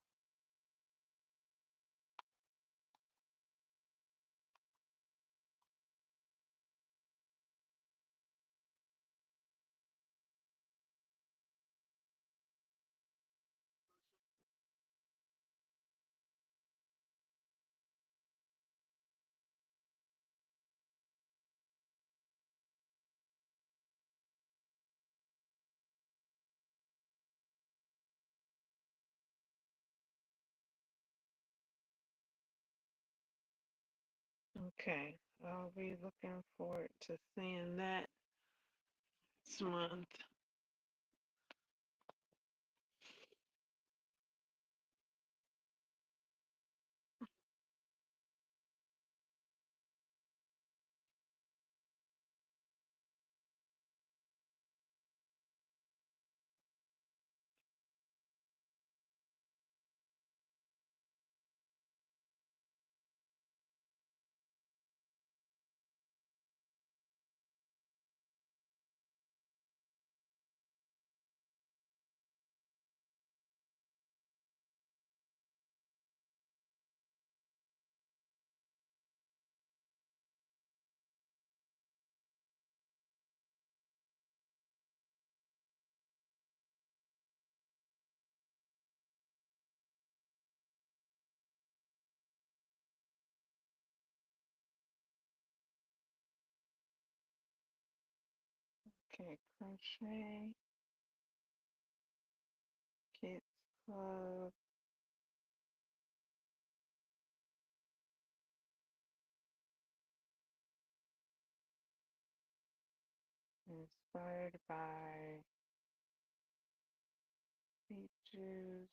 Okay, I'll be looking forward to seeing that this month. Okay, crochet, kids club, inspired by features.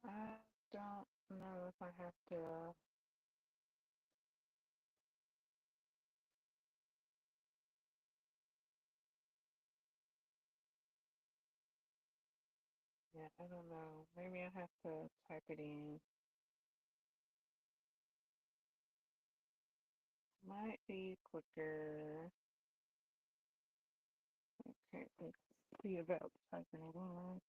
I don't know if I have to. Yeah, I don't know. Maybe I have to type it in. Might be quicker. Okay, let's see about typing it in.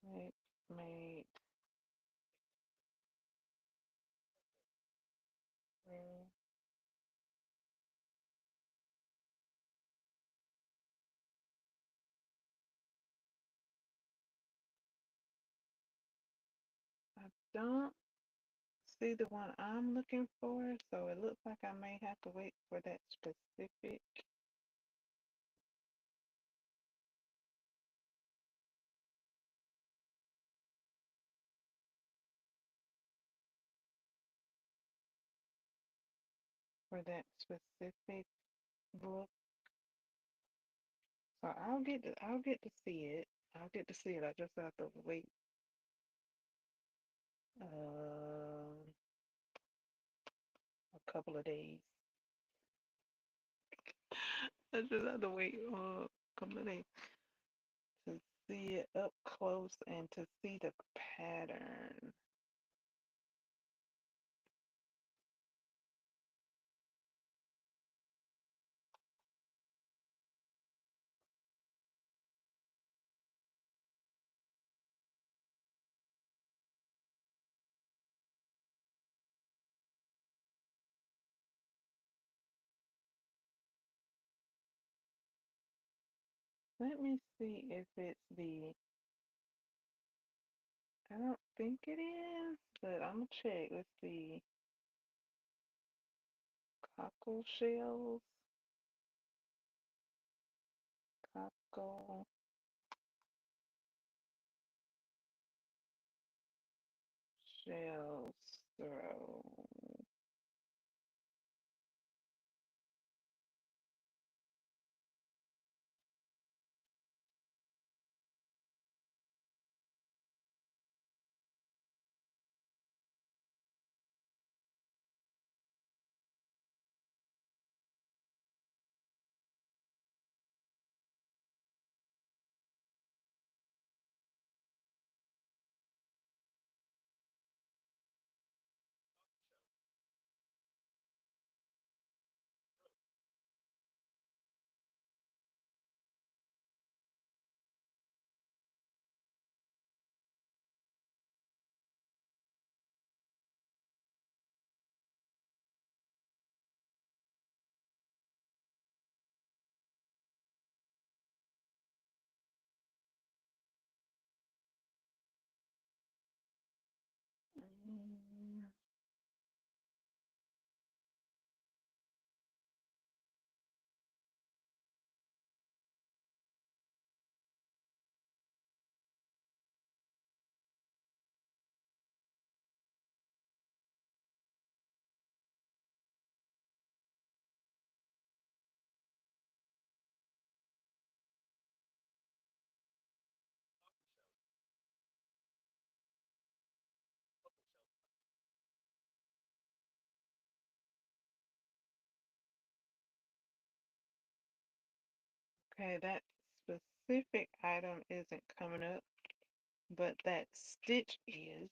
Checkmate. I don't see the one I'm looking for, so it looks like I may have to wait for that specific. For that specific book. So I'll get to see it. I'll get to see it. I just have to wait a couple of days. I just have to wait a couple of days to see it up close and to see the pattern. Let me see if it's the, I don't think it is, but I'm gonna check. Let's see. Cockle shells. Cockle shells throw. Okay, that specific item isn't coming up, but that stitch is.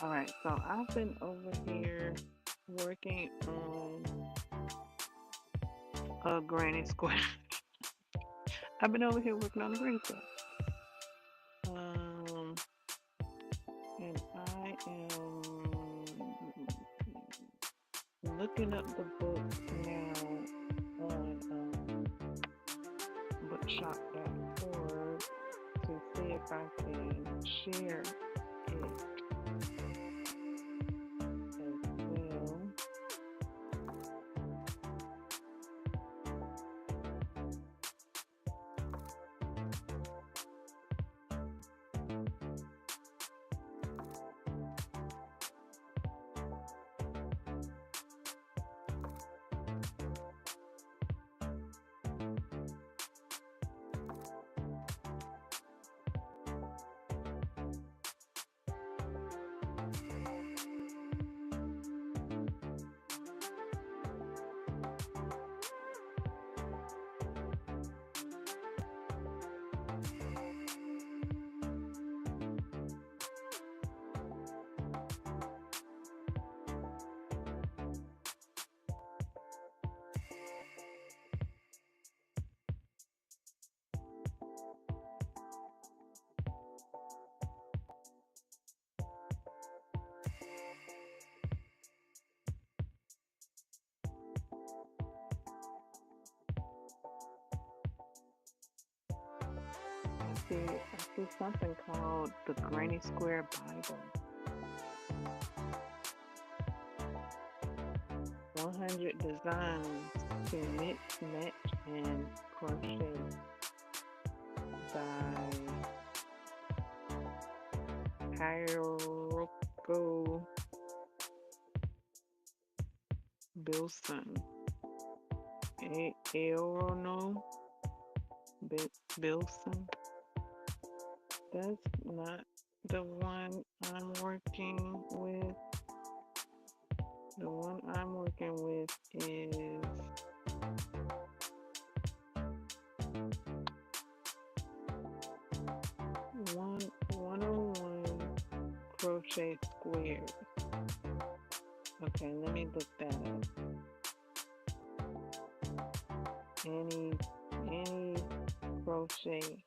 All right, so I've been over here working on a granny square. I've been over here working on a granny square. Um, and I am looking up the book now on bookshop.org to see if I can share it as well. I see something called the Granny Square Bible. 100 designs to mix, match, and crochet by Hiroko Bilson. Aerono Bilson. That's not the one I'm working with. The one I'm working with is 101 crochet squares. Okay, let me look that up. Any crochet.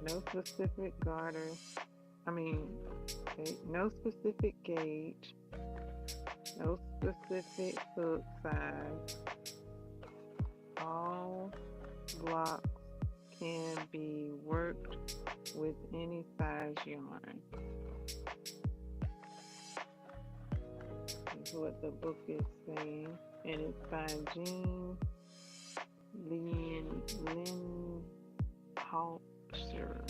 No specific garter. No specific gauge. No specific hook size. All blocks can be worked with any size yarn. Is what the book is saying. And it's by Jean Lynn Halter.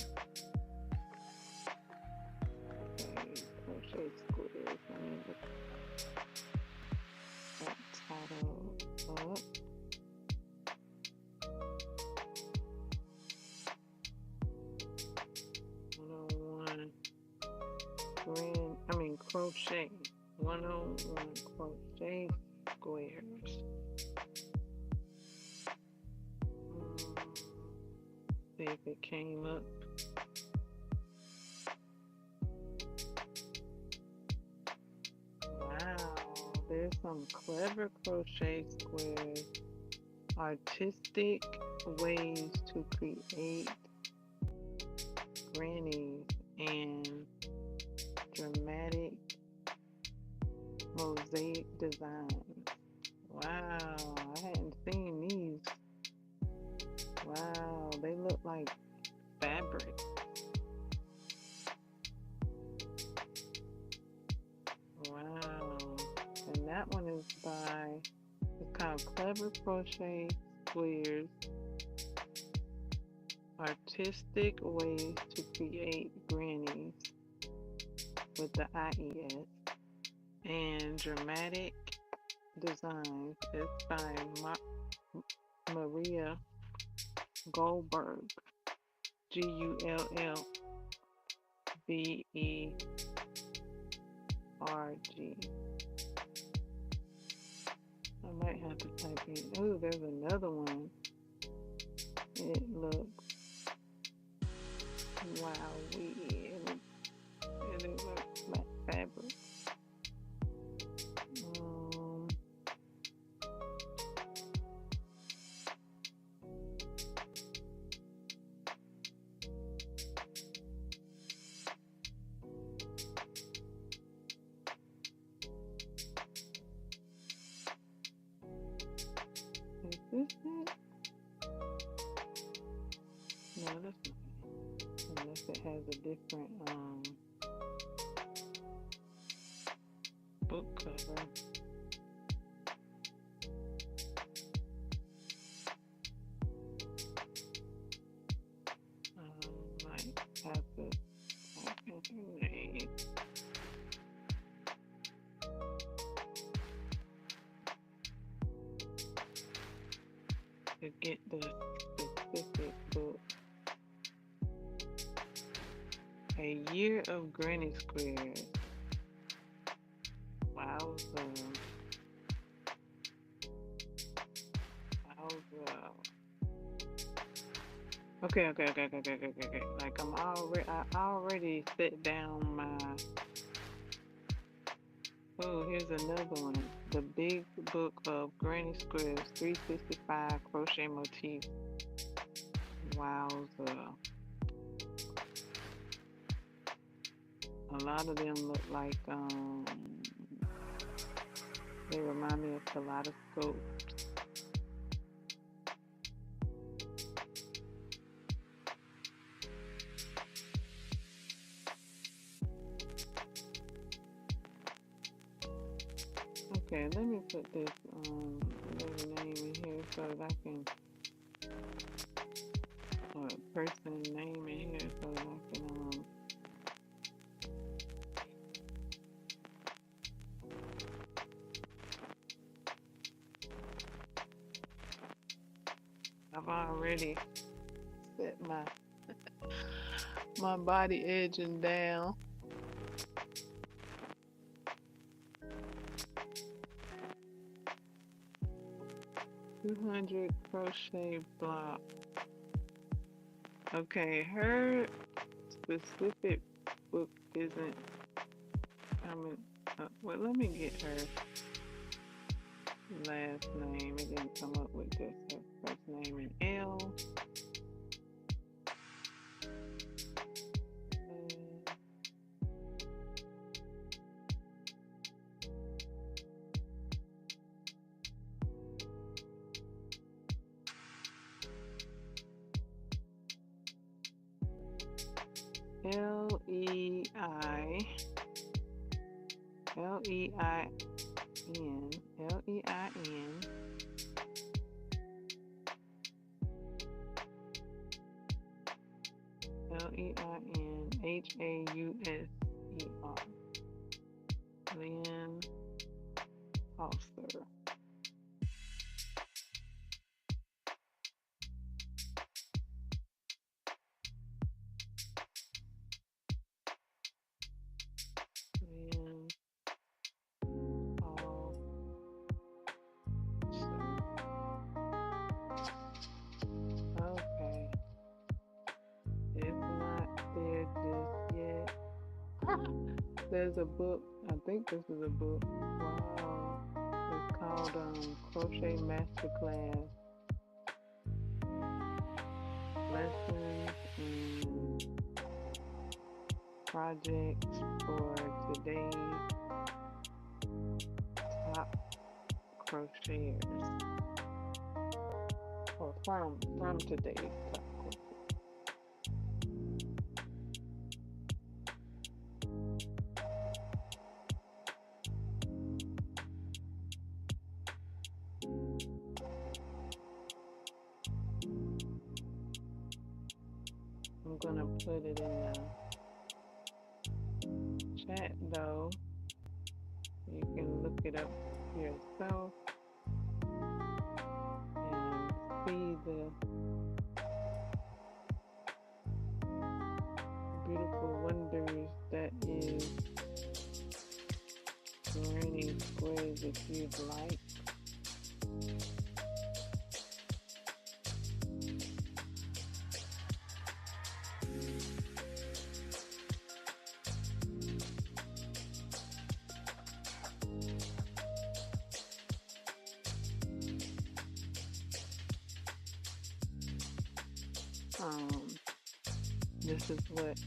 Okay, crochet squares. Let me look that title up. Crochet. 101 crochet squares. See if it came up. Wow, there's some clever crochet squares. Artistic ways to create grannies and dramatic mosaic designs. Wow, I hadn't seen these. Wow, they look like fabric. Wow, and that one is by, it's called Clever Crochet Squares artistic ways to create grannies with the IES and dramatic designs. It's by Maria Goldberg, Gullberg. I might have to type in. Oh, there's another one. It looks wow. It looks like fabric. Um, is this it? No, that's not it. Unless it has a different book cover. Might have to type in her name. To get the specific book. A Year of Granny Squares. Wowza. Okay. Like I already set down my. Oh, here's another one. The Big Book of Granny Squares, 365 crochet motifs. Wowza. A lot of them look like they remind me of kaleidoscopes. Okay, let me put this little name in here so that I can, or person name in here so that I can I've already set my body edging down. $200 crochet block. Okay, her specific book isn't coming up. Well, let me get her last name. It didn't come up with just her first name and L. Lein. Lein Hauser. Lein Hauser. Lein Okay. It's not there just yet. There's a book. I think this is a book. Wow. It's called Crochet Masterclass. Lessons and projects for today's top crocheters. Or from today's top crocheters. gonna put it in the chat though. You can look it up yourself and see the beautiful wonders that is granny squares if you'd like. This is what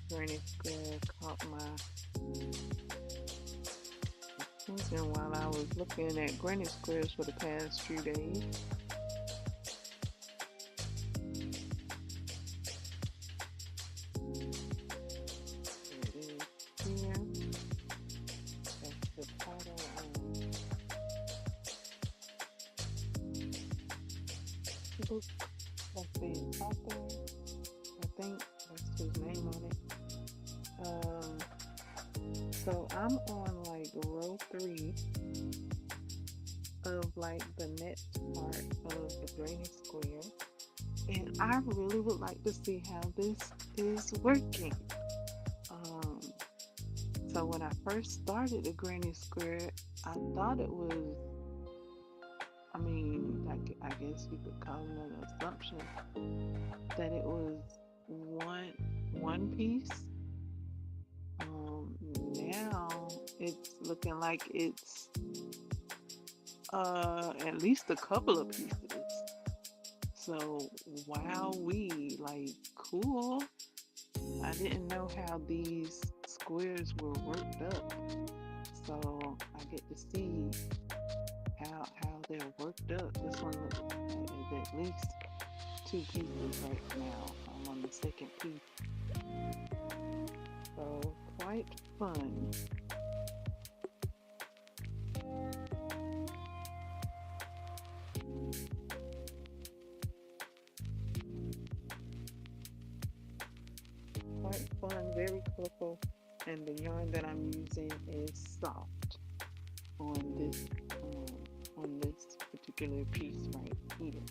granny square caught my attention while I was looking at granny squares for the past few days. It is here. That's the title. Book. That's the author. I think that's his name on it. So I'm on like row 3 of like the next part of the granny square, and I really would like to see how this is working. So when I first started the granny square, I thought it was, I guess you could call it an assumption that it was one piece. Now it's looking like it's at least a couple of pieces. So wowee, like cool. I didn't know how these squares were worked up. So I get to see how they're worked up. This one looks like at least 2 pieces right now. I'm on the second piece. So quite fun. Quite fun, very colorful, and the yarn that I'm using is soft on this particular piece right here.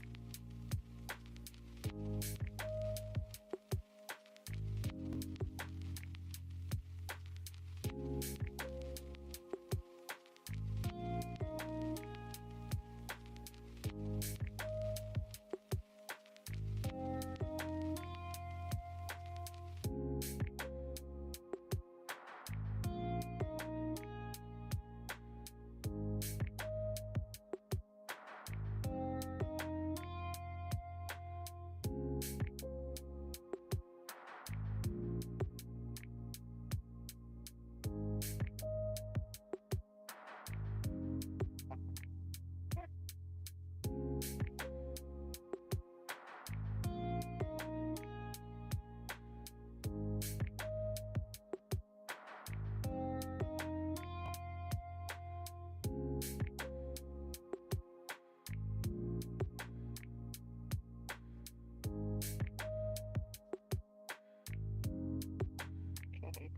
Okay.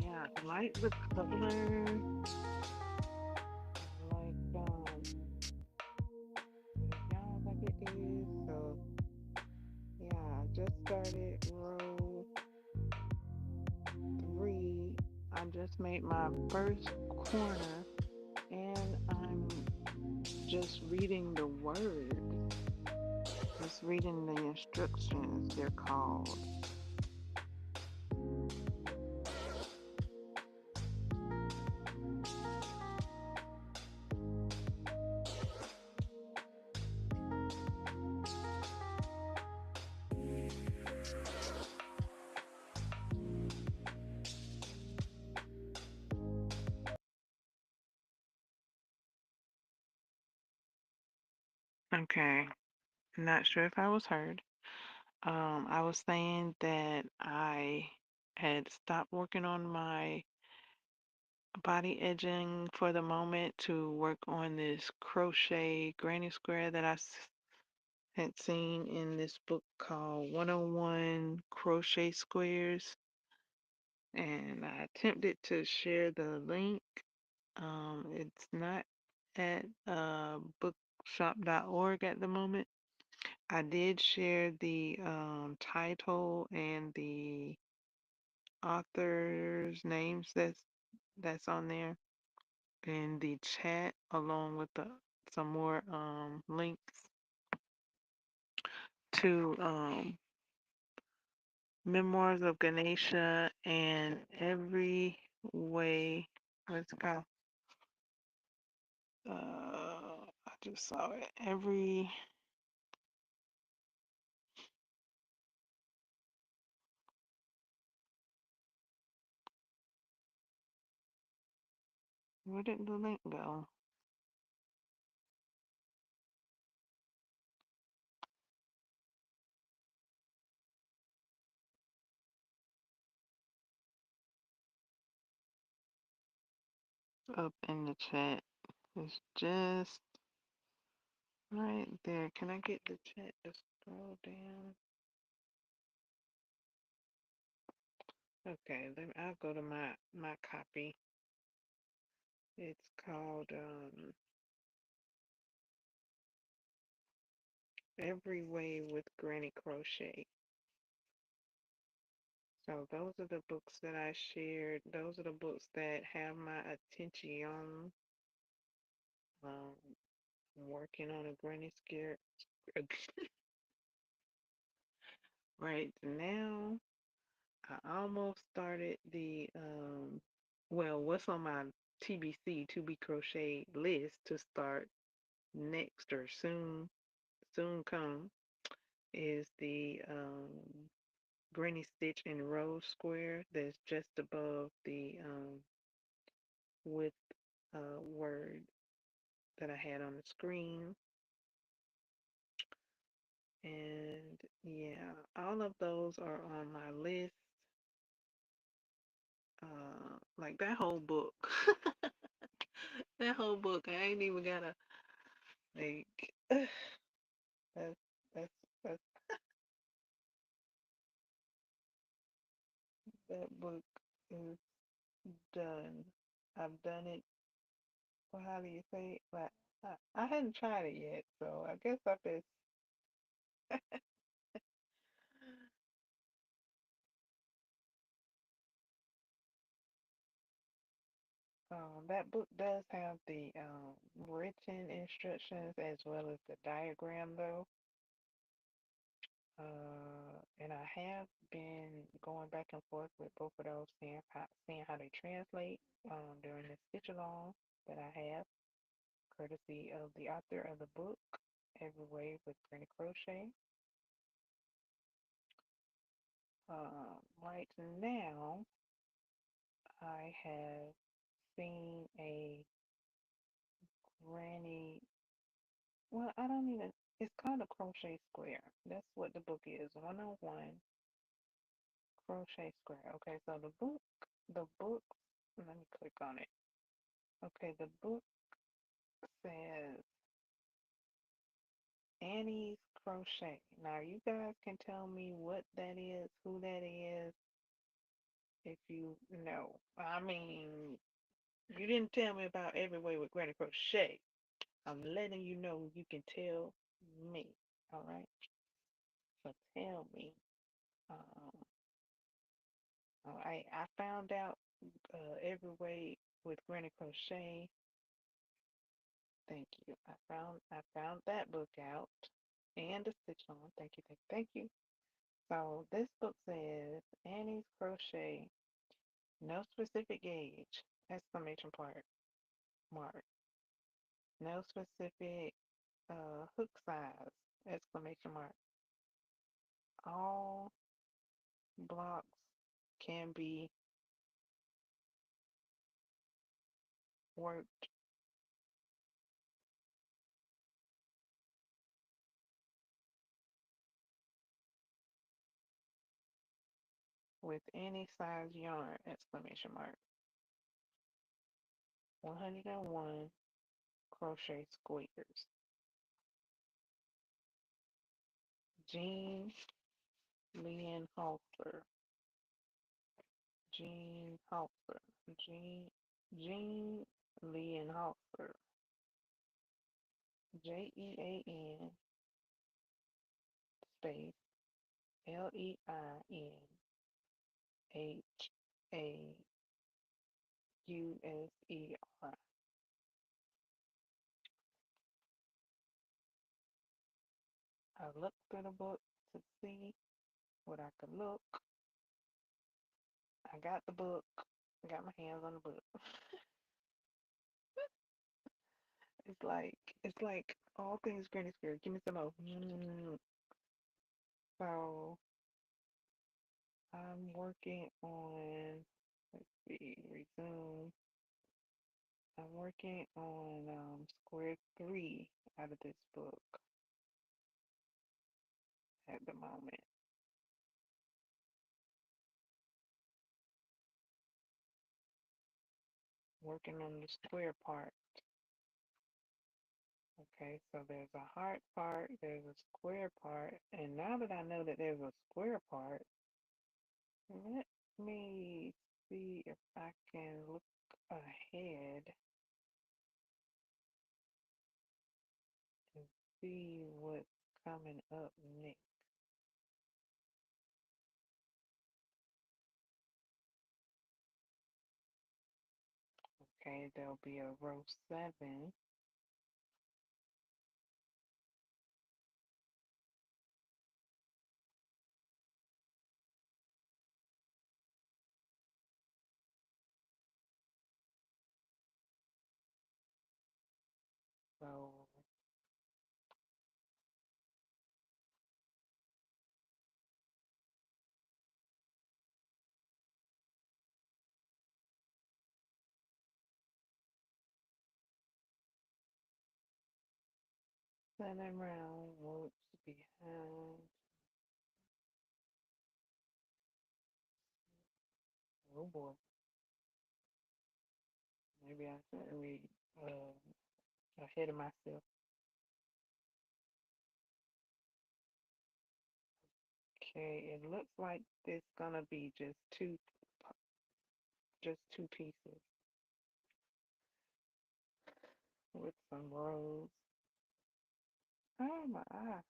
Yeah, I like the color. I like yeah, like it is. So yeah, I just started row 3. I just made my first corner, and I'm just reading the words. Just reading the instructions, they're called. Okay. Not sure if I was heard. I was saying that I had stopped working on my body edging for the moment to work on this crochet granny square that had seen in this book called 101 Crochet Squares. And I attempted to share the link. It's not at bookshop.org at the moment. I did share the title and the authors' names that's on there in the chat, along with some more links to Memoirs of Ganesha and Every Way. What's it called? I just saw it. Where did the link go? Up in the chat. It's just right there. Can I get the chat to scroll down? Okay, I'll go to my copy. It's called Every Way with Granny Crochet. So those are the books that I shared. Those are the books that have my attention. Um, working on a granny scare right now. I almost started the well, what's on my TBC to be crochet list to start next or soon come is the granny stitch and rose square that's just above the with word that I had on the screen. And yeah, all of those are on my list. Like that whole book. That whole book. I ain't even gotta like that's that's that book is done. I've done it. Well, how do you say it? Like I hadn't tried it yet, so I guess I best. That book does have the written instructions as well as the diagram, though. And I have been going back and forth with both of those, seeing how they translate during the stitch along that I have, courtesy of the author of the book, Every Way with Granny Crochet. Right now, I have seen a granny. Well, I don't even. It's called a crochet square. That's what the book is. 101 crochet square. Okay, so the book. Let me click on it. Okay, the book says Annie's Crochet. Now, you guys can tell me what that is, who that is, if you know. I mean, you didn't tell me about Every Way with Granny Crochet. I'm letting you know you can tell me. All right? So tell me. Um, all right, I found out Every Way with Granny Crochet. Thank you. I found that book out and the stitch on. Thank you, thank you, thank you. So this book says Annie's Crochet, no specific gauge, exclamation part, mark. No specific hook size, exclamation mark. All blocks can be worked with any size yarn, exclamation mark. 101 crochet squares. Jean Lynn Halter. Jean Halter. Jean Lynn Halter. Jean space Leinhausser. I looked through the book to see what I could look. I got the book. I got my hands on the book. It's like all things Granny Square. Give me some more. So I'm working on. Let's see. Resume. I'm working on square 3 out of this book at the moment. Working on the square part. Okay, so there's a heart part, there's a square part, and now that I know that there's a square part, let me see if I can look ahead and see what's coming up next. Okay, there'll be a row 7. So turning around, what's behind? Oh boy, maybe I shouldn't read ahead of myself. Okay, it looks like it's gonna be just two pieces with some rows. Oh my eye.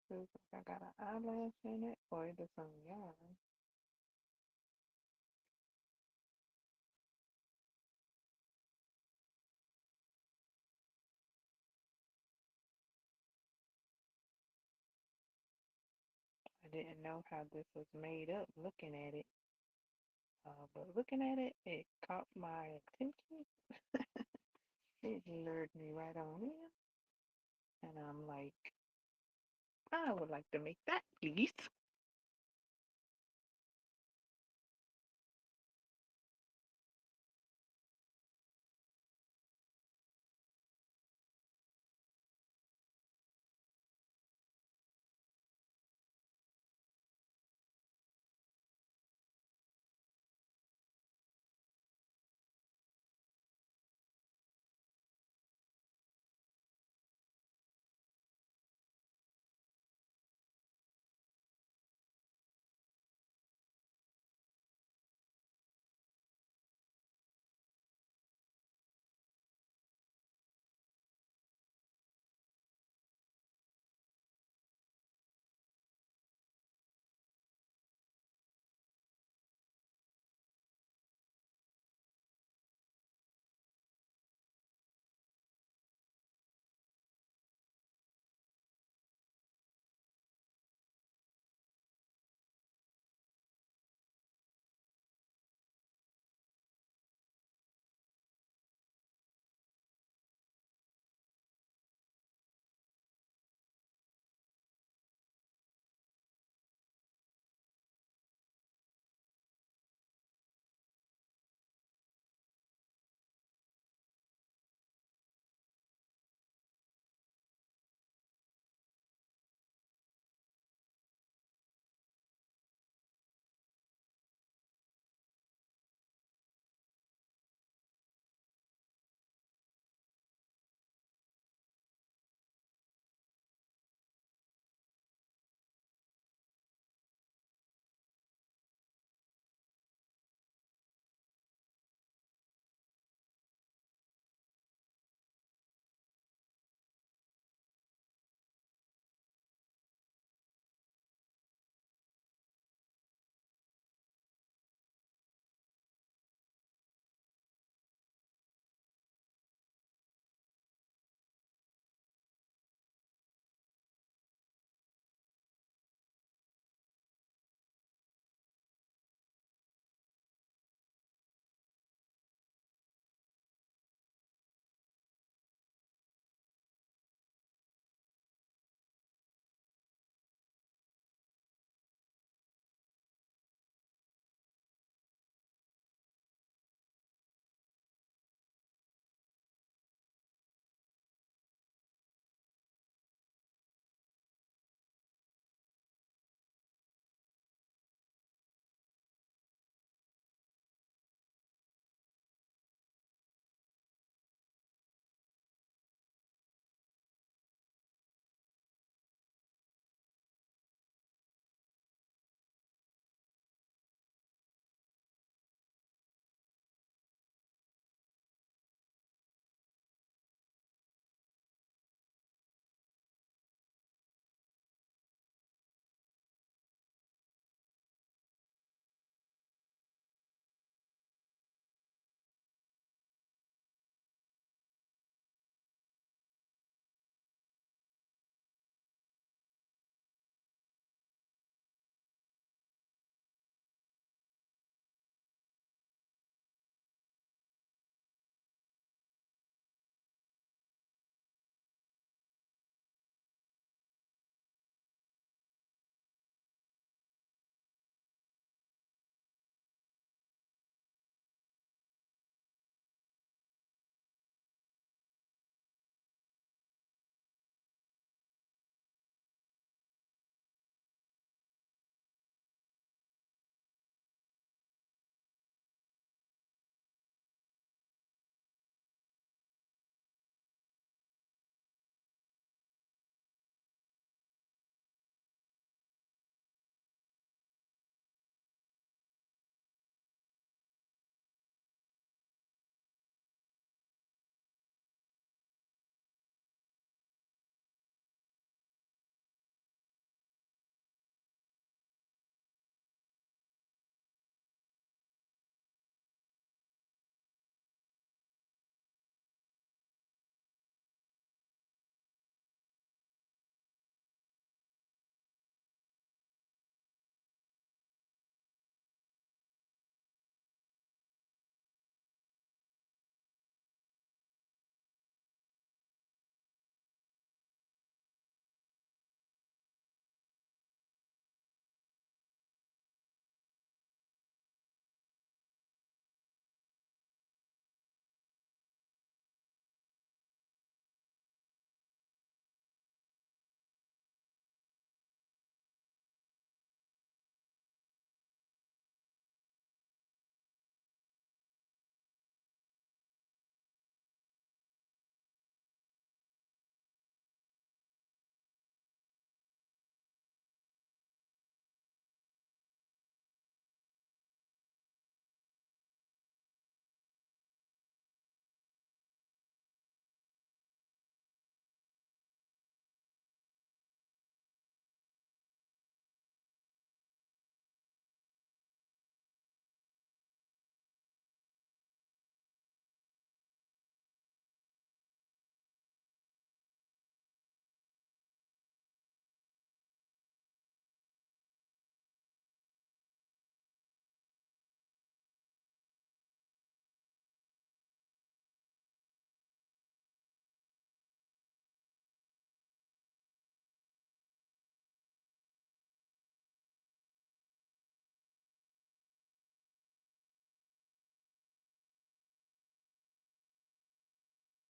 Feels like I got an eyelash in it or is it some yarn? I didn't know how this was made up looking at it. But looking at it, it caught my attention. It lured me right on in. And I'm like, I would like to make that, please.